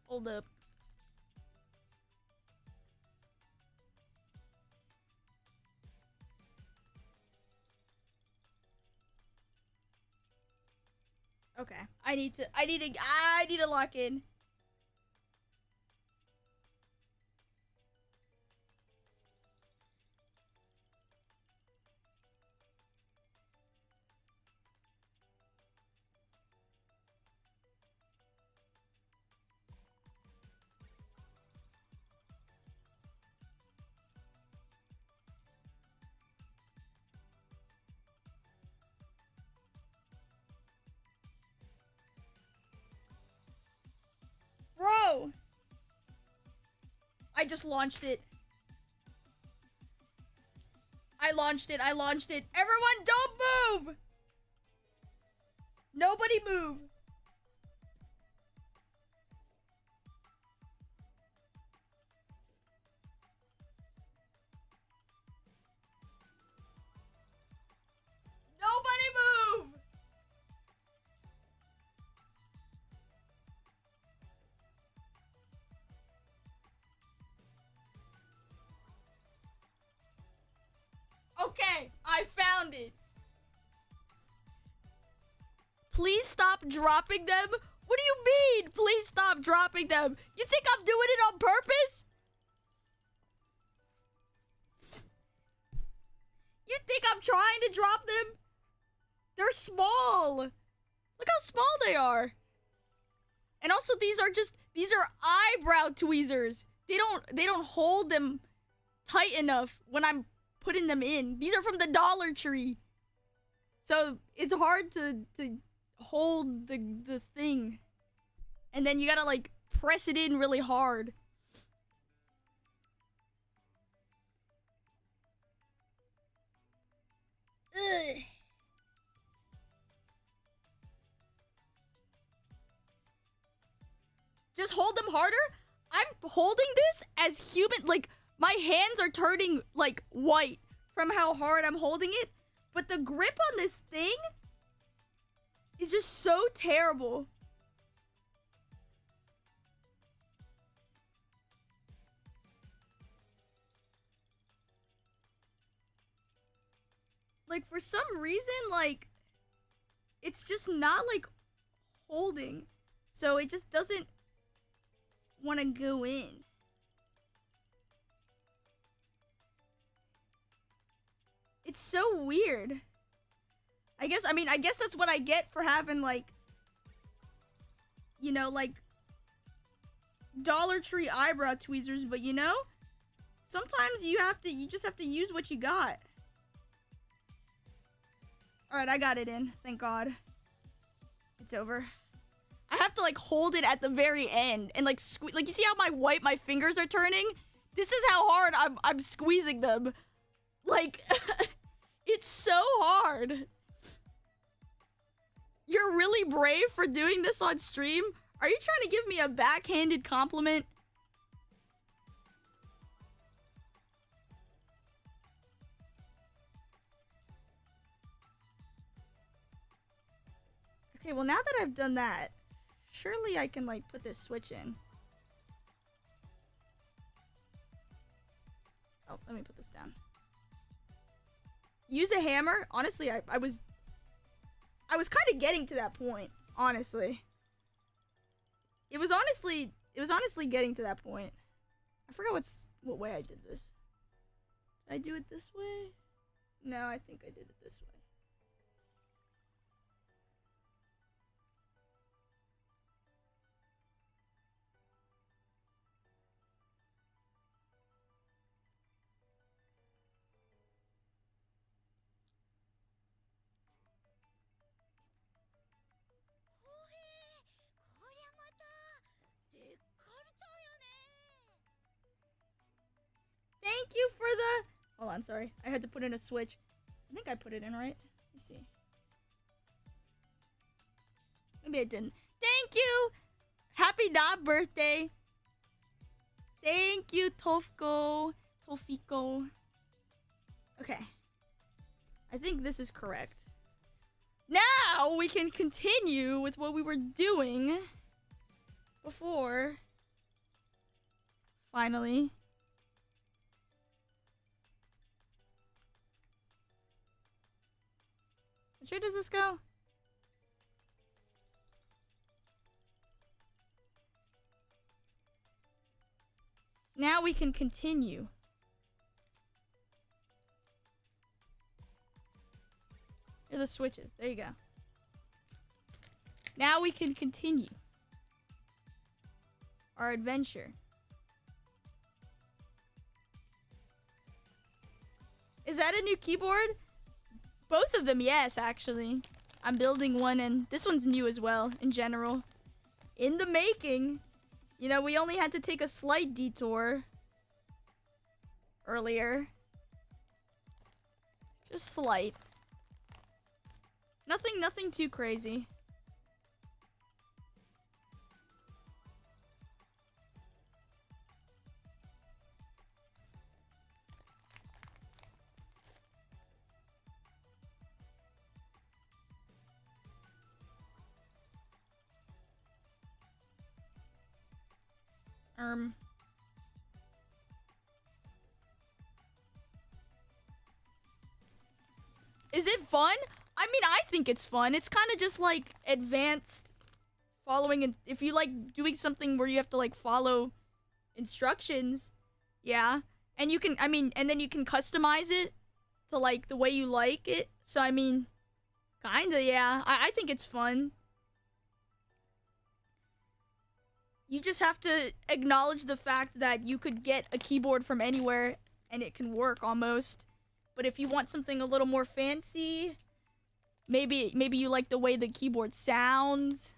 Hold up. Okay. I need to lock in. Bro! I just launched it. I launched it. Everyone, don't move! Nobody move. Nobody move! Okay, I found it. Please stop dropping them. What do you mean? Please stop dropping them. You think I'm doing it on purpose? You think I'm trying to drop them? They're small. Look how small they are. And also these are eyebrow tweezers. They don't hold them tight enough when I'm putting them in. These are from the Dollar Tree. So it's hard to hold the thing. And then you gotta like press it in really hard. Ugh. Just hold them harder? I'm holding this as human, like, my hands are turning, like, white from how hard I'm holding it. But the grip on this thing is just so terrible. Like, for some reason, like, it's just not, like, holding. So it just doesn't want to go in. It's so weird. I guess that's what I get for having, like, you know, like, Dollar Tree eyebrow tweezers, but you know, sometimes you just have to use what you got. Alright, I got it in. Thank God. It's over. I have to, like, hold it at the very end and, like, like, you see how my fingers are turning? This is how hard I'm squeezing them. Like, it's so hard. You're really brave for doing this on stream? Are you trying to give me a backhanded compliment? Okay, well now that I've done that, surely I can like put this switch in. Oh, let me put this down. Use a hammer? Honestly, I was kind of getting to that point, honestly. It was honestly getting to that point. I forgot what way I did this. Did I do it this way? No, I think I did it this way. Thank you for the... Hold on, sorry. I had to put in a switch. I think I put it in right. Let's see. Maybe I didn't. Thank you! Happy not birthday! Thank you, Tofiko. Okay. I think this is correct. Now we can continue with what we were doing before. Finally. Which way does this go? Now we can continue. Here are the switches. There you go. Now we can continue our adventure. Is that a new keyboard? Both of them, yes, actually. I'm building one, and this one's new as well, in general. In the making. You know, we only had to take a slight detour earlier. Just slight. Nothing too crazy. Is it fun? I mean, I think it's fun. It's kind of just like advanced following, and if you like doing something where you have to like follow instructions, yeah. And you can, I mean, and then you can customize it to like the way you like it. So I mean, kinda, yeah. I think it's fun. You just have to acknowledge the fact that you could get a keyboard from anywhere and it can work almost. But if you want something a little more fancy, maybe you like the way the keyboard sounds,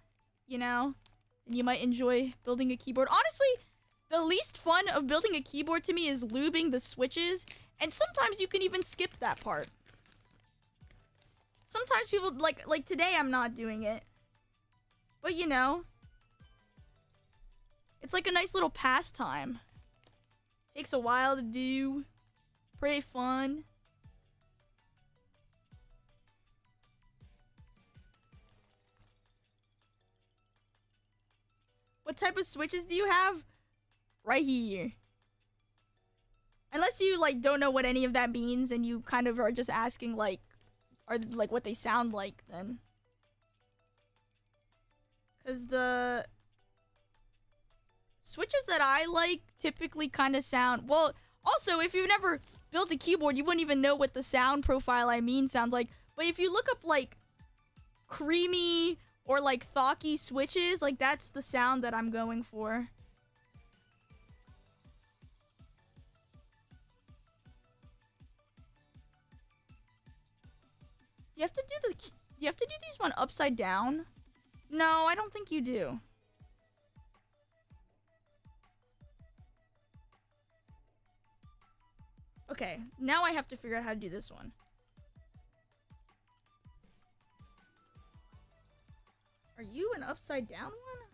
you know? And you might enjoy building a keyboard. Honestly, the least fun of building a keyboard to me is lubing the switches. And sometimes you can even skip that part. Sometimes people, like today I'm not doing it. But you know, it's like a nice little pastime. Takes a while to do. Pretty fun. What type of switches do you have? Right here. Unless you like don't know what any of that means and you kind of are just asking like what they sound like then. Cause the switches that I like typically kind of sound, well, also if you've never built a keyboard, you wouldn't even know what the sound profile I mean sounds like. But if you look up like creamy or like thocky switches, like that's the sound that I'm going for. Do you have to do these one upside down? No, I don't think you do. Okay, now I have to figure out how to do this one. Are you an upside down one?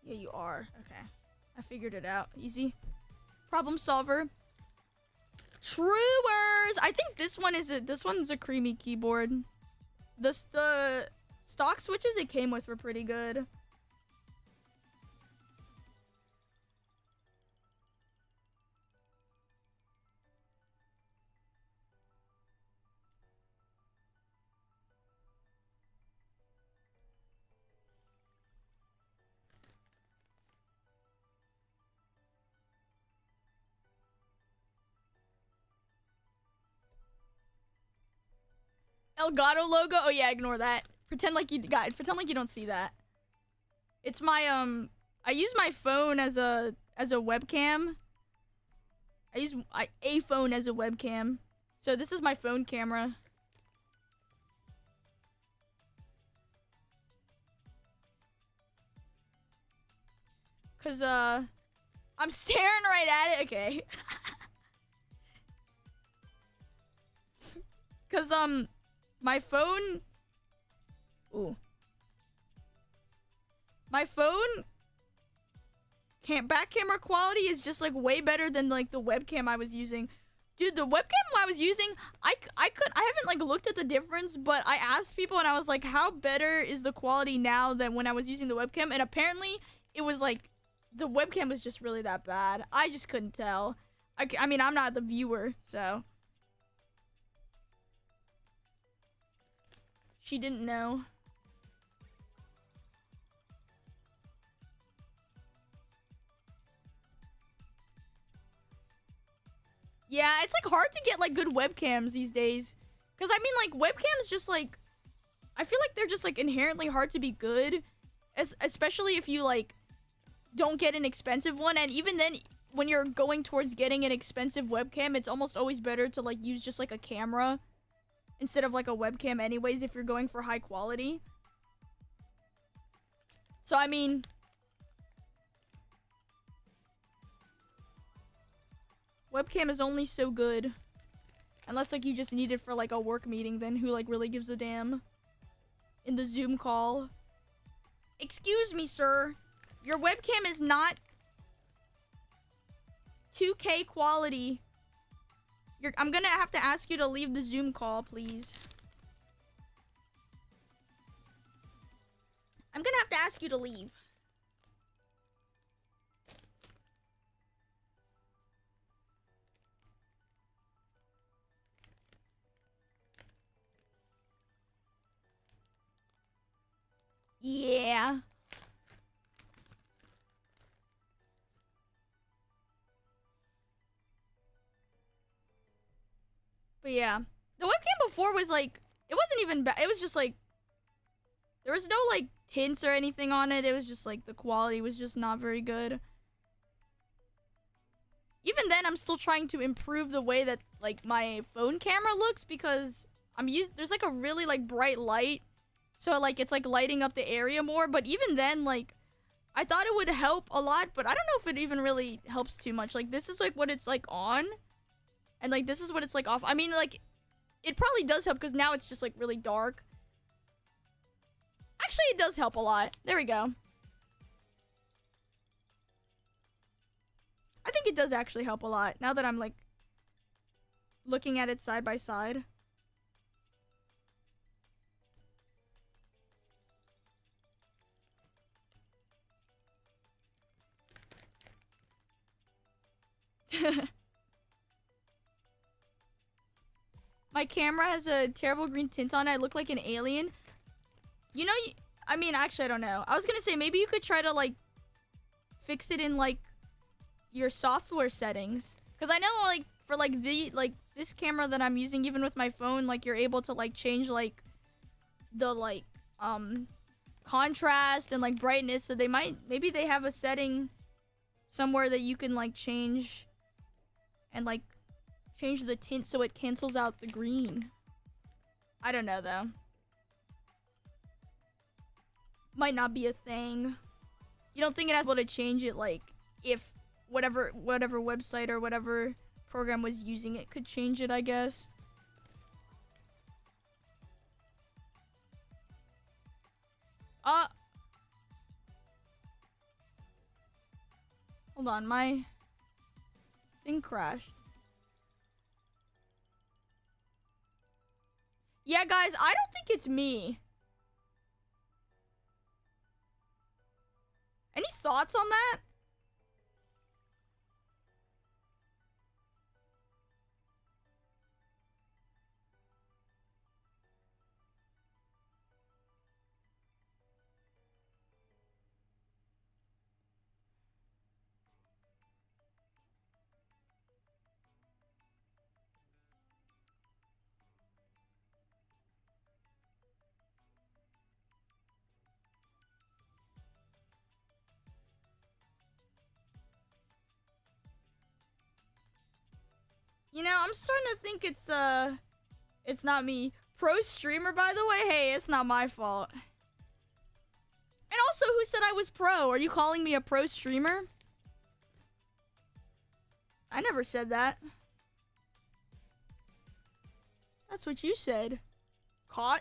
Yeah, you are. Okay. I figured it out. Easy. Problem solver. Truers! I think this one's a creamy keyboard. The stock switches it came with were pretty good. Elgato logo? Oh yeah, ignore that. Pretend like you don't see that. It's my I use my phone as a webcam. I use a phone as a webcam. So this is my phone camera. Cause I'm staring right at it. Okay. Cause my phone. Ooh. My phone back camera quality is just like way better than like the webcam I was using. Dude, the webcam I was using, I haven't like looked at the difference, but I asked people and I was like, how better is the quality now than when I was using the webcam? And apparently it was like the webcam was just really that bad. I just couldn't tell. I mean, I'm not the viewer, so. She didn't know. Yeah, it's like hard to get like good webcams these days. Cause I mean like webcams just like, I feel like they're just like inherently hard to be good. Especially if you like don't get an expensive one. And even then when you're going towards getting an expensive webcam, it's almost always better to like use just like a camera instead of like a webcam anyways if you're going for high quality. So I mean, webcam is only so good. Unless like you just need it for like a work meeting, then who like really gives a damn? In the Zoom call. Excuse me, sir. Your webcam is not 2K quality. I'm gonna have to ask you to leave the Zoom call, please. I'm gonna have to ask you to leave. Yeah. But yeah, the webcam before was like, it wasn't even bad. It was just like, there was no like tints or anything on it. It was just like the quality was just not very good. Even then, I'm still trying to improve the way that like my phone camera looks because there's like a really like bright light. So like it's like lighting up the area more. But even then, like I thought it would help a lot, but I don't know if it even really helps too much. Like this is like what it's like on. And, like, this is what it's, like, off. I mean, like, it probably does help because now it's just, like, really dark. Actually, it does help a lot. There we go. I think it does actually help a lot now that I'm, like, looking at it side by side. My camera has a terrible green tint on it. I look like an alien. You know, I mean, actually, I don't know. I was gonna say, maybe you could try to, like, fix it in, like, your software settings. Because I know, like, for, like, this camera that I'm using, even with my phone, like, you're able to, like, change, like, the, like, contrast and, like, brightness. So maybe they have a setting somewhere that you can, like, change and, like, change the tint so it cancels out the green. I don't know, though. Might not be a thing. You don't think it has able to change it, like, if whatever website or whatever program was using it could change it, I guess. Hold on, my thing crashed. Yeah, guys, I don't think it's me. Any thoughts on that? You know, I'm starting to think it's not me. Pro streamer, by the way, hey, it's not my fault. And also, who said I was pro? Are you calling me a pro streamer? I never said that. That's what you said. Caught?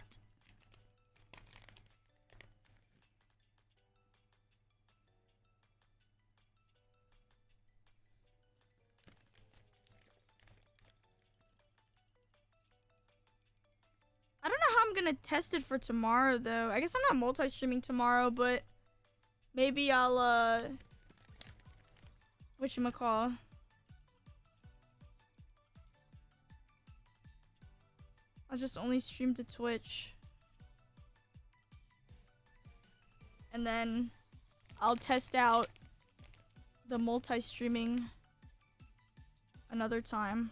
I don't know how I'm gonna test it for tomorrow, though. I guess I'm not multi-streaming tomorrow, but maybe I'll, whatchamacall? I'll just only stream to Twitch. And then I'll test out the multi-streaming another time.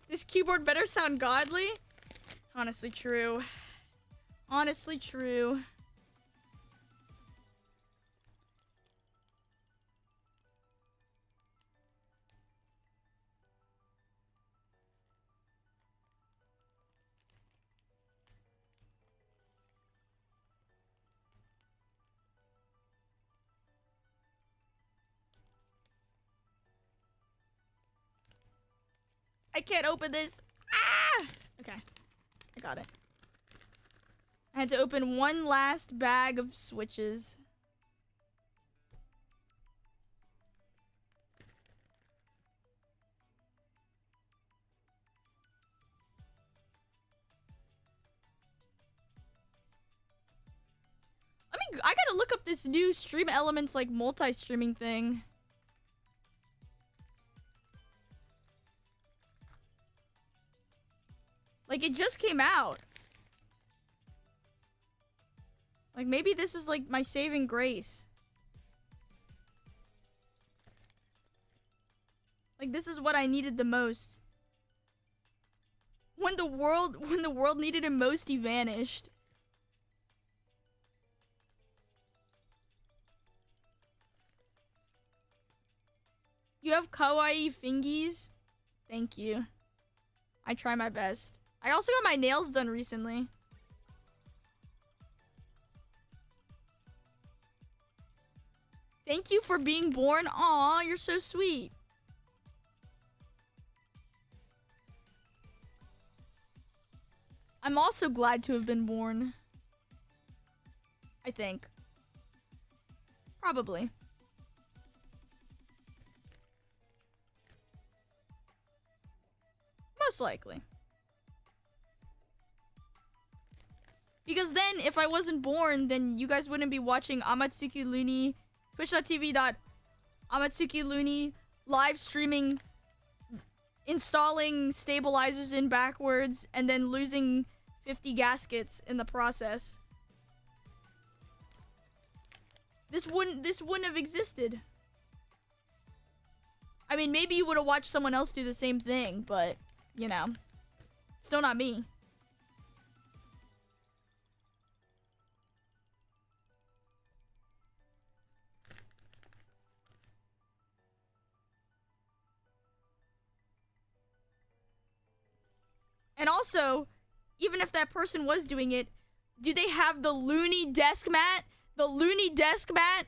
This keyboard better sound godly? Honestly true. Honestly true. I can't open this. Ah! Okay. I got it. I had to open one last bag of switches. I gotta look up this new Stream Elements, like, multi-streaming thing. Like, it just came out. Like, maybe this is, like, my saving grace. Like, this is what I needed the most. When the world needed him most, he vanished. You have kawaii fingies? Thank you. I try my best. I also got my nails done recently. Thank you for being born. Aw, you're so sweet. I'm also glad to have been born. I think. Probably. Most likely. Because then, if I wasn't born, then you guys wouldn't be watching Amatsuki Luni, twitch.tv.Amatsuki Luni, live streaming, installing stabilizers in backwards, and then losing 50 gaskets in the process. This wouldn't have existed. I mean, maybe you would have watched someone else do the same thing, but, you know, still not me. And also, even if that person was doing it, do they have the Luni desk mat? The Luni desk mat?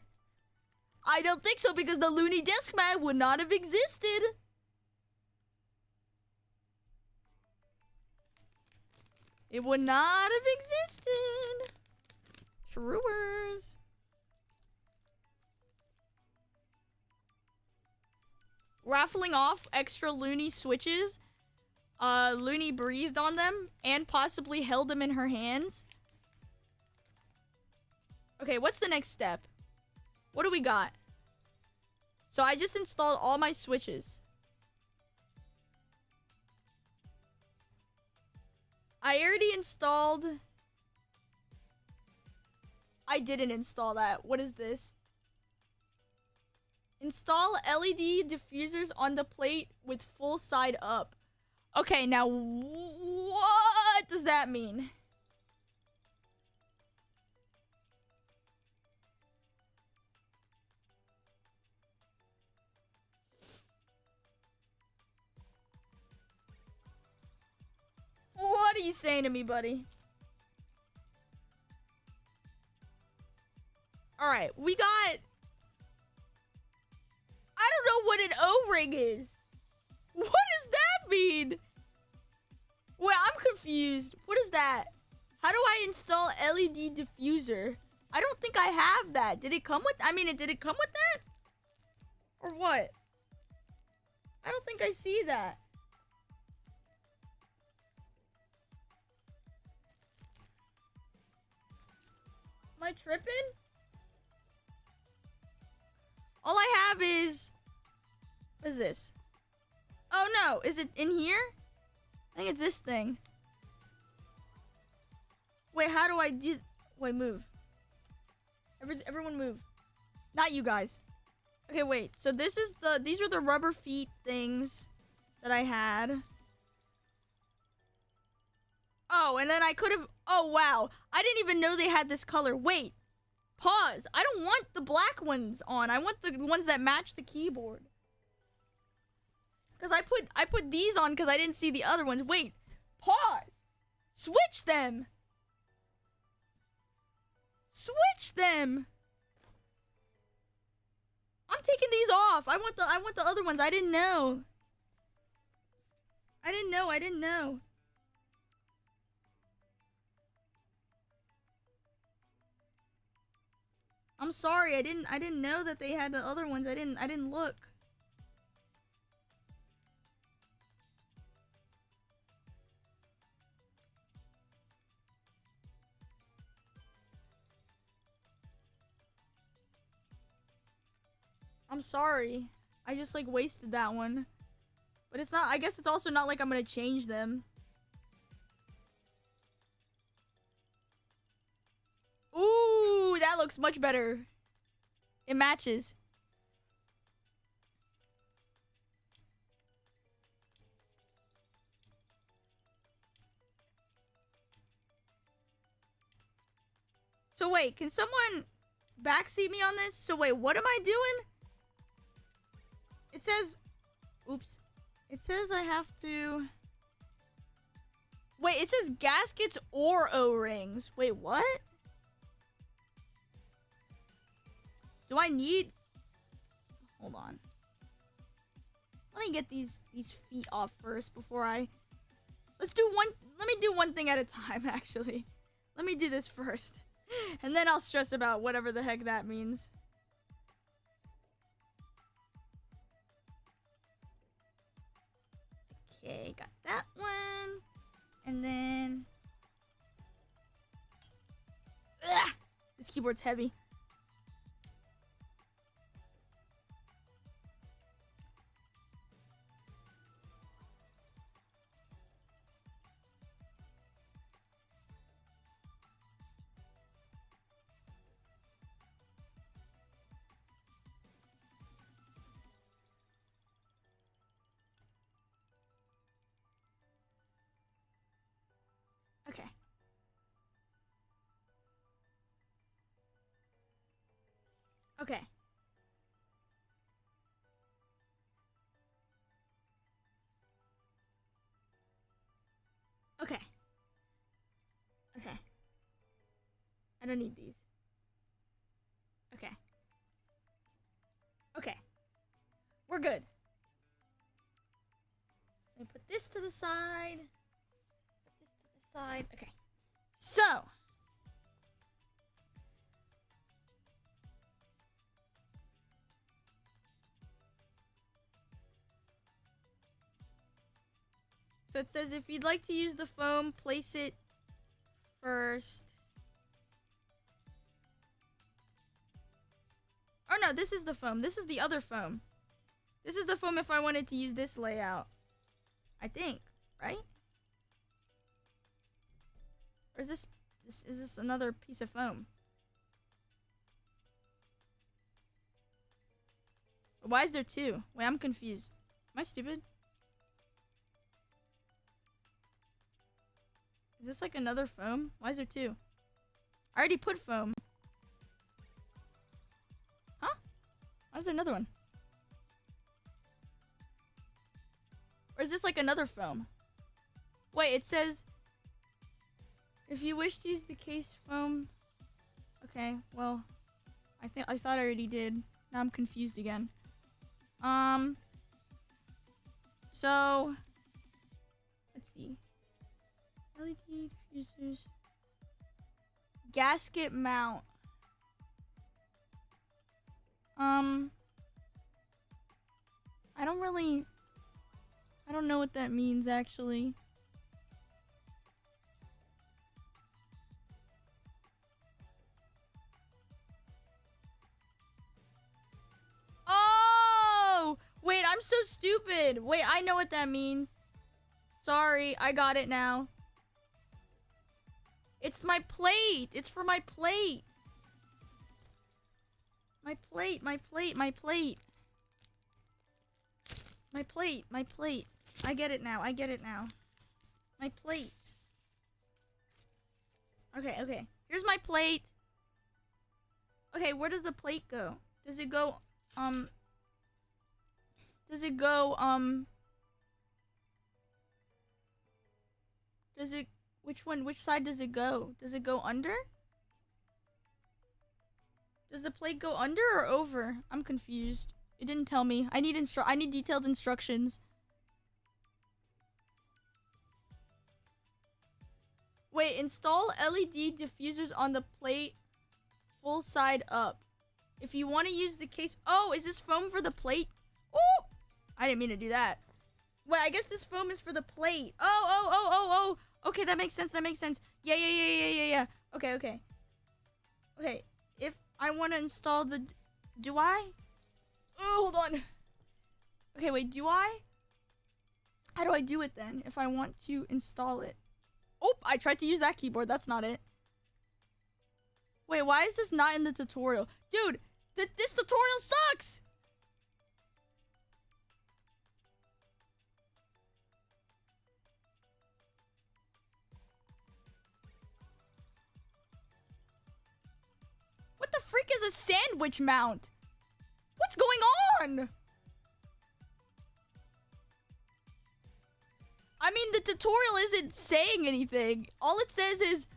I don't think so, because the Luni desk mat would not have existed. It would not have existed. Truers. Raffling off extra Luni switches. Luni breathed on them and possibly held them in her hands. Okay, what's the next step? What do we got? So I just installed all my switches. I already installed... I didn't install that. What is this? Install LED diffusers on the plate with full side up. Okay, now what does that mean? What are you saying to me, buddy? Alright, we got... I don't know what an O-ring is. What does that mean? Wait, I'm confused. What is that? How do I install LED diffuser? I don't think I have that. Did it come with... I mean, did it come with that? Or what? I don't think I see that. Am I tripping? All I have is... What is this? Oh no, is it in here? I think it's this thing. Wait, how do I do... Wait, move. Everyone move. Not you guys. Okay, wait. So this is the... These were the rubber feet things that I had. Oh, and then I could have... Oh, wow. I didn't even know they had this color. Wait. Pause. I don't want the black ones on. I want the ones that match the keyboard. Because I put these on because I didn't see the other ones. Wait. Pause. Switch them. Switch them. I'm taking these off. I want the other ones. I didn't know. I didn't know. I'm sorry. I didn't know that they had the other ones. I didn't look. I'm sorry. I just like wasted that one. But it's not, I guess it's also not like I'm gonna change them. Ooh, that looks much better. It matches. So wait, can someone backseat me on this? So wait, what am I doing? It says... Oops. It says I have to... Wait, it says gaskets or O-rings. Wait, what? Do I need... Hold on. Let me get these feet off first before I... Let me do one thing at a time, actually. Let me do this first. And then I'll stress about whatever the heck that means. Okay, got that one. And then... Ugh! This keyboard's heavy. Okay. Okay. I don't need these. Okay. Okay. We're good. Let me put this to the side. Put this to the side. Okay. So. So it says if you'd like to use the foam, place it first. Oh no, this is the foam. This is the other foam. This is the foam if I wanted to use this layout. I think, right? Or is this another piece of foam? Why is there two? Wait, I'm confused. Am I stupid? Is this like another foam? Why is there two? I already put foam. Huh? Why is there another one? Or is this like another foam? Wait, it says if you wish to use the case foam. Okay, well, I thought I already did. Now I'm confused again. So let's see. LED diffusers. Gasket mount. I don't know what that means actually. Oh! Wait, I'm so stupid. Wait, I know what that means. Sorry, I got it now. It's my plate. It's for my plate. My plate, my plate, my plate. My plate, my plate. I get it now. I get it now. My plate. Okay, okay. Here's my plate. Okay, where does the plate go? Does it go, Does it go, Does it... Which side does it go? Does it go under? Does the plate go under or over? I'm confused. It didn't tell me. I need detailed instructions. Wait, install LED diffusers on the plate full side up. If you want to use the case... Oh, is this foam for the plate? Oh! I didn't mean to do that. Wait, I guess this foam is for the plate. Oh. Okay, that makes sense. That makes sense. Yeah. Okay. Okay, if I want to install the... Do I? Oh, hold on. Okay, wait, do I? How do I do it then if I want to install it? Oh, I tried to use that keyboard. That's not it. Wait, why is this not in the tutorial? Dude, this tutorial sucks! What the freak is a sandwich mount? What's going on? I mean, the tutorial isn't saying anything. All it says is,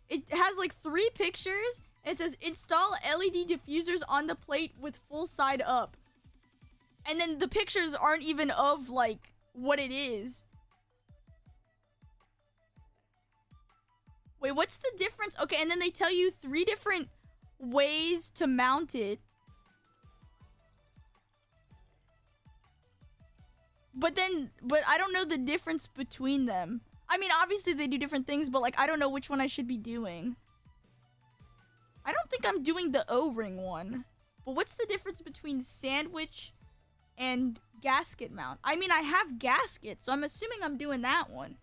it has like 3 pictures. And it says, install LED diffusers on the plate with full side up. And then the pictures aren't even of like, what it is. Wait, what's the difference? Okay, and then they tell you 3 different ways to mount it. But I don't know the difference between them. I mean, obviously they do different things, but like, I don't know which one I should be doing. I don't think I'm doing the O-ring one. But what's the difference between sandwich and gasket mount? I mean, I have gaskets, so I'm assuming I'm doing that one.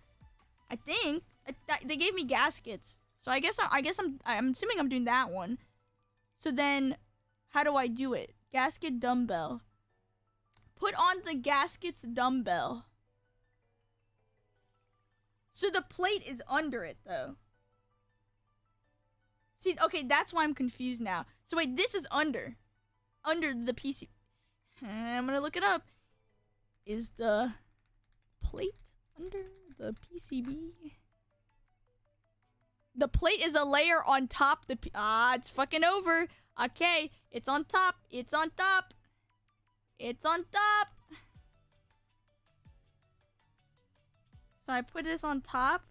I think they gave me gaskets, so I guess I'm assuming I'm doing that one. So then, how do I do it? Gasket dumbbell. Put on the gasket's dumbbell. So the plate is under it, though. See, okay, that's why I'm confused now. So wait, this is under the PC. I'm gonna look it up. Is the plate under the PCB? The plate is a layer on top. It's fucking over. Okay, it's on top. It's on top. It's on top. So I put this on top.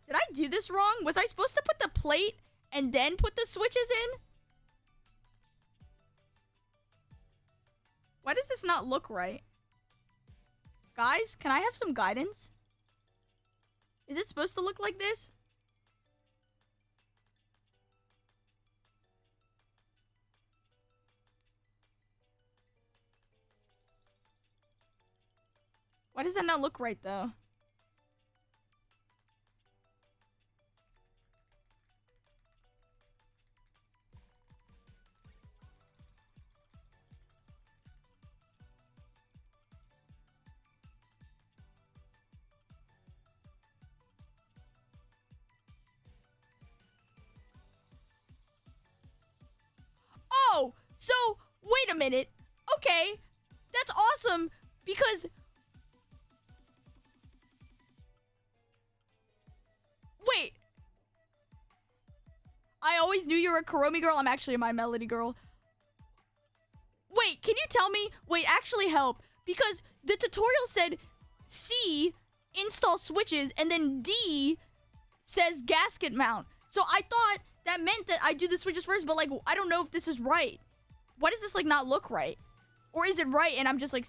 Did I do this wrong? Was I supposed to put the plate and then put the switches in? Why does this not look right? Guys, can I have some guidance? Is it supposed to look like this? Why does that not look right, though? Oh, so, wait a minute. Okay, that's awesome, because... Wait. I always knew you were a Kuromi girl. I'm actually a My Melody girl. Wait, can you tell me? Wait, actually help. Because the tutorial said C, install switches, and then D says gasket mount. So I thought that meant that I do the switches first, but like, I don't know if this is right. Why does this like not look right? Or is it right and I'm just like,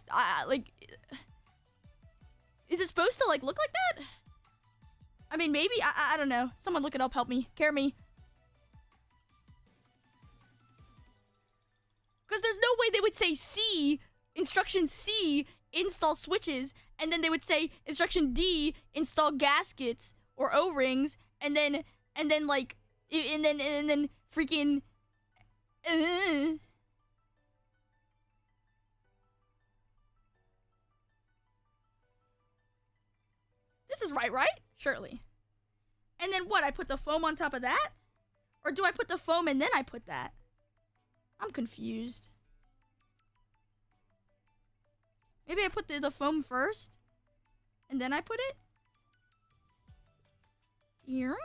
is it supposed to like look like that? I mean, maybe, I don't know. Someone look it up, help me, care me. Because there's no way they would say C, instruction C, install switches, and then they would say instruction D, install gaskets or O-rings, and then like, and then freaking, This is right? Surely. And then what? I put the foam on top of that? Or do I put the foam and then I put that? I'm confused. Maybe I put the foam first and then I put it? Here?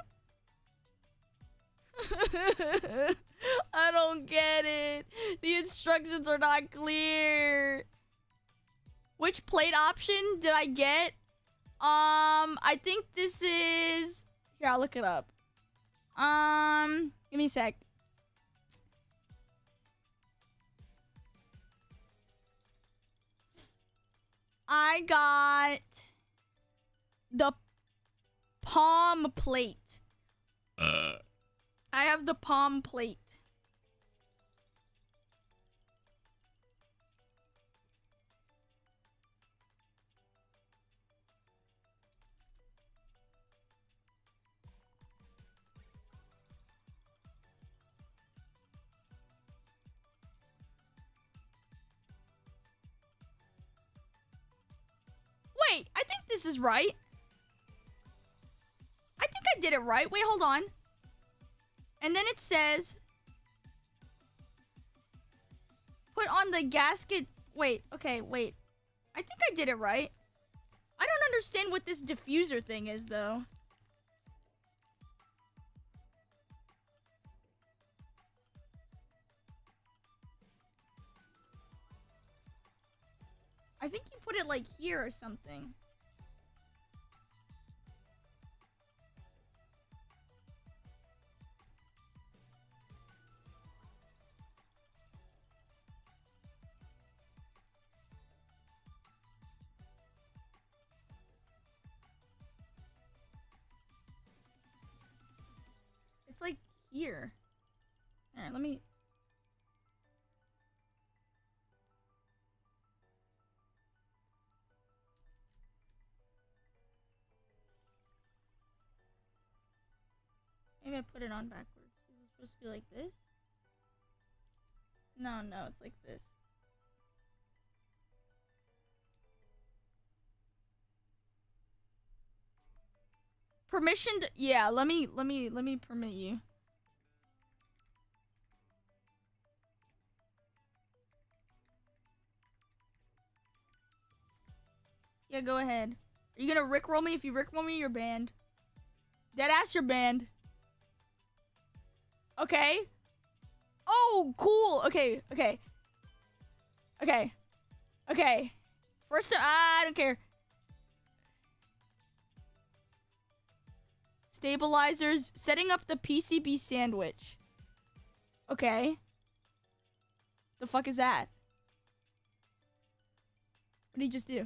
I don't get it. The instructions are not clear. Which plate option did I get? I think this is... Here, I'll look it up. Give me a sec. I got the palm plate. I have the palm plate. Wait, I think this is right. I think I did it right. Wait, hold on. And then it says... Put on the gasket... Wait, okay, wait. I think I did it right. I don't understand what this diffuser thing is, though. I think you put it like here or something. It's like here. Alright, let me... Maybe I put it on backwards. Is it supposed to be like this? No, it's like this. Permissioned? Yeah, let me permit you. Yeah, go ahead. Are you gonna rickroll me? If you rickroll me, you're banned. Deadass, you're banned. Okay. Oh, cool. Okay. First, I don't care. Stabilizers. Setting up the PCB sandwich. Okay. The fuck is that? What did he just do?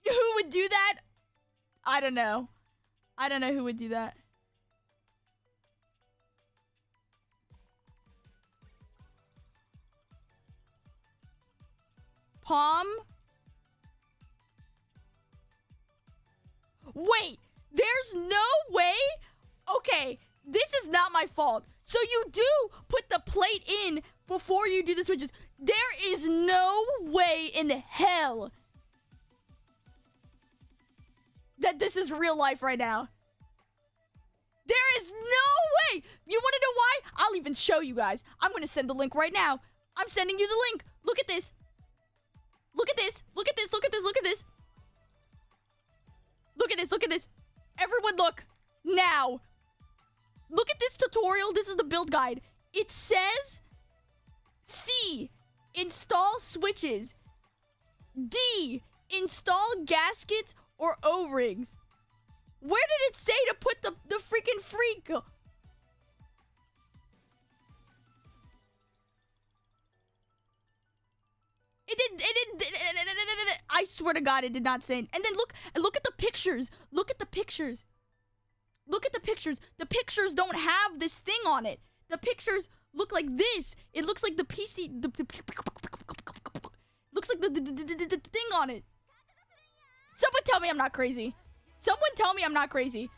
Who would do that? I don't know. I don't know who would do that. Palm? Wait, there's no way? Okay, this is not my fault. So you do put the plate in before you do the switches. There is no way in hell that this is real life right now. There is no way. You want to know why? I'll even show you guys. I'm going to send the link right now. I'm sending you the link. Look at this. Look at this. Look at this. Look at this. Look at this. Look at this. Look at this. Everyone look. Now. Look at this tutorial. This is the build guide. It says C. Install switches. D. Install gaskets or O-rings. Where did it say to put the freaking freak? It did. I swear to God, it did not say. And then look at the pictures. Look at the pictures. Look at the pictures. The pictures don't have this thing on it. The pictures look like this. It looks like the PC. Looks like the thing on it. Someone tell me I'm not crazy. Someone tell me I'm not crazy.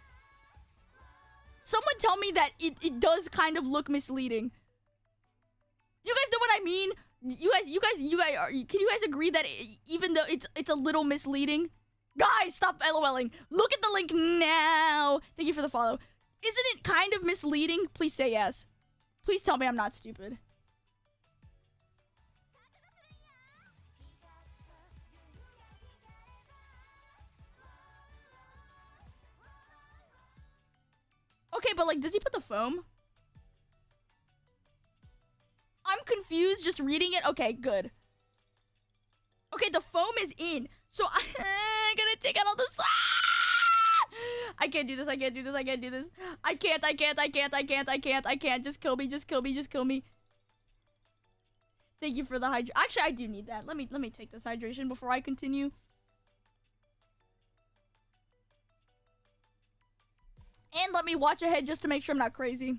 Someone tell me that it does kind of look misleading. Do you guys know what I mean? You guys can you guys agree that even though it's a little misleading? Guys, stop LOLing. Look at the link now. Thank you for the follow. Isn't it kind of misleading? Please say yes. Please tell me I'm not stupid. Okay, but like, does he put the foam? I'm confused just reading it. Okay, good. Okay, the foam is in. So I'm gonna take out all this. I can't do this. I can't do this. I can't do this. I can't. Just kill me. Just kill me. Just kill me. Thank you for the hydration. Actually, I do need that. Let me take this hydration before I continue. And let me watch ahead just to make sure I'm not crazy.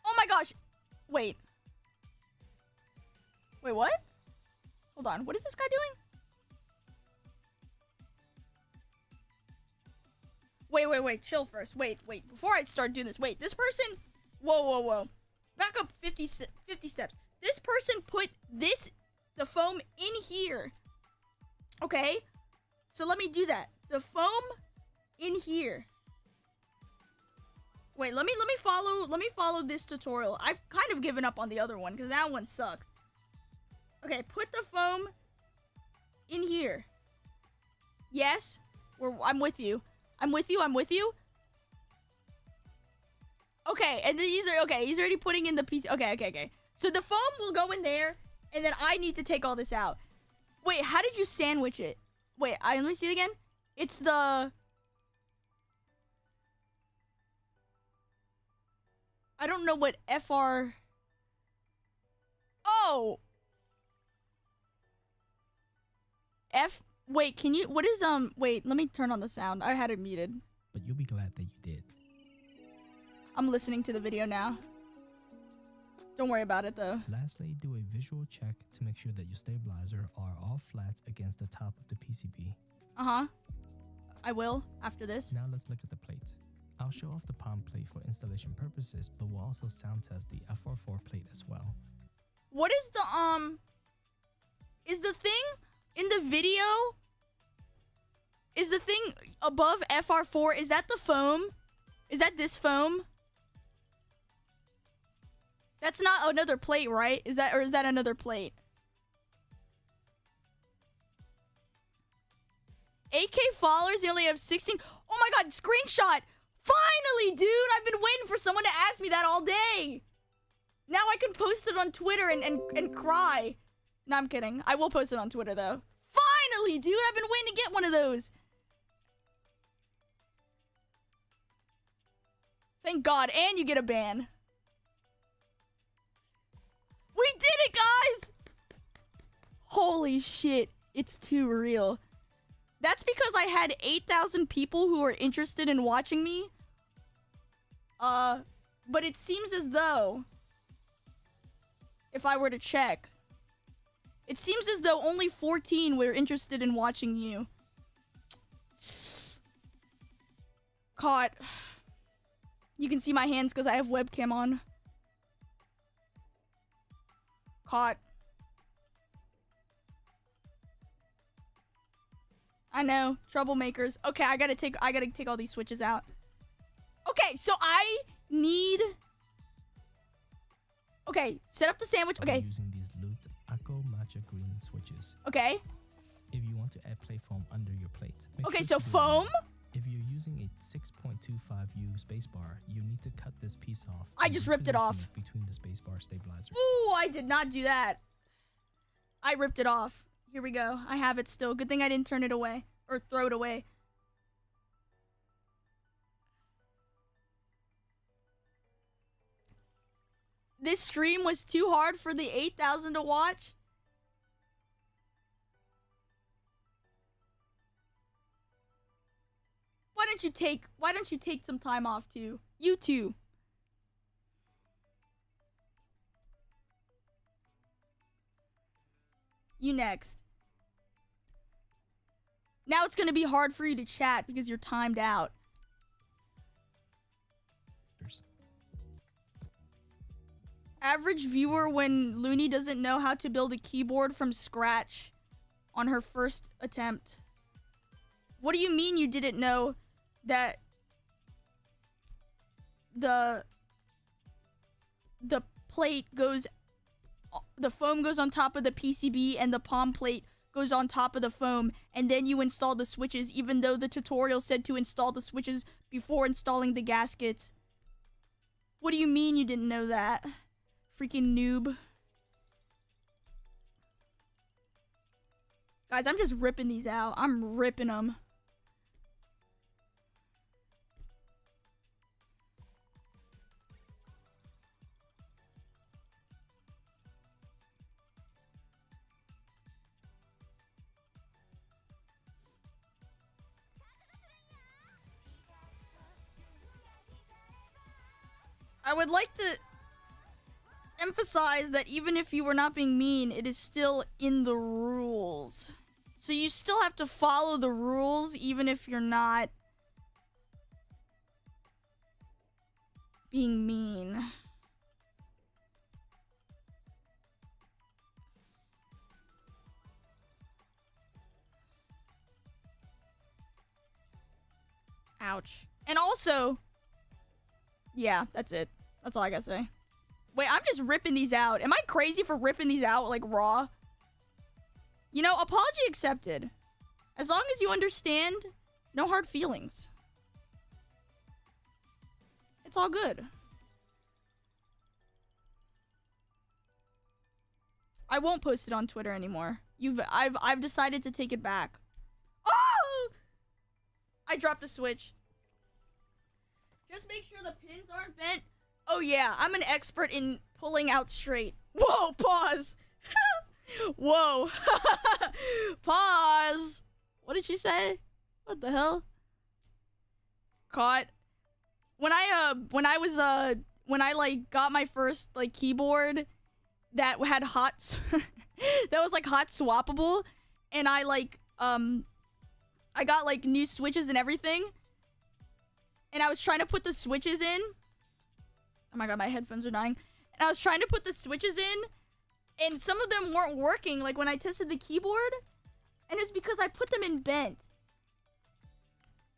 Oh my gosh. Wait. Wait, what? Hold on. What is this guy doing? Wait. Chill first. Wait. Before I start doing this. Wait, this person... Whoa. Back up 50 steps. This person put the foam in here. Okay? So let me do that. The foam in here. Wait, let me follow this tutorial. I've kind of given up on the other one because that one sucks. Okay, put the foam in here. Yes? I'm with you. I'm with you. Okay, and then he's already putting in the piece. Okay. So the foam will go in there, and then I need to take all this out. Wait, how did you sandwich it? Wait, let me see it again. It's the... I don't know what FR... Oh! Wait, can you... What is, Wait, let me turn on the sound. I had it muted. But you'll be glad that you did. I'm listening to the video now. Don't worry about it, though. Lastly, do a visual check to make sure that your stabilizer are all flat against the top of the PCB. Uh-huh. I will, after this. Now let's look at the plate. I'll show off the palm plate for installation purposes, but we'll also sound test the FR4 plate as well. What is the, Is the thing in the video... Is the thing above FR4, is that the foam? Is that this foam? That's not another plate, right? Is that another plate? AK followers, they only have 16. Oh my god, screenshot! Finally, dude! I've been waiting for someone to ask me that all day! Now I can post it on Twitter and cry. No, I'm kidding. I will post it on Twitter, though. Finally, dude! I've been waiting to get one of those. Thank God, and you get a ban. We did it, guys! Holy shit, it's too real. That's because I had 8,000 people who were interested in watching me. But it seems as though, if I were to check, it seems as though only 14 were interested in watching you. Caught. You can see my hands because I have webcam on. Caught. I know, troublemakers. Okay, I gotta take all these switches out. Okay, so I need. Okay, set up the sandwich. Okay. I'm using these looped Akko matcha green switches. Okay. If you want to add plate foam under your plate. Okay, so foam. If you're using a 6.25U spacebar, you need to cut this piece off. I just ripped it off. Between the spacebar stabilizers. Ooh, I did not do that. I ripped it off. Here we go. I have it still. Good thing I didn't turn it away. Or throw it away. This stream was too hard for the 8,000 to watch. Why don't you take some time off too? You too. You next. Now it's gonna be hard for you to chat because you're timed out. Average viewer when Luni doesn't know how to build a keyboard from scratch on her first attempt. What do you mean you didn't know that the plate goes, the foam goes on top of the PCB and the palm plate goes on top of the foam, and then you install the switches even though the tutorial said to install the switches before installing the gaskets? What do you mean you didn't know that? Freaking noob. Guys, I'm just ripping these out. I'm ripping them. I would like to emphasize that even if you were not being mean, it is still in the rules. So you still have to follow the rules even if you're not being mean. Ouch. And also, yeah, that's it. That's all I gotta say. Wait, I'm just ripping these out. Am I crazy for ripping these out, like, raw? You know, apology accepted. As long as you understand, no hard feelings. It's all good. I won't post it on Twitter anymore. I've decided to take it back. Oh! I dropped a switch. Just make sure the pins aren't bent. Oh yeah, I'm an expert in pulling out straight. Whoa, pause. Whoa. Pause. What did she say? What the hell? Caught. When I like got my first like keyboard that had hot that was like hot swappable, and I like I got like new switches and everything, and I was trying to put the switches in. Oh my god, my headphones are dying. And I was trying to put the switches in, and some of them weren't working, like when I tested the keyboard. And it's because I put them in bent.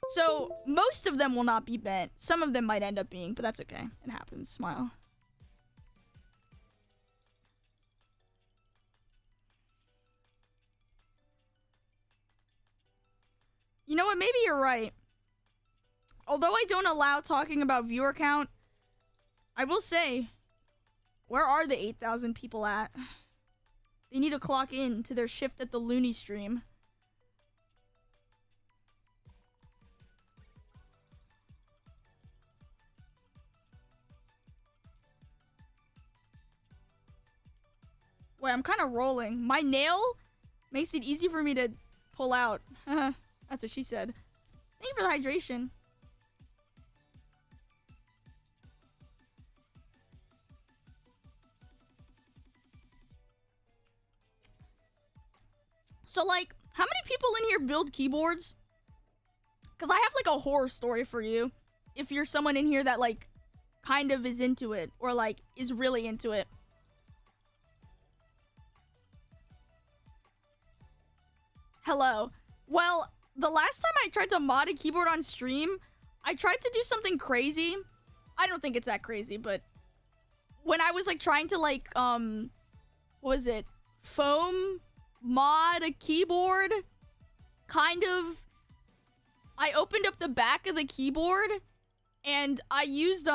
So most of them will not be bent. Some of them might end up being, but that's okay. It happens. Smile. You know what? Maybe you're right. Although I don't allow talking about viewer count, I will say, where are the 8,000 people at? They need to clock in to their shift at the Luni stream. Wait, I'm kind of rolling. My nail makes it easy for me to pull out. That's what she said. Thank you for the hydration. So, like, how many people in here build keyboards? Because I have, like, a horror story for you. If you're someone in here that, like, kind of is into it. Or, like, is really into it. Hello. Well, the last time I tried to mod a keyboard on stream, I tried to do something crazy. I don't think it's that crazy, but when I was, like, trying to, like, what was it? Foam mod a keyboard, kind of. I opened up the back of the keyboard and I used